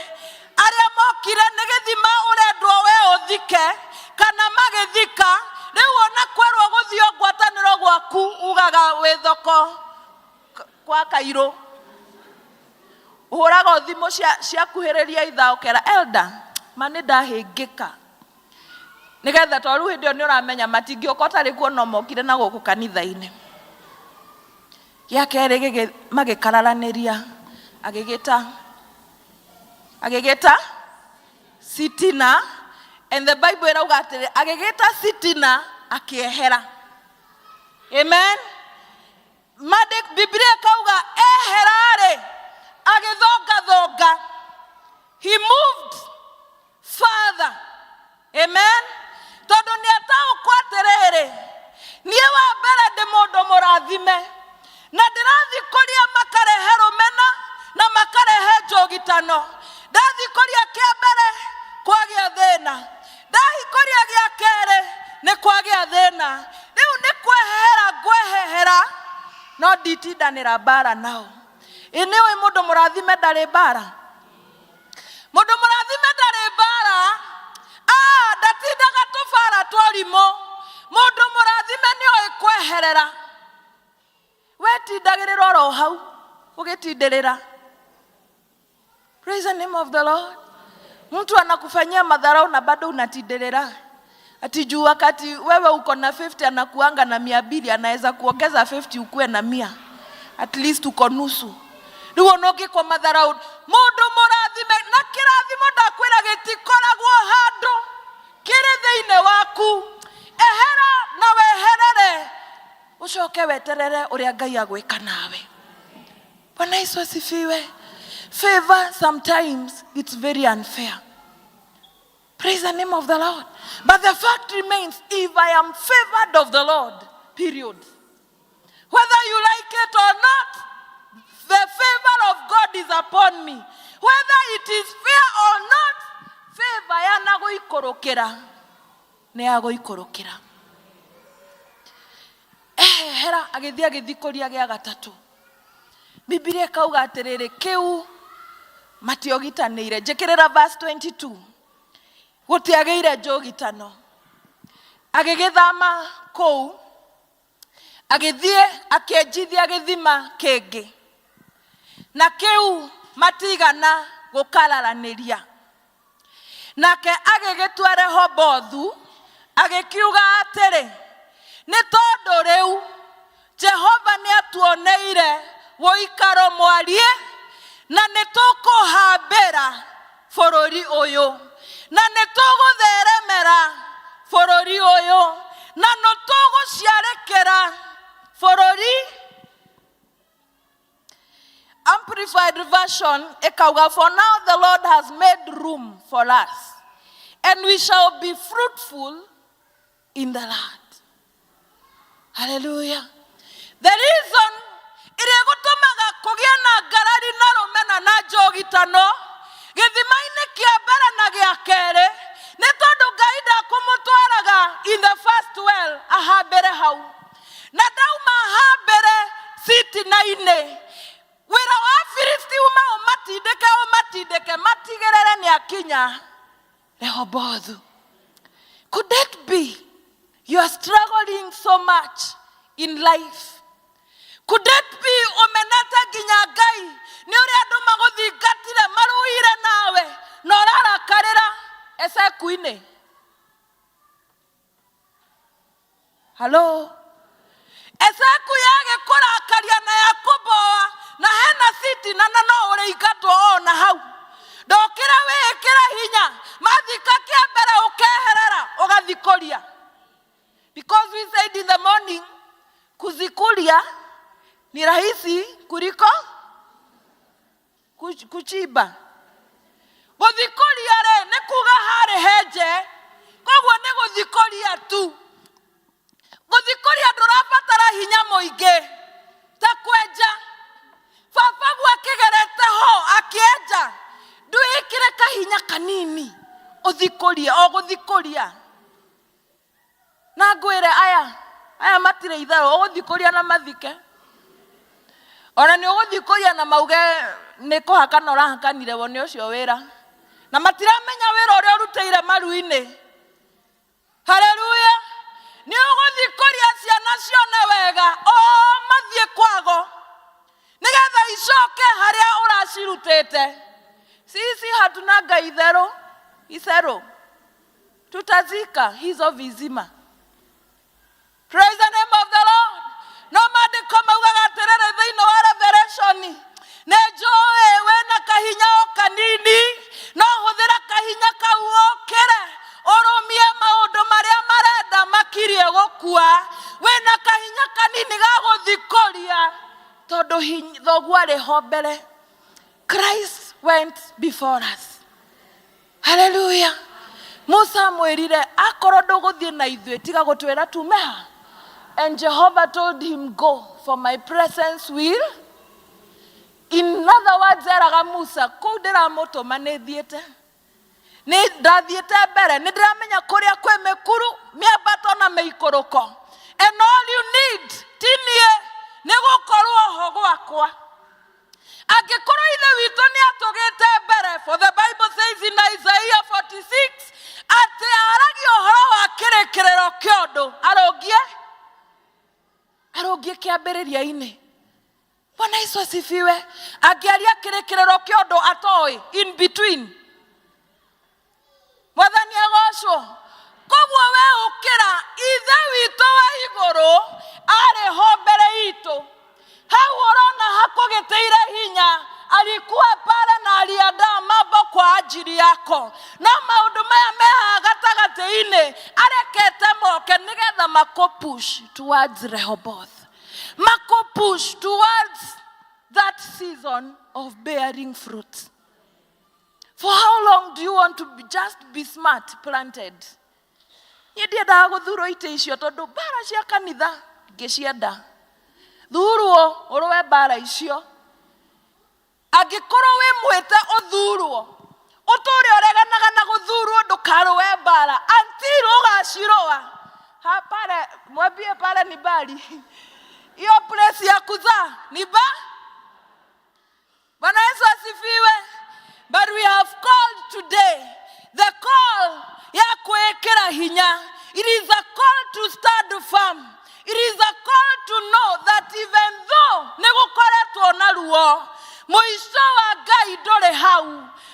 Arĩa mokire nĩ gĩthima ũrendwo we ũthike kana magĩthika, rĩu ona kwerwo gũthiĩ ngwatanĩro gwaku ugaga wĩ thoko kwa Kairũ. Ũhũraga thimũ ciakuhĩrĩria ithaũkera elder ma nĩ ndahĩngĩka, nĩgetha tondũ hĩndĩ ĩyo nĩ ũramenya matingĩũka ũtarĩ kuona mokire na gũkũ kanitha-inĩ. Gĩa kerĩ magĩkararanĩria, agĩgĩta Sitina, and the Bible ĩrauga atĩrĩ agĩgĩta Sitina akĩehera. Amen. Biblia ĩkauga eherarĩ agĩthongathonga. He moved further. Amen. Tondũ nĩ ataũkwo atĩrĩrĩ, niĩ wa mbere ndĩ mũndũ mũrathime na ndĩrathikũria makarehe rũmena na makarehe njogitano. Ndathikũria kĩa mbere kwagĩa thĩna, ndahikũria gĩa kerĩ nĩ kwagĩa thĩna. Rĩu nĩ kwehera ngwehehera no nditindanĩra mbara nao. Nĩũĩ mũndũ mũrathime ndarĩ mbara? Mũndũ mũrathime ndarĩ mbara, ndatindaga tũbara tũrimũ. Mũndũ mũrathime nĩũĩ kweherera. Wetindagĩrĩra oro hau ũgĩtindĩrĩra. Praise the name of the Lord. Mtu anakufanyia madharau na bado unatindĩrĩra. Ati juu wakati wewe uko na 50 anakuanga na 200, anaweza kuongeza 50 ukue na 100. At least uko nusu. Rĩu noki kwa madharau. Mũndũ mũrathime na kĩrathimo ndakwĩra gĩtikoragwo handũ kĩrĩ thĩinĩ waku. Ehera na weherere ucoke weterere ũrĩa Ngai agwĩka nawe. Bwana Yesu asifiwe. Favor sometimes it's very unfair. Praise the name of the Lord. But the fact remains, if I am favored of the Lord, period. Whether you like it or not, the favor of God is upon me. Whether it is fair or not, favor yanagoikorokera. Neagoikorokera. Hera agĩthia gĩthikũria gĩa gatatũ. Biblia kauga atĩrĩrĩ, kĩu matiogitanĩire. Njĩkĩrĩra verse 22. Gũtiagĩire njũgitano. Agĩgĩthama kũu, agĩthiĩ akĩenjithia gĩthima kĩngĩ. Na kĩu matigana gũkararanĩria. Nake agĩgĩtua Rehobothu, agĩkiuga atĩrĩ, nĩ tondũ rĩu Jehova nĩatuoneire woikaro mwarie, na nĩtũkũhambĩra bũrũri ũyũ, na nĩtũgũtheremera bũrũri ũyũ, na nĩtũgũciarĩkĩra bũrũri. Amplified version ikauga, for now the Lord has made room for us, and we shall be fruitful in the land. Hallelujah. The reason ĩrĩa gũtũmaga kũgĩa na ngarari na rũmena na njũgitano gĩthima-inĩ kĩa mbere na gĩa kerĩ nĩ tondũ Ngai ndakũmũtwaraga in the first well ahambĩre hau. Na ndauma ahambĩre sitina-inĩ, wĩra wa Filisti uma ũmatindĩke matigĩrĩre nĩ akinya Rehobothu. Could it be you are struggling so much in life? Could it be umenete nginya Ngai nĩ ũrĩa andũ magũthingatire marũire nawe na ũrarakarĩra Ezeku-inĩ? Hello? Ezeku yagĩkũrakaria na yakũboa na hena sitina na no ũrĩingatwo ona hau. Ndokĩra wĩkĩra hinya mathika kĩa mbere ũkeherera ũgathikũria. Because we said in the morning, kuzikulia ni rahisi kuliko kuchiba. Gũthikũria rĩ nĩ kuga harĩ henje, koguo nĩ gũthikũria tu. Gũthikũria ndũrabatara hinya mũingĩ ta kwenja. Baba akĩgerete ho akĩenja, ndwĩkĩre kahinya kanini ũthikũrie, o gũthikũria. Na ngwĩre aya matirĩ itherũ, ũgũthikũria na mathike. Ona nĩ ũgũthikũria na mauge nĩ kũhakana ũrahakanire wo nĩ ũcio wĩra. Na matiramenya wĩra ũrĩa ũrutĩire maru-inĩ. Haleluya. Nĩ ũgũthikũria ciana cione wega, mathiĩ kwago, nĩgetha icoke harĩa ũracirutĩte. Sisi hatuna Ngai itherũ. Tutazika hizo vizima. Praise the name of the Lord. No maandĩko maugaga atĩrĩrĩ thĩinĩ wa Revelation, nĩ njũĩ wĩna kahinya o kanini, no hũthĩra kahinya kau ũkĩre ũrũmie maũndũ marĩa marenda makirie gũkua. Wĩna kahinya kanini ga gũthikũria tondũ thoguo arĩ ho mbere. Christ went before us. Hallelujah. Musa mwĩrire akorwo ndũgũthiĩ na ithuĩ tiga gũtwĩra tume ha. And Jehovah told him, go, for my presence will. In other words, eraga Musa, kũu ndĩramũtũma nĩ thiĩte. Nĩ ndathiĩte mbere, nĩ ndĩramenya kũrĩa kwĩ mĩkuru, mĩambato na mĩikũrũko. and all you need tinie nĩ gũkorwo ho gwakwa. Angĩkorwo ithe witũ nĩ atũgĩte mbere, for the Bible says in Isaiah 46 atĩ aragia ũhoro wa kĩrĩkĩrĩro kĩa ũndũ arũngie kĩambĩrĩria-inĩ. Bwana Yesu asifiwe. Angĩaria kĩrĩkĩrĩro kĩa ũndũ atoĩ in between. Mwathani agocwo. Koguo we ũkĩra ithe witũ wa igũrũ arĩ ho mbere itũ. Hau ũrona hakũgĩtĩire hinya, alikuwa pale na aliandaa mambo kwa ajili yako. Na maũndũ maya mehaga gatagatĩ-inĩ arekete moke nĩgetha makũpush towards Rehoboth. Makũpush towards that season of bearing fruit. For how long do you want to just be smart planted? Ndiendaga gũthurwo itĩ icio tondũ mbara cia kanitha ngĩcienda. Thurwo ũrũe mbara icio. Angĩkorwo wĩ mwĩte ũthurwo, ũtũũre ũreganaga na gũthurwo ndũkarũe mbara until ũgacirũa. Ha pale, mwambie pale ni bali. Hiyo place ya kuzaa ni ba? Bwana Yesu asifiwe. But we have called today, the call ya kuwekera hinya. It is a call to stand firm. It is a call to know that even though nĩgũkoretwo na ruo, mũico wa Ngai ndũrĩ hau.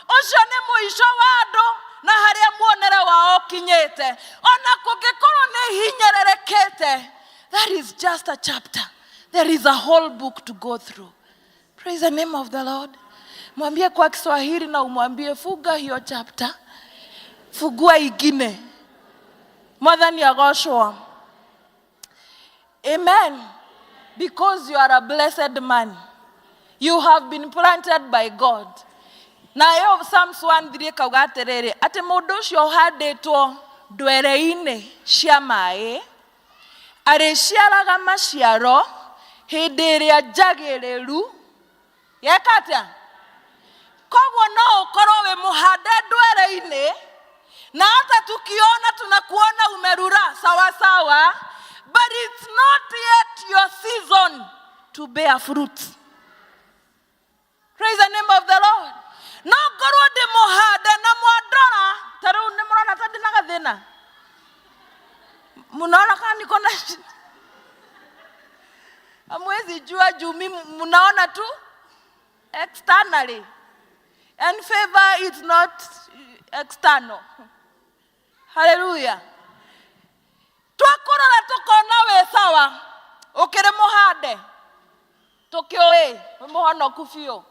Ũcio nĩ mũico wa andũ na harĩa muonere wao kinyĩte. Ona kũngĩkorwo nĩ hinyĩrĩrĩkĩte, that is just a chapter. There is a whole book to go through. Praise the name of the Lord. Mwambie kwa Kiswahili na umwambie funga hiyo chapter. Fungua ingine. Mwathani agocwo. Amen. Because you are a blessed man. You have been planted by God. Na yo Psalms 1:3 kauga atĩrĩrĩ, atĩ mũndũ ũcio ũhandĩtwo ndwere-inĩ cia maaĩ arĩciaraga maciaro hĩndĩ ĩrĩa njagĩrĩru. Yeka atĩa? Koguo no ũkorwo wĩ mũhande ndwere-inĩ na hata tukiona tunakuona umerura sawa sawa, but it's not yet your season to bear fruit. Praise the name of the Lord. No ngorwo ndĩ mũhande na mwandora, ta rĩu nĩ mũrona ta ndĩ na gathĩna. Munaona kana niko na amwezi jua juu mimi munaona tu externally, and favor is not external. Hallelujah. Twakorora tukona we sawa ukire muhande tukioe muhonoku biũ.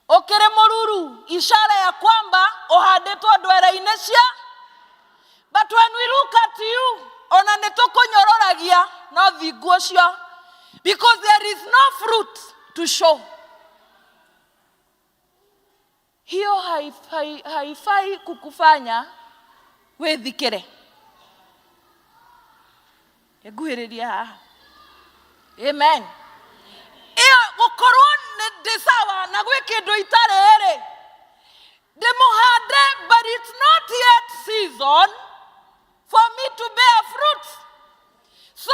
Ukire mururu ishara ya kwamba uhandĩtwo ndwere-inĩ cia. But when we look at you, ona nĩtũkũnyororagia no thingu ũcio, because there is no fruit to show. Hiyo haifai kukufanya wĩthikĩre. Eguhĩrĩria haha. Amen. Iyo gũkorwo nĩ sawa na gwĩ kĩndũ itarĩ rĩ. Ndĩ mũhande, but it's not yet season for me to bear fruit. So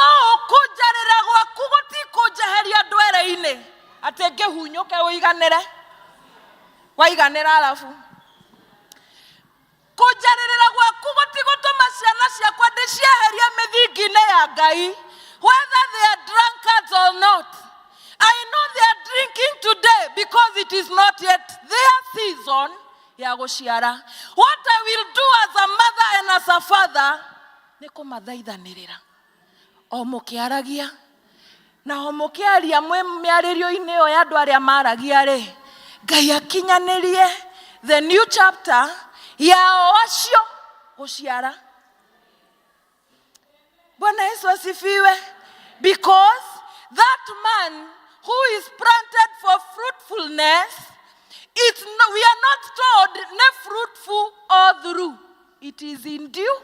kũnjarĩra gwaku gũtikũnjeheria ndwere-inĩ atĩ ngĩhunyũke ũiganĩre. Waiganĩra alafu kũnjarĩra gwaku gũtigũtũma ciana ciakwa ndĩcieheria mĩthingi-inĩ ya Ngai, whether they are drunkards or not. I know they are drinking today because it is not yet their season ya gũciara. What I will do as a mother and as a father nĩ kũmathaithanĩrĩra o mũkĩaragia na o mũkĩaria mĩarĩrio-inĩ ĩyo ya andũ arĩa maragia rĩ, Ngai akinyanĩrie the new chapter yao acio gũciara. Bwana Yesu asifiwe. Because that man who is planted for fruitfulness, we are not told ne fruitful all through. It is in due.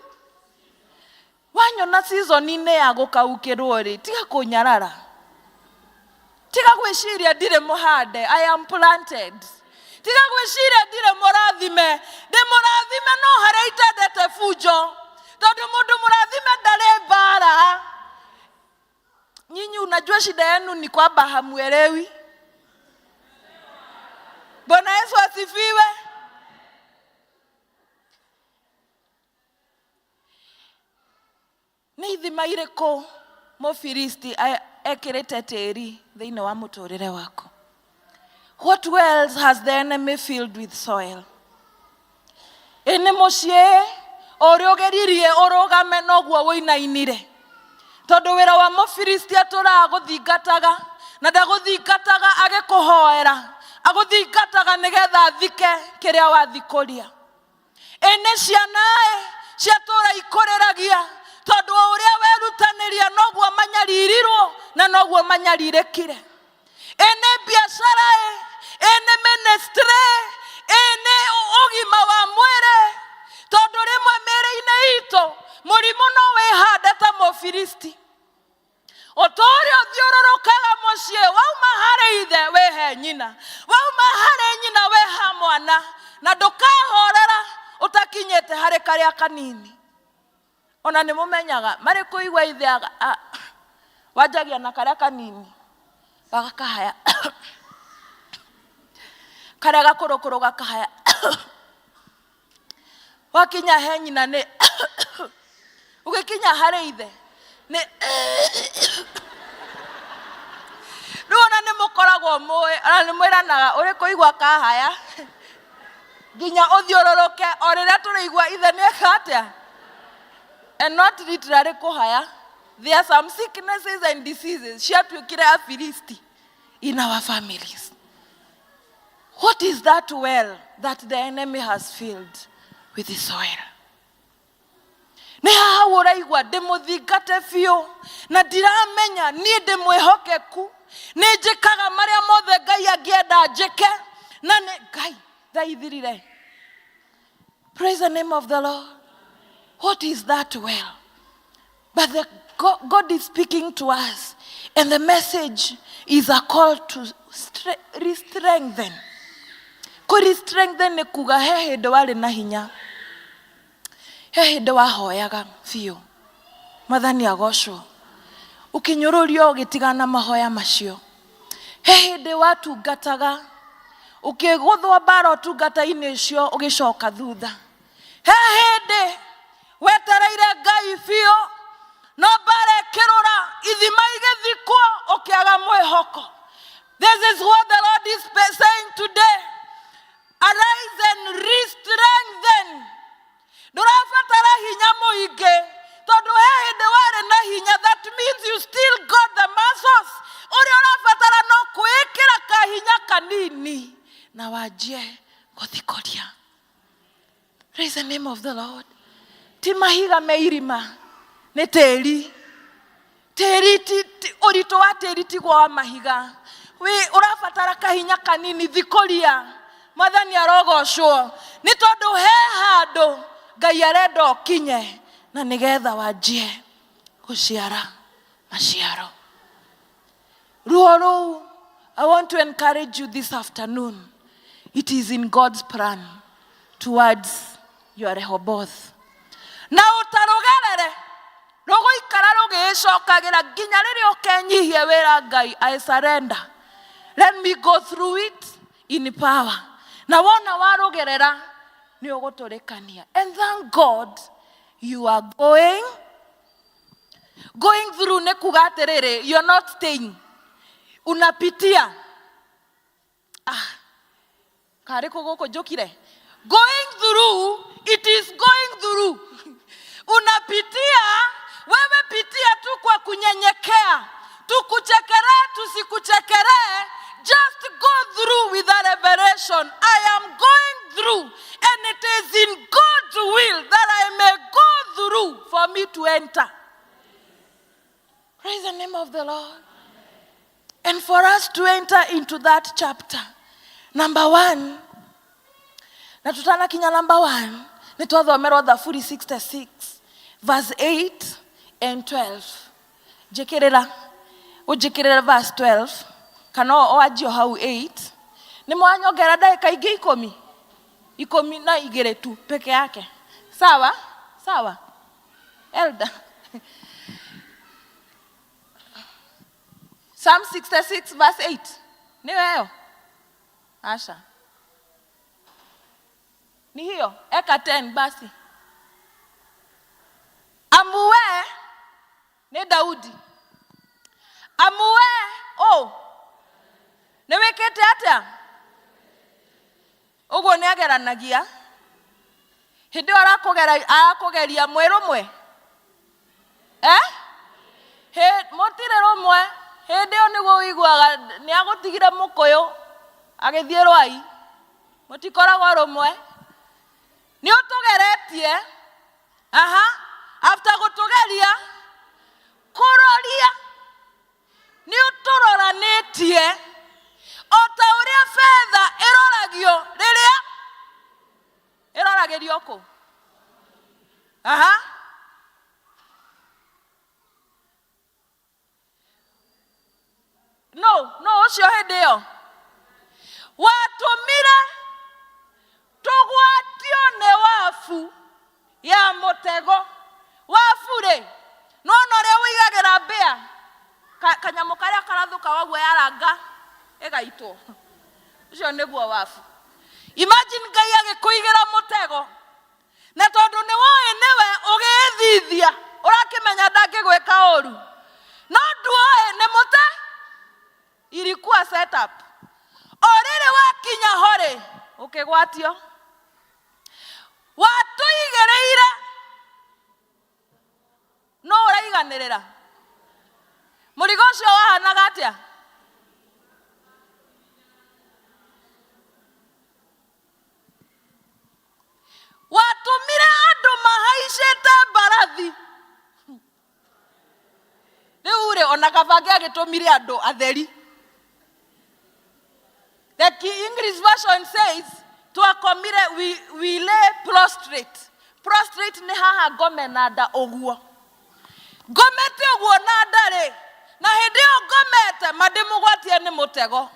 Wanyona season-inĩ ya gũkaukĩrwo rĩ, tiga kũnyarara. Tiga gwĩciria ndirĩ mũhande, I am planted. Tiga gwĩciria ndirĩ mũrathime, ndĩ mũrathime no harĩa itendete fujo. Tondũ mũndũ mũrathime ndarĩ mbara. nyinyi unajua shida yenu ni kwamba hamuelewi. Bwana Yesu asifiwe. Nĩ ithima irĩkũ Mũfilisti ekĩrĩte tĩri thĩinĩ wa mũtũrĩre wako? What wells has the enemy filled with soil? Ene mũciĩ ũrĩa ũgeririe ũrũgame noguo wĩinainire. Tondũ wĩra wa Mũfilisti tũragũthingataga na ndagũthingataga agĩkũhoera, agũthingataga nĩgetha athike kĩrĩa wathikũria. Ene ciana ciatũra ikũrĩragia tondũ ũrĩa werutanĩria noguo manyaririrwo na noguo manyarirĩkire. Ene biacara, ene ministry, ene ũgima wa mwĩrĩ, tondũ rĩmwe mĩĩrĩ-inĩ itũ mũrimũ no wĩhande ta Mũfilisti. Ũtũũria ũthiũrũrũkaga mũciĩ, wauma harĩ ithe wĩhe nyina, wauma harĩ nyina wĩha mwana, na ndũkahorera ũtakinyĩte harĩ karĩa kanini. Ona nĩ mũmenyaga marĩ kũigua ithe wanjagia na karĩa kanini gagakahaya, karĩa gakũrũkũrũ gakahaya, wakinya he nyina nĩ ũgĩkinya harĩ ithe nĩ rĩu ona nĩ mũkoragwo mũĩ, ona nĩ mwĩranaga ũrĩ kũigua kahaya nginya ũthiũrũrũke o rĩrĩa tũrĩigua ithe nĩ eka atĩa. And not literally kuhaya. There are some sicknesses and diseases ciatuĩkire Afilisti in our families. What is that well that the enemy has filled with the soil? Nĩ haha ũraigua ndĩmũthingate biũ na ndiramenya niĩ ndĩmwĩhokeku, nĩ njĩkaga marĩa mothe Ngai angĩenda njĩke na nĩ Ngai thaithirire. Praise the name of the Lord. What is that well? But God is speaking to us, and the message is a call to strengthen. Kũrĩ-strengthen nĩ kuga he hĩndĩ warĩ na hinya, he hĩndĩ wahoyaga biũ, Mwathani agocwo, ũkĩnyũrũrio ũgĩtigana mahoya macio. He hĩndĩ watungataga, ũkĩgũthwo mbara ũtungata-inĩ ũcio ũgĩcoka thutha. He hĩndĩ wetereire Ngai biũ, no mbara ĩkĩrũra, ithima igĩthikwo, ũkĩaga mwĩhoko. This is what the Lord is saying today. Arise and re-strengthen. Ndũrabatara hinya mũingĩ, tondũ he hĩndĩ warĩ na hinya. That means you still got the muscles. Ũrĩa ũrabatara no kwĩkĩra kahinya kanini na wanjie gũthikũria. Praise the name of the Lord. Ti mahiga me irima, nĩ tĩri. Tĩri ũritũ wa tĩri tiguo wa mahiga. Ũrabatara kahinya kanini, thikũria. Mwathani arogocwo nĩ tondũ he handũ Ngai arenda ũkinye na nĩgetha wanjie gũciara maciaro. Ruo rũu, I want to encourage you this afternoon. It is in God's plan towards your Rehoboth. Na ũtarũgerere rũgũikara rũgĩcokagĩra nginya rĩrĩa ũkenyihia wĩra Ngai. I surrender. Let me go through it in power. Na wona warũgerera nĩ ũgũtũrĩkania. And thank God you are going through. Nĩ kuga atĩrĩrĩ, you're not staying. Unapitia. Karĩ kũgũkũ njũkire. Going through, it is going through. Unapitia, wewe pitia tu kwa kunyenyekea. Tukuchekere, tusikuchekere. Just go through with a revelation. I am going through, and it is in God's will that I may go through for me to enter. Praise the name of the Lord. And for us to enter into that chapter, number 1, na tutanakinya number 1, ni twathomerwo Thaburi 66, verse 8 and 12. Njĩkĩrĩra verse 12, kana oanjio hau 8. Nĩ mwanyongera ndagĩka ingĩ 12 tu peke yake. Sawa? Sawa. Elder. Psalm 66 verse 8. Niyo hiyo? Asha. Ni hiyo? Eka 10 basi. Amue ni Daudi. Amue nĩwĩkĩte atĩa? Ũguo nĩageranagia. Hĩndĩ ĩyo arakũgeria mwĩrũmwe. Mũtirĩ rũmwe. Hĩndĩ ĩyo nĩguo ũiguaga nĩagũtigire mũkũyũ agĩthiĩ rwai. Mũtikoragwo rũmwe. Nĩũtũgeretie. After gũtũgeria kũroria nĩũtũroranĩtie o ta ũrĩa fedha ĩroragio rĩrĩa ĩroragĩrio kũ? No ũcio hĩndĩ ĩyo watũmire tũgwatio nĩ wabu ya mũtego. Wabu-rĩ, nona ũrĩa wĩigagĩra mbĩa kanyamũ karĩa karathũka waguo yaranga ĩgaitwo. Ũcio nĩguo wabu. Imagine Ngai agĩkũigĩra mũtego, na tondũ nĩwoĩ nĩwe ũgĩĩthithia ũrakĩmenya ndangĩgwĩka ũru, no nduoĩ nĩ mũte ilikuwa set up. O rĩrĩ wakinya ho-rĩ ũkĩgwatio. Watũigĩrĩire no ũraiganĩrĩra. Mũrigo ũcio wahanaga atĩa? Watũmire andũ mahaicĩte mbarathi. Rĩu-rĩ ona kabange agĩtũmire andũ atheri. The English version says twakomire we lay prostrate. Prostrate nĩ haha ngome na nda ũguo. Ngomete ũguo na nda-rĩ, na hĩndĩ ĩyo ngomete mandĩmũgwatie nĩ mũtego,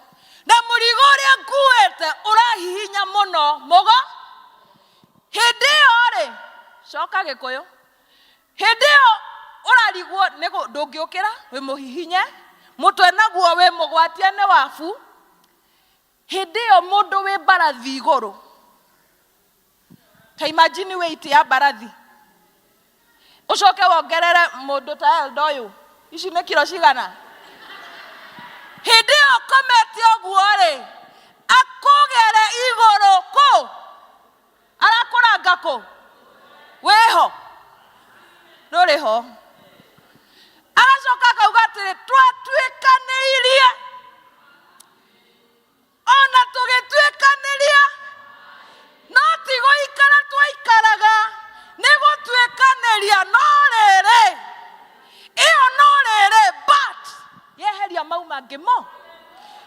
na mũrigo ũrĩa nguĩte ũrahihinya mũno mũgo. Hĩndĩ ĩyo-rĩ, coka Gĩkũyũ, hĩndĩ ĩyo ũrarigwo ndũngĩũkĩra wĩ mũhihinye, mũtwe naguo wĩ mũgwatie nĩ wabu. Hĩndĩ ĩyo mũndũ wĩ mbarathi igũrũ, ta imagine weight ya mbarathi, ũcoke wongerere mũndũ ta elda ũyũ, ici nĩ kiro cigana? Hĩndĩ ĩyo komete ũguo-rĩ, akũgere igũrũ kũ? Arakũranga kũ? Wĩho? Ndũrĩ ho. Agacoka akauga atĩrĩ, twatuĩkanĩirie, ona tũgĩtuĩkanĩria, no ti gũikara twaikaraga, nĩ gũtuĩkanĩria. No rĩrĩ, ĩyo no rĩrĩ, but yeheria mau mangĩ mo,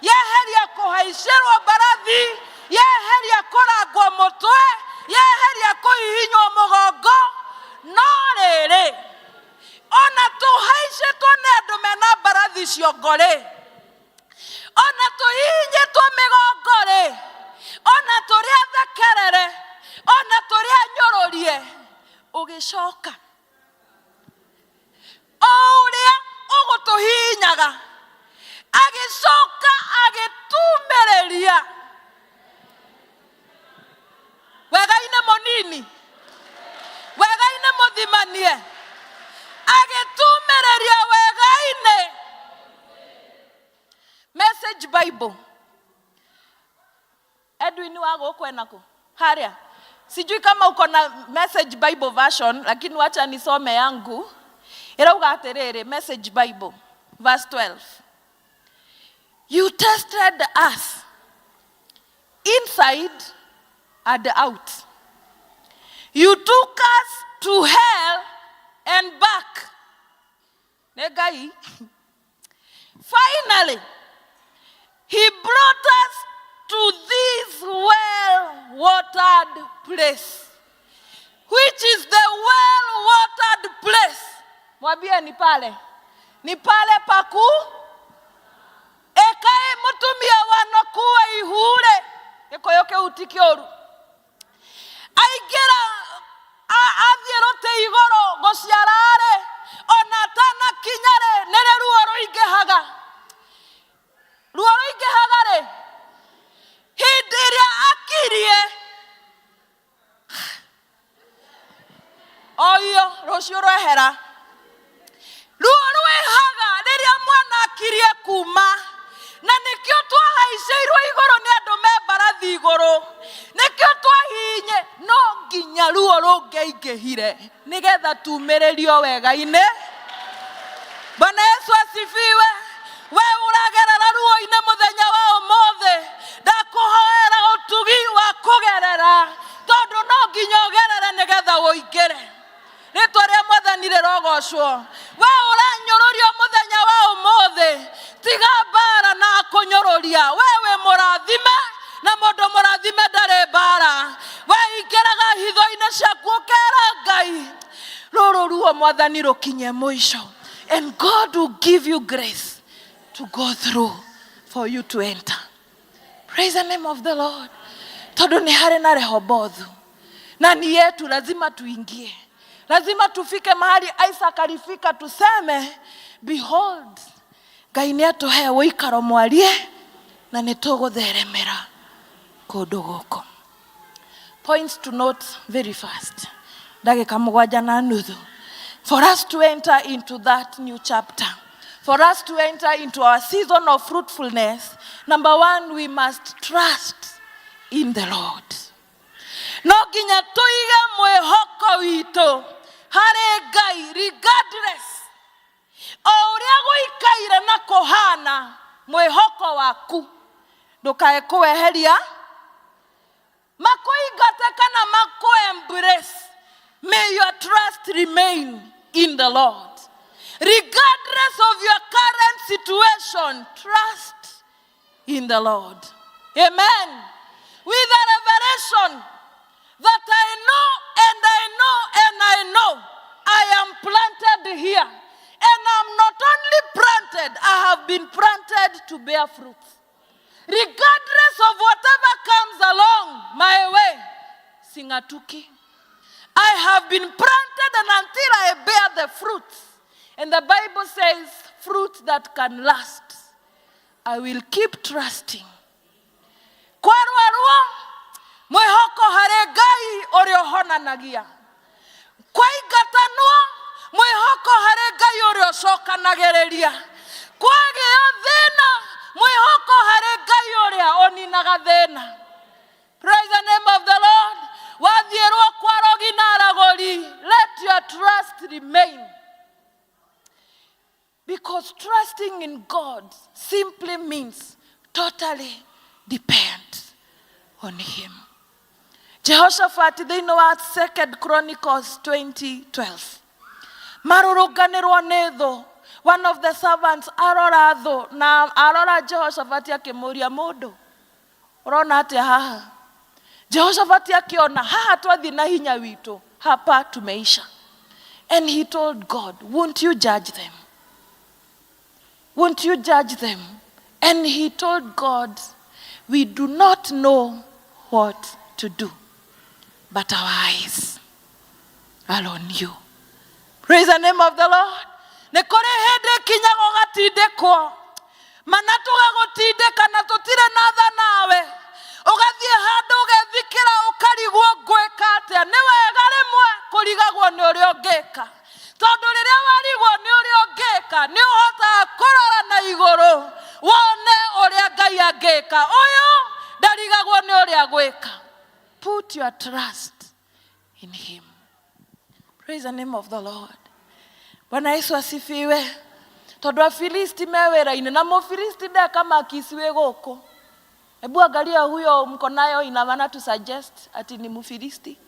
yeheria kũhaicĩrwo mbarathi, yeheria kũrangwo mũtwe, yeheria kũhihinywo mũgongo. No rĩrĩ, ona tũhaicĩtwo nĩ andũ mena mbarathi ciongo-rĩ, ona tũhihinyĩtwo mĩgongo-rĩ, ona tũrĩa thekerere, ona tũrĩa nyũrũrie, ũgĩcoka o ũrĩa ũgũtũhihinyaga, agĩcoka agĩtumĩrĩria wega-inĩ mũnini, wega-inĩ mũthimanie, agĩtumĩrĩria wega-inĩ. Message Bible. Edwin wa gũkũ enako harĩa, sijui kama uko na Message Bible version, lakini wacha nisome yangu. Irauga atĩrĩrĩ, Message Bible verse 12. You tested us inside and out. You took us to hell and back. Negai. Finally, he brought us to this well-watered place, which is the well-watered place. Mwambie ni pale paku ekae mutumia wanokuwa ihure Gĩkũyũ kĩu ti kĩũru. Aingĩra athiĩ igũrũ gũciara-rĩ, ona atanakinya-rĩ, nĩrĩ ruo rũingĩhaga. rũciũ rwehera ruo rwĩhaga rĩrĩa mwana akirie kuma na nĩkĩo twahaicĩirwo igũrũ nĩ andũ me mbarathi igũrũ nĩkĩo twahinye no nginya ruo rũngĩaingĩhire nĩgetha tumĩrĩrio wega-inĩ. Bwana Yesu asifiwe. We ũragerera ruo-inĩ mũthenya wa ũmũthĩ ndakũhoera ũtugi wa kũgerera tondũ no nginya ũgerere nĩgetha ũingĩre. Rĩtwa rĩa Mwathani rĩrogocwo. We ũranyũrũrio mũthenya wa ũmũthĩ tiga mbara na kũnyũrũria. We wĩ mũrathime na mũndũ mũrathime ndarĩ mbara. We ingĩraga hitho-inĩ ciaku ũkera Ngai rũrũ ruo Mwathani rũkinye mũico. And God will give you grace to go through for you to enter. Praise the name of the Lord. Tondũ nĩ harĩ na Rehobothu na ni yetu lazima tuingie. Lazima tufike mahali Isaac alifika tuseme behold Ngai nĩ atũhe ũikaro mwarie na nĩ tũgũtheremera kũndũ gũkũ. Points to note very fast. Ndagĩka 7.5. For us to enter into that new chapter, for us to enter into our season of fruitfulness, number one, we must trust in the Lord. No nginya tuige mwĩhoko witũ harĩ Ngai regardless o ũrĩa gũikaire na kũhana mwĩhoko waku ndũkae kũweheria makũingate kana makũ-embrace. May your trust remain in the Lord. Regardless of your current situation, trust in the Lord. Amen. With a revelation that I know and I know and I know I am planted here. And I'm not only planted, I have been planted to bear fruit. Regardless of whatever comes along my way, singatuki. I have been planted and until I bear the fruit. And the Bible says, fruit that can last. I will keep trusting. Kwarwaruo, mwĩhoko harĩ Ngai ũrĩa ũhonanagia. Kwaingatanwo, mwĩhoko harĩ Ngai ũrĩa ũcokanagĩrĩria. Kwagĩa thĩna, mwĩhoko harĩ Ngai ũrĩa ũninaga thĩna. Praise the name of the Lord. Wathierwo kwa rogi na aragori, let your trust remain. Because trusting in God simply means totally depend on Him. Jehoshaphat thĩinĩ wa 2 Chronicles 20:12. Marũrũnganĩrwo nĩ thũ. One of the servants arora thũ na arora Jehoshaphat akĩmũria mũndũ. Ũrona atĩa haha? Jehoshaphat akiona haha twathi na hinya witũ hapa tumeisha. And he told God, won't you judge them? Won't you judge them? And he told God, we do not know what to do, but our eyes are on you. Praise the name of the Lord. Nekore hede kinyago gatindĩkwo. Mana tũgagũtindĩka na tũtirĩ na tha nawe. Ũgathiĩ handũ ũgethikĩra ũkarigwo ngwĩka atĩa. Nĩ wega rĩmwe kũrigagwo nĩ ũrĩa ũngĩka. Tondũ rĩrĩa warigwo nĩ ũrĩa ũngĩka nĩ ũhotaga kũrora na igũrũ wone ũrĩa Ngai angĩka. Ũyũ ndarigagwo nĩ ũrĩa gwĩka. Put your trust in Him. Praise the name of the Lord. Bwana Yesu asifiwe. Tondũ Afilisti me wĩra-inĩ na Mũfilisti ndeka makisi wĩ gũkũ. Hebu angalia huyo mko nayo inavana to suggest ati ni Mfilisti.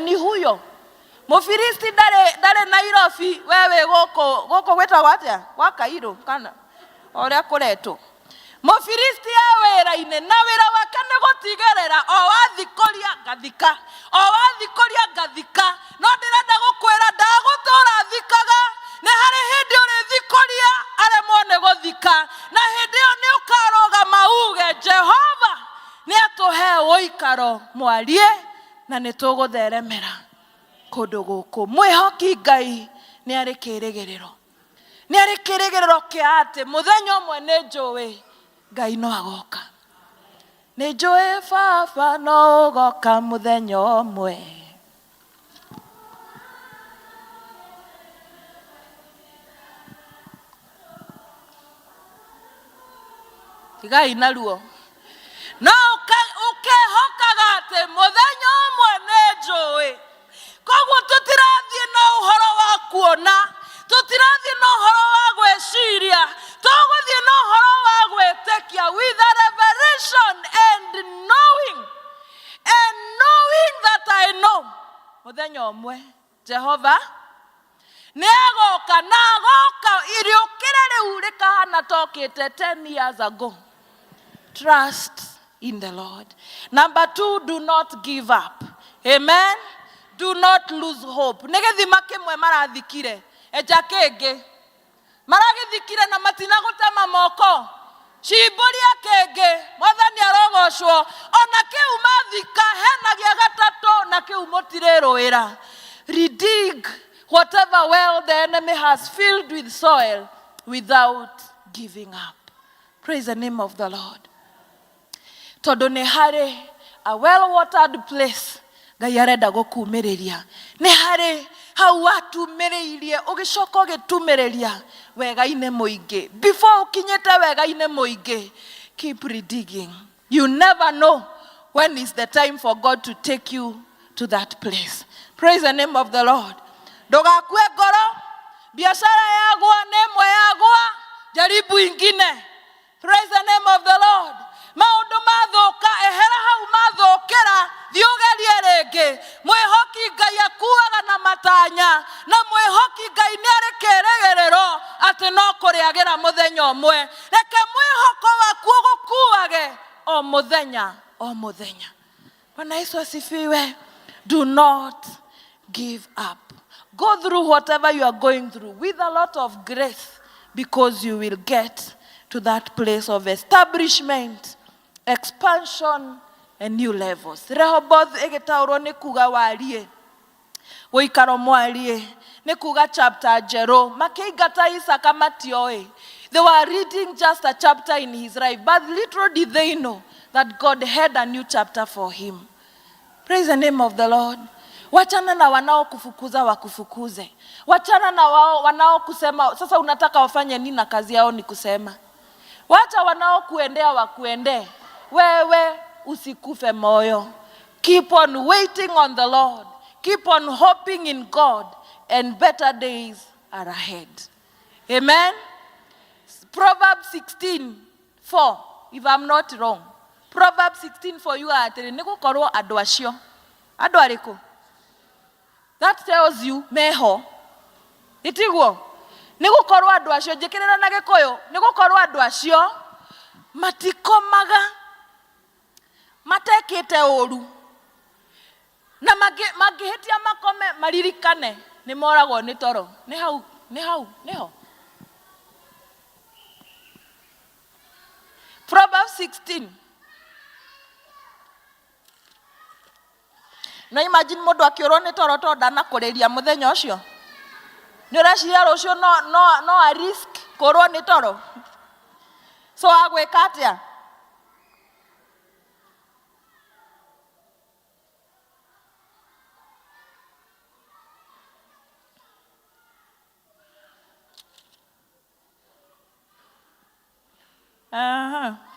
Ni huyo. Mfilisti dare Nairobi wewe goko gwetagwo atia? Wa Kairo kana oria kureto. Mfilisti wĩra-inĩ na wĩra wake nĩ gũtigĩrĩra o wathikũria gathika. O wathikũria gathika. No ndĩrenda gũkwĩra ndagũtũra thikaga. Nĩ harĩ hĩndĩ ũrĩthikũria aremwo nĩ gũthika. Na hĩndĩ ĩyo nĩ ũkarũgama uge Jehova nĩ atũhe ũikaro mwarie na nĩ tũgũtheremera kũndũ gũkũ. Mwĩhoki Ngai nĩ arĩ kĩĩrĩgĩrĩro. Nĩ arĩ kĩĩrĩgĩrĩro kĩa atĩ mũthenya ũmwe nĩ njũĩ Ngai no agoka. Nĩ njũĩ Baba no ũgoka mũthenya ũmwe. tigai naruo no ukehokaga ati muthenya umwe ni njui koguo tutirathie na uhoro wa kuona tutirathie na uhoro wa gwiciria tuguthie na uhoro wa gwitikia with a revelation and knowing that I know muthenya umwe Jehova ni agoka na agoka iriukire riu rikahana tokite 10 years ago. Trust in the Lord. Number 2, do not give up. Amen. Do not lose hope. Nigithima kimwe marathikire eja kingi maragithikire na matina gutema moko cimburia kingi mwathani arogocwo ona kiu mathika henagia gatatu na kiu mutirirwira. Redig whatever well the enemy has filled with soil without giving up. Praise the name of the Lord. Tondu ni hari a well watered place Ngai arenda gukumiriria. Ni hari hau watumiriirie ugicoka ugitumiriria wega-ini muingi. Before ukinyite wega-ini muingi, keep redigging. You never know when is the time for God to take you to that place. Praise the name of the Lord. Ndugakue ngoro, biashara yagwa nemwe yagwa, jaribu ingine. Praise the name of the Lord. Maundu mathuka ehera hau mathukira thiugerie ringi. Mwihoki Ngai akuaga na matanya na mwihoki Ngai ni ari kirigiriro ati no kuriagira muthenya umwe. Reke mwihoko waku gukuage o muthenya o muthenya. Bwana Yesu asifiwe. Do not give up. Go through whatever you are going through with a lot of grace, because you will get to that place of establishment, expansion, and new levels. Rehoboth egetaurwo ni kuga warie woikaro mwarie ni kuga chapter jero makeigata Isaka matioi. They were reading just a chapter in his life, but little did they know that God had a new chapter for him. Praise the name of the Lord. Wachana na wanao kufukuza wakufukuze. Wachana na wanao kusema sasa unataka wafanye nini na kazi yao ni kusema. Wacha wanao kuendea wakuendee. Wewe usikufe moyo. Keep on waiting on the Lord. Keep on hoping in God, and better days are ahead. Amen. Proverbs 16:4, if I'm not wrong. Proverbs 16:4 you are telling nigukorwo andu acio. Andu ariku? That tells you meho. Itiguo. Nigukorwo andu acio njikirira na Gikuyu. Nigukorwo andu acio matikomaga. Matekite uru. Na magihitia makome maririkane ni moragwo ni toro. Ni hau. Proverbs 16. No imagine mundu akiorwo ni toro to ndana kuriria muthenya ucio. Ni ureciria rucio no a risk kurwo ni toro. So agwika atia?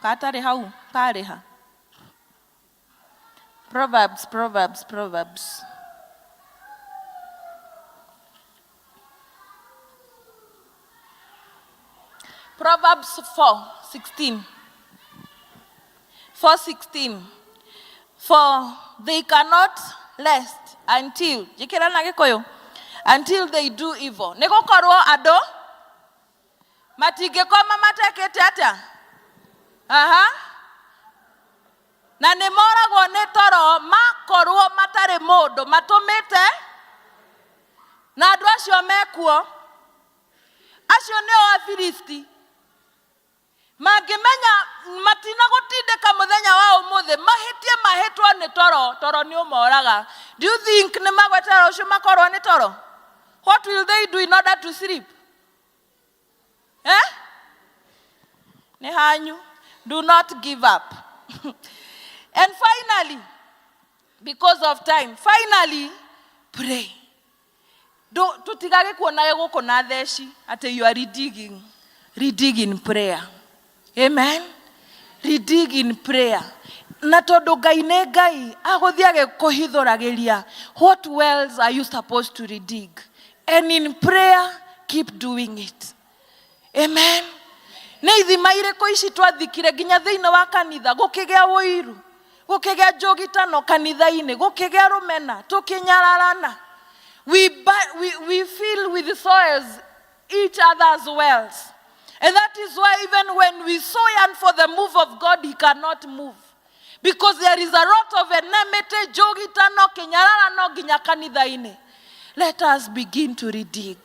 Katari hau, kariha. Proverbs. Proverbs 4:16. 4:16. For they cannot rest until they do evil. Nigukorwo andu matingikoma matekete atia? Na nĩ moragwo nĩ toro makorwo matarĩ mũndũ matũmĩte na andũ acio mekuo. Acio nĩo Afilisti. Mangĩmenya matina gũtindĩka mũthenya wa ũmũthĩ mahĩtie mahĩtwo nĩ toro nĩ ũmoraga. Do you think nĩ magwetera ũcio makorwo nĩ toro? What will they do in order to sleep? Nĩ hanyu. Do not give up. And finally, because of time, pray. Tutigage kuona guku na theci ati you are redigging prayer. Amen. Redig in prayer. Na tondu Ngai nĩ Ngai agũthiĩ agĩkũhithũragĩria. What wells are you supposed to redig? And in prayer, keep doing it. Amen. Nĩ ithima irĩkũ ici twathikire nginya thĩinĩ wa kanitha gũkĩgĩa ũiru, gũkĩgĩa njũgitano kanitha-inĩ, gũkĩgĩa rũmena, tũkĩnyararana. We fill with soils each other's wells. And that is why even when we so yearn for the move of God, he cannot move. Because there is a lot of enmity, njũgitano, kĩnyararano nginya kanitha-inĩ. Let us begin to redig.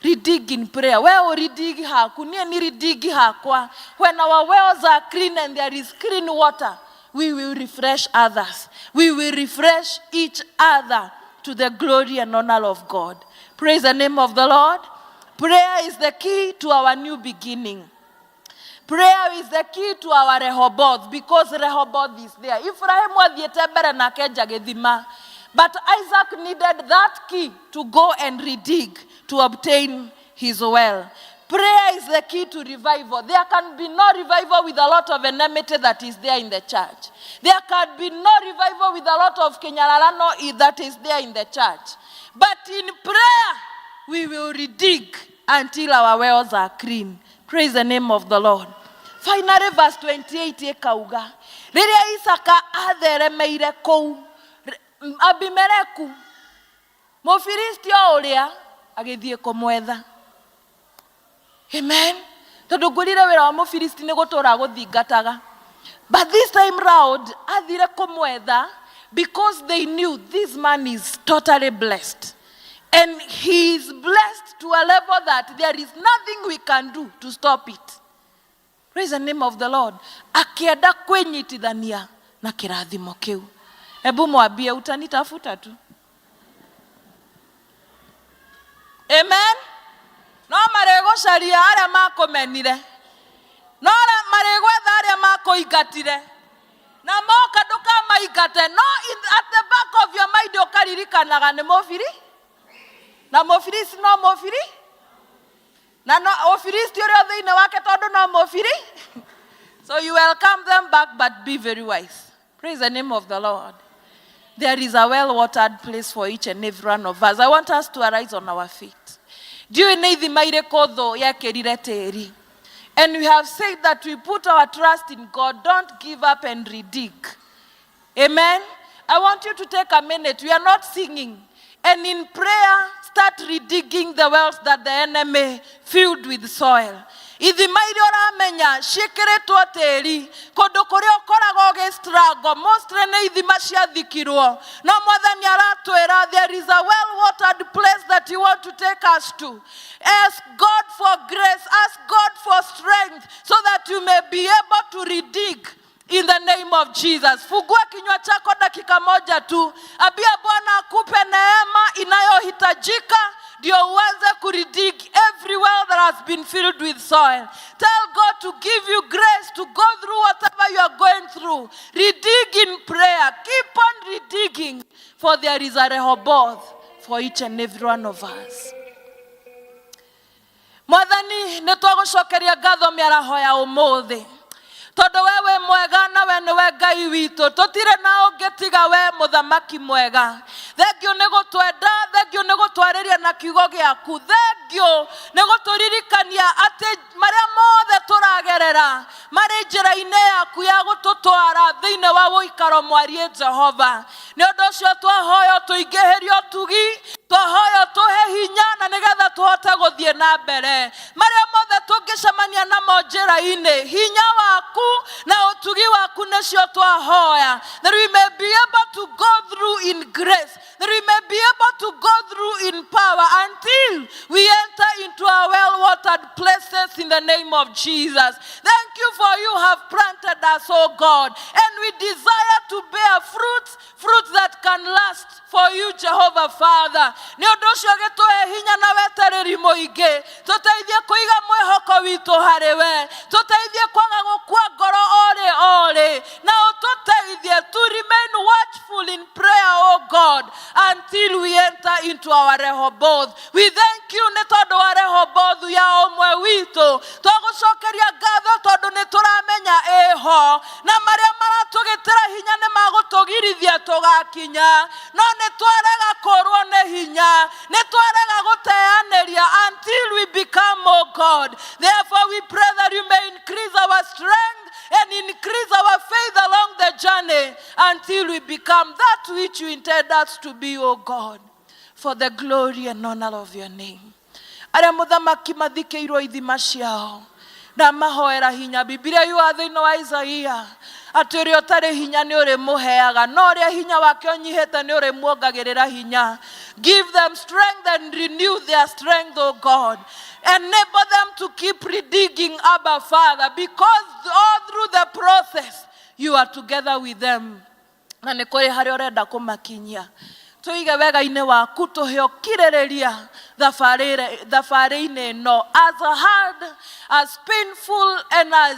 Redig in prayer. Where redig haku? Ni redig hakwa. When our wells are clean and there is clean water, we will refresh others. We will refresh each other to the glory and honor of God. Praise the name of the Lord. Prayer is the key to our new beginning. Prayer is the key to our Rehoboth, because Rehoboth is there. Ephraim wathiĩte mbere nake agĩthima. But Isaac needed that key to go and redig to obtain his well. Prayer is the key to revival. There can be no revival with a lot of enmity that is there in the church. There can be no revival with a lot of kenyararano that is there in the church. But in prayer, we will redig until our wells are clean. Praise the name of the Lord. Finally, verse 28 ekauga, rĩrĩa Isaka atheremeire kũu Abimeleku, Mũfilisti ũrĩa agĩthiĩ kũmwetha. Amen. Tondũ ngwĩrire wĩra wa Mũfilisti nĩ gũtũũra gũthingataga. But this time round, athire kũmwetha because they knew this man is totally blessed. And he is blessed to a level that there is nothing we can do to stop it. Praise the name of the Lord. Akienda kwĩnyitithania na kĩrathimo kĩu. Ebu mwambie utanitafuta tu. Amen. No marĩgũcaria arĩa makũmenire. No marĩgwetha arĩa makũingatire. Na moka ndũkamaingate. No at the back of your mind ũkaririkanaga nĩ mũbiri. Na mũfilisti no mũbiri. Na no mũfilisti ũrĩa thĩinĩ wake tondũ no mũbiri. So you welcome them back, but be very wise. Praise the name of the Lord. There is a well-watered place for each and every one of us. I want us to arise on our feet. Ndiũĩ nĩ ithima irĩkũ thũ yekĩrire tĩri. And we have said that we put our trust in God. Don't give up and redig. Amen. I want you to take a minute. We are not singing. And in prayer, start redigging the wells that the enemy filled with soil. Ithima iria ũramenya ciĩkĩrĩtwo tĩri kũndũ kũrĩa ũkoragwo ũgĩ-struggle, mostly nĩ ithima ciathikirwo. No Mwathani aratwĩra there is a well-watered place that you want to take us to. Ask God for grace, ask God for strength so that you may be able to redig in the name of Jesus. Fungua kinywa chako dakika moja tu. Ambia Bwana akupe neema inayohitajika ndio uanze kuredig every well that has been filled with soil. Tell God to give you grace to go through whatever you are going through. Redig in prayer. Keep on redigging, for there is a Rehoboth for each and every one of us. Mwathani, nĩtwagũcokeria ngatho mĩaraho ya ũmũthĩ. Tondũ wewe mwega na we nĩwe Ngai witũ, tũtirĩ na ũngĩ tiga we mũthamaki mwega. Thengio nĩ gũtwenda, thengio nĩ gũtwarĩria na kiugo gĩaku, thengio nĩ gũtũririkania atĩ marĩa mothe tũragerera marĩ njĩra-inĩ yaku ya gũtũtwara thĩinĩ wa ũikaro mwarie Jehova. Nĩ ũndũ ũcio twahoya tũingĩhĩrio ũtugi, twahoya tũhe hinya na nĩgetha tũhote gũthiĩ na mbere. Marĩa mothe tũngĩcemania namo njĩra-inĩ, hinya waku na ũtugi waku nĩcio twahoya, that we may be able to go through in grace, that we may be able to go through in power until we enter into our well-watered places in the name of Jesus. Thank you for you have planted us, oh God, and we desire to bear fruits that can last for you, Jehovah Father. Nĩ ũndũ ũcio gĩtũhe hinya na wetereri mũingĩ, tũteithie kũiga mwĩhoko witũ harĩ we, tũteithie kwaga gũkua ngoro ore, na ũtũteithie to remain watchful in prayer, oh God, until we enter into our Rehoboth. We thank you nĩ tondũ wa Rehoboth ya ũmwe witũ. Twagũcokeria ngatho tondũ nĩ tũramenya ĩho gũtũgirithia tũgakinya no nĩ twarega kũrwo nĩ hinya nĩ twarega gũteanĩria until we become, oh God. Therefore we pray that you may increase our strength and increase our faith along the journey until we become that which you intend us to be, oh God, for the glory and honor of your name. Arĩa mũthamaki mathikĩirwo ithima ciao na mahoera hinya, Biblia yuga thĩinĩ wa Isaia atĩ ũrĩa ũtarĩ hinya nĩ ũrĩ mũheaga no ũrĩa hinya wake ũnyihĩte nĩ ũrĩ muongagĩrĩra hinya. Give them strength and renew their strength, oh God. Enable them to keep redigging, Abba Father, because all through the process you are together with them. Na nĩ kũrĩ harĩa ũrenda kũmakinyia. Tuige wega-inĩ waku tũhe ũkirĩrĩria thabarĩ-inĩ ĩno, as hard, as painful and as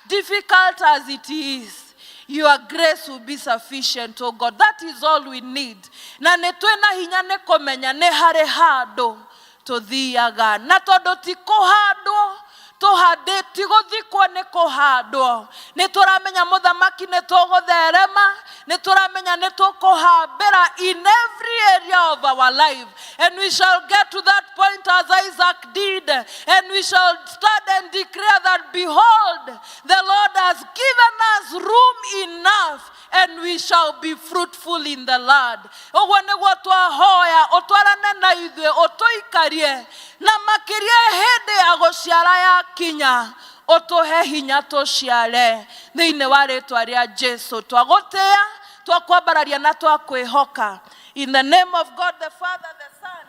difficult as it is. Your grace will be sufficient, oh God. That is all we need. Na nĩ twĩna hinya nĩ kũmenya nĩ harĩ handũ tũthiaga na tondũ ti kũhandwo tũhandĩ ti gũthikwo nĩ kũhandwo. Nĩ tũramenya mũthamaki nĩ tũgũtherema, nĩ tũramenya nĩ tũkũhambĩra in every area of our life, and we shall get to that point as Isaac did, and we shall stand and declare that behold, the Lord has given us room enough and we shall be fruitful in the land. Ũguo nĩguo twahoya ũtwarane na ithuĩ ũtũikarie na makĩria hĩndĩ ya gũciara yakinya ũtũhe hinya tũciare thĩinĩ wa rĩĩtwa rĩa Jesũ. Twagũtĩa, twakwambararia na twakwĩhoka. In the name of God the Father, the Son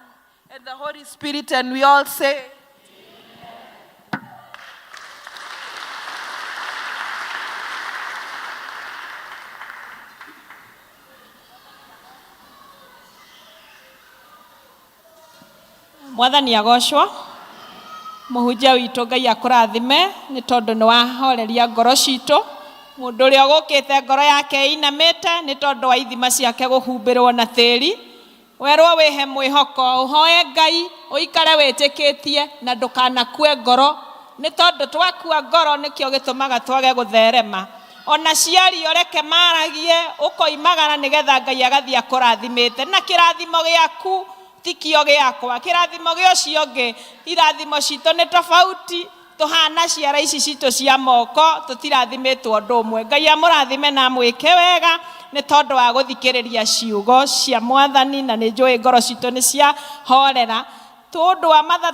and the Holy Spirit, and we all say Mwathani agocwo. Mũhunjia witũ Ngai akũrathime nĩ tondũ nĩ wahoreria ngoro citũ. Mũndũ ũrĩa ũgũkĩte ngoro yake inamĩte nĩ tondũ wa ithima ciake gũhumbĩrwo na tĩri. Werwo wĩhe mwĩhoko, ũhoe Ngai, ũikare wĩtĩkĩtie na ndũkanakue ngoro, nĩ tondũ twakua ngoro nĩkĩo gĩtũmaga twage gũtherema. Ona ciario reke maragie ũkoimagara nĩgetha Ngai agathiĩ akũrathimĩte na kĩrathimo gĩaku tikio gĩakwa, kĩrathimo gĩa ũcio ũngĩ. Irathimo citũ nĩ tofauti, tũhana ciara ici citũ cia moko, tũtirathimĩtwo ũndũ ũmwe. Ngai amũrathime na mwĩke wega nĩ tondũ wa gũthikĩrĩria ciugo cia Mwathani, na nĩ njũĩ ngoro citũ nĩ cia horera. Tũndũ wa matha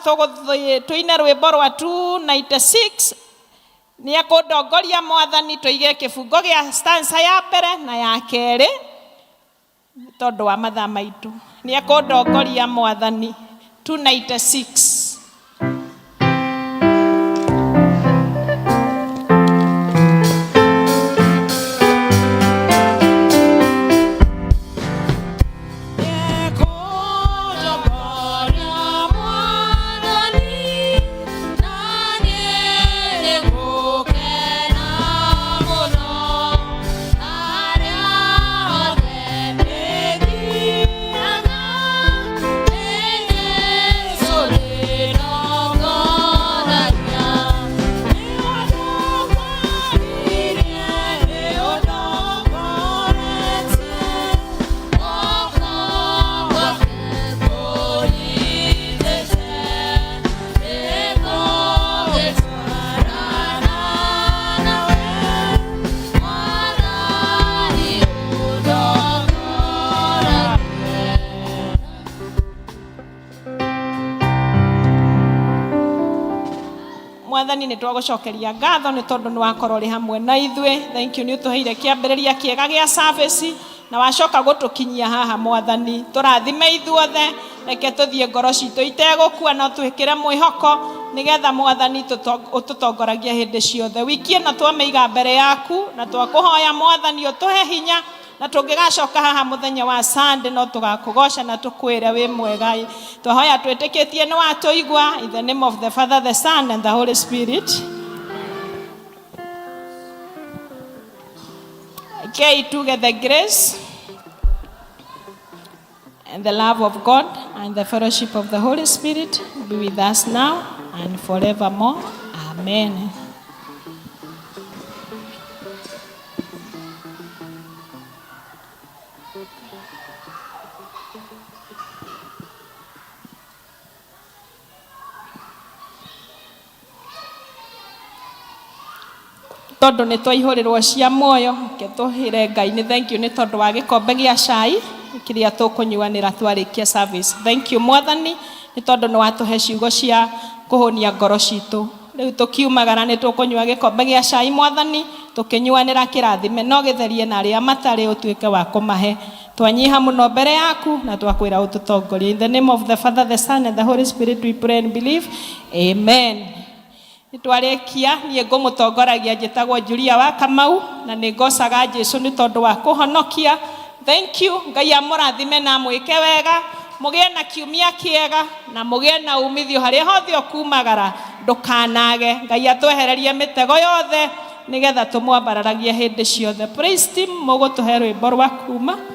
tũine rwĩmbo rwa 296 nĩ ekũndongoria Mwathani tũige kĩbungo gĩa stanza ya mbere na ya kerĩ tondũ wa matha maitũ. Nĩ ekũndongoria Mwathani 296. Mwathani nĩ twagũcokeria ngatho nĩ tondũ nĩ wakorwo rĩ hamwe na ithuĩ. Thank you nĩ ũtũheire kĩambĩrĩria kĩega gĩa service na wacoka gũtũkinyia haha Mwathani. Tũrathime ithuothe, reke tũthiĩ ngoro citũ itegũkua no twĩkĩre mwĩhoko nĩgetha Mwathani ũtũtongoragia hĩndĩ ciothe. Wiki ĩno twamĩiga mbere yaku na twakũhoya Mwathani ũtũhe hinya na tũngĩgacoka haha mũthenya wa Sunday no tũgakũgoca na tũkwĩre wĩ mwega. Twahoya twĩtĩkĩtie nĩ watũigua. In the name of the Father, the Son and the Holy Spirit. Okay, together grace and the love of God and the fellowship of the Holy Spirit be with us now and forevermore. Amen. tondu nä twaihå cia muoyo ke tũhĩre Ngai nĩ thank you nĩ tondũ wa gĩkombe gĩa cai kĩrĩa tũkũnyuanĩra twarĩkia service. Thank you Mwathani nĩ tondũ nĩ watũhe ciugo cia kũhũnia ngoro citũ. Rĩu tũkiumagara nĩ tũkũnyua gĩkombe gĩa cai Mwathani tũkĩnyuanĩra kĩrathime no gĩtherie na arĩa matarĩ ũtuĩke wa kũmahe. Twanyiha mũno mbere yaku na twakwĩra ũtũtongorie. In the name of the Father, the Son and the Holy Spirit we pray and believe. Amen. Nĩtwarĩkia niĩ ngũmũtongoragia njĩtagwo Julia wa Kamau na nĩ ngocaga Jesũ nĩ tondũ wa kũhonokia. Thank you. Ngai amũrathime na mwĩke wega, mũgĩe na kiumia kĩega na mũgĩe na umithio harĩa hothe ũkumagara, ndũkanage. Ngai atwehererie mĩtego yothe nĩgetha tũmwambararagie hĩndĩ ciothe. Praise team mũgũtũhe rwĩmbo rwa kuma.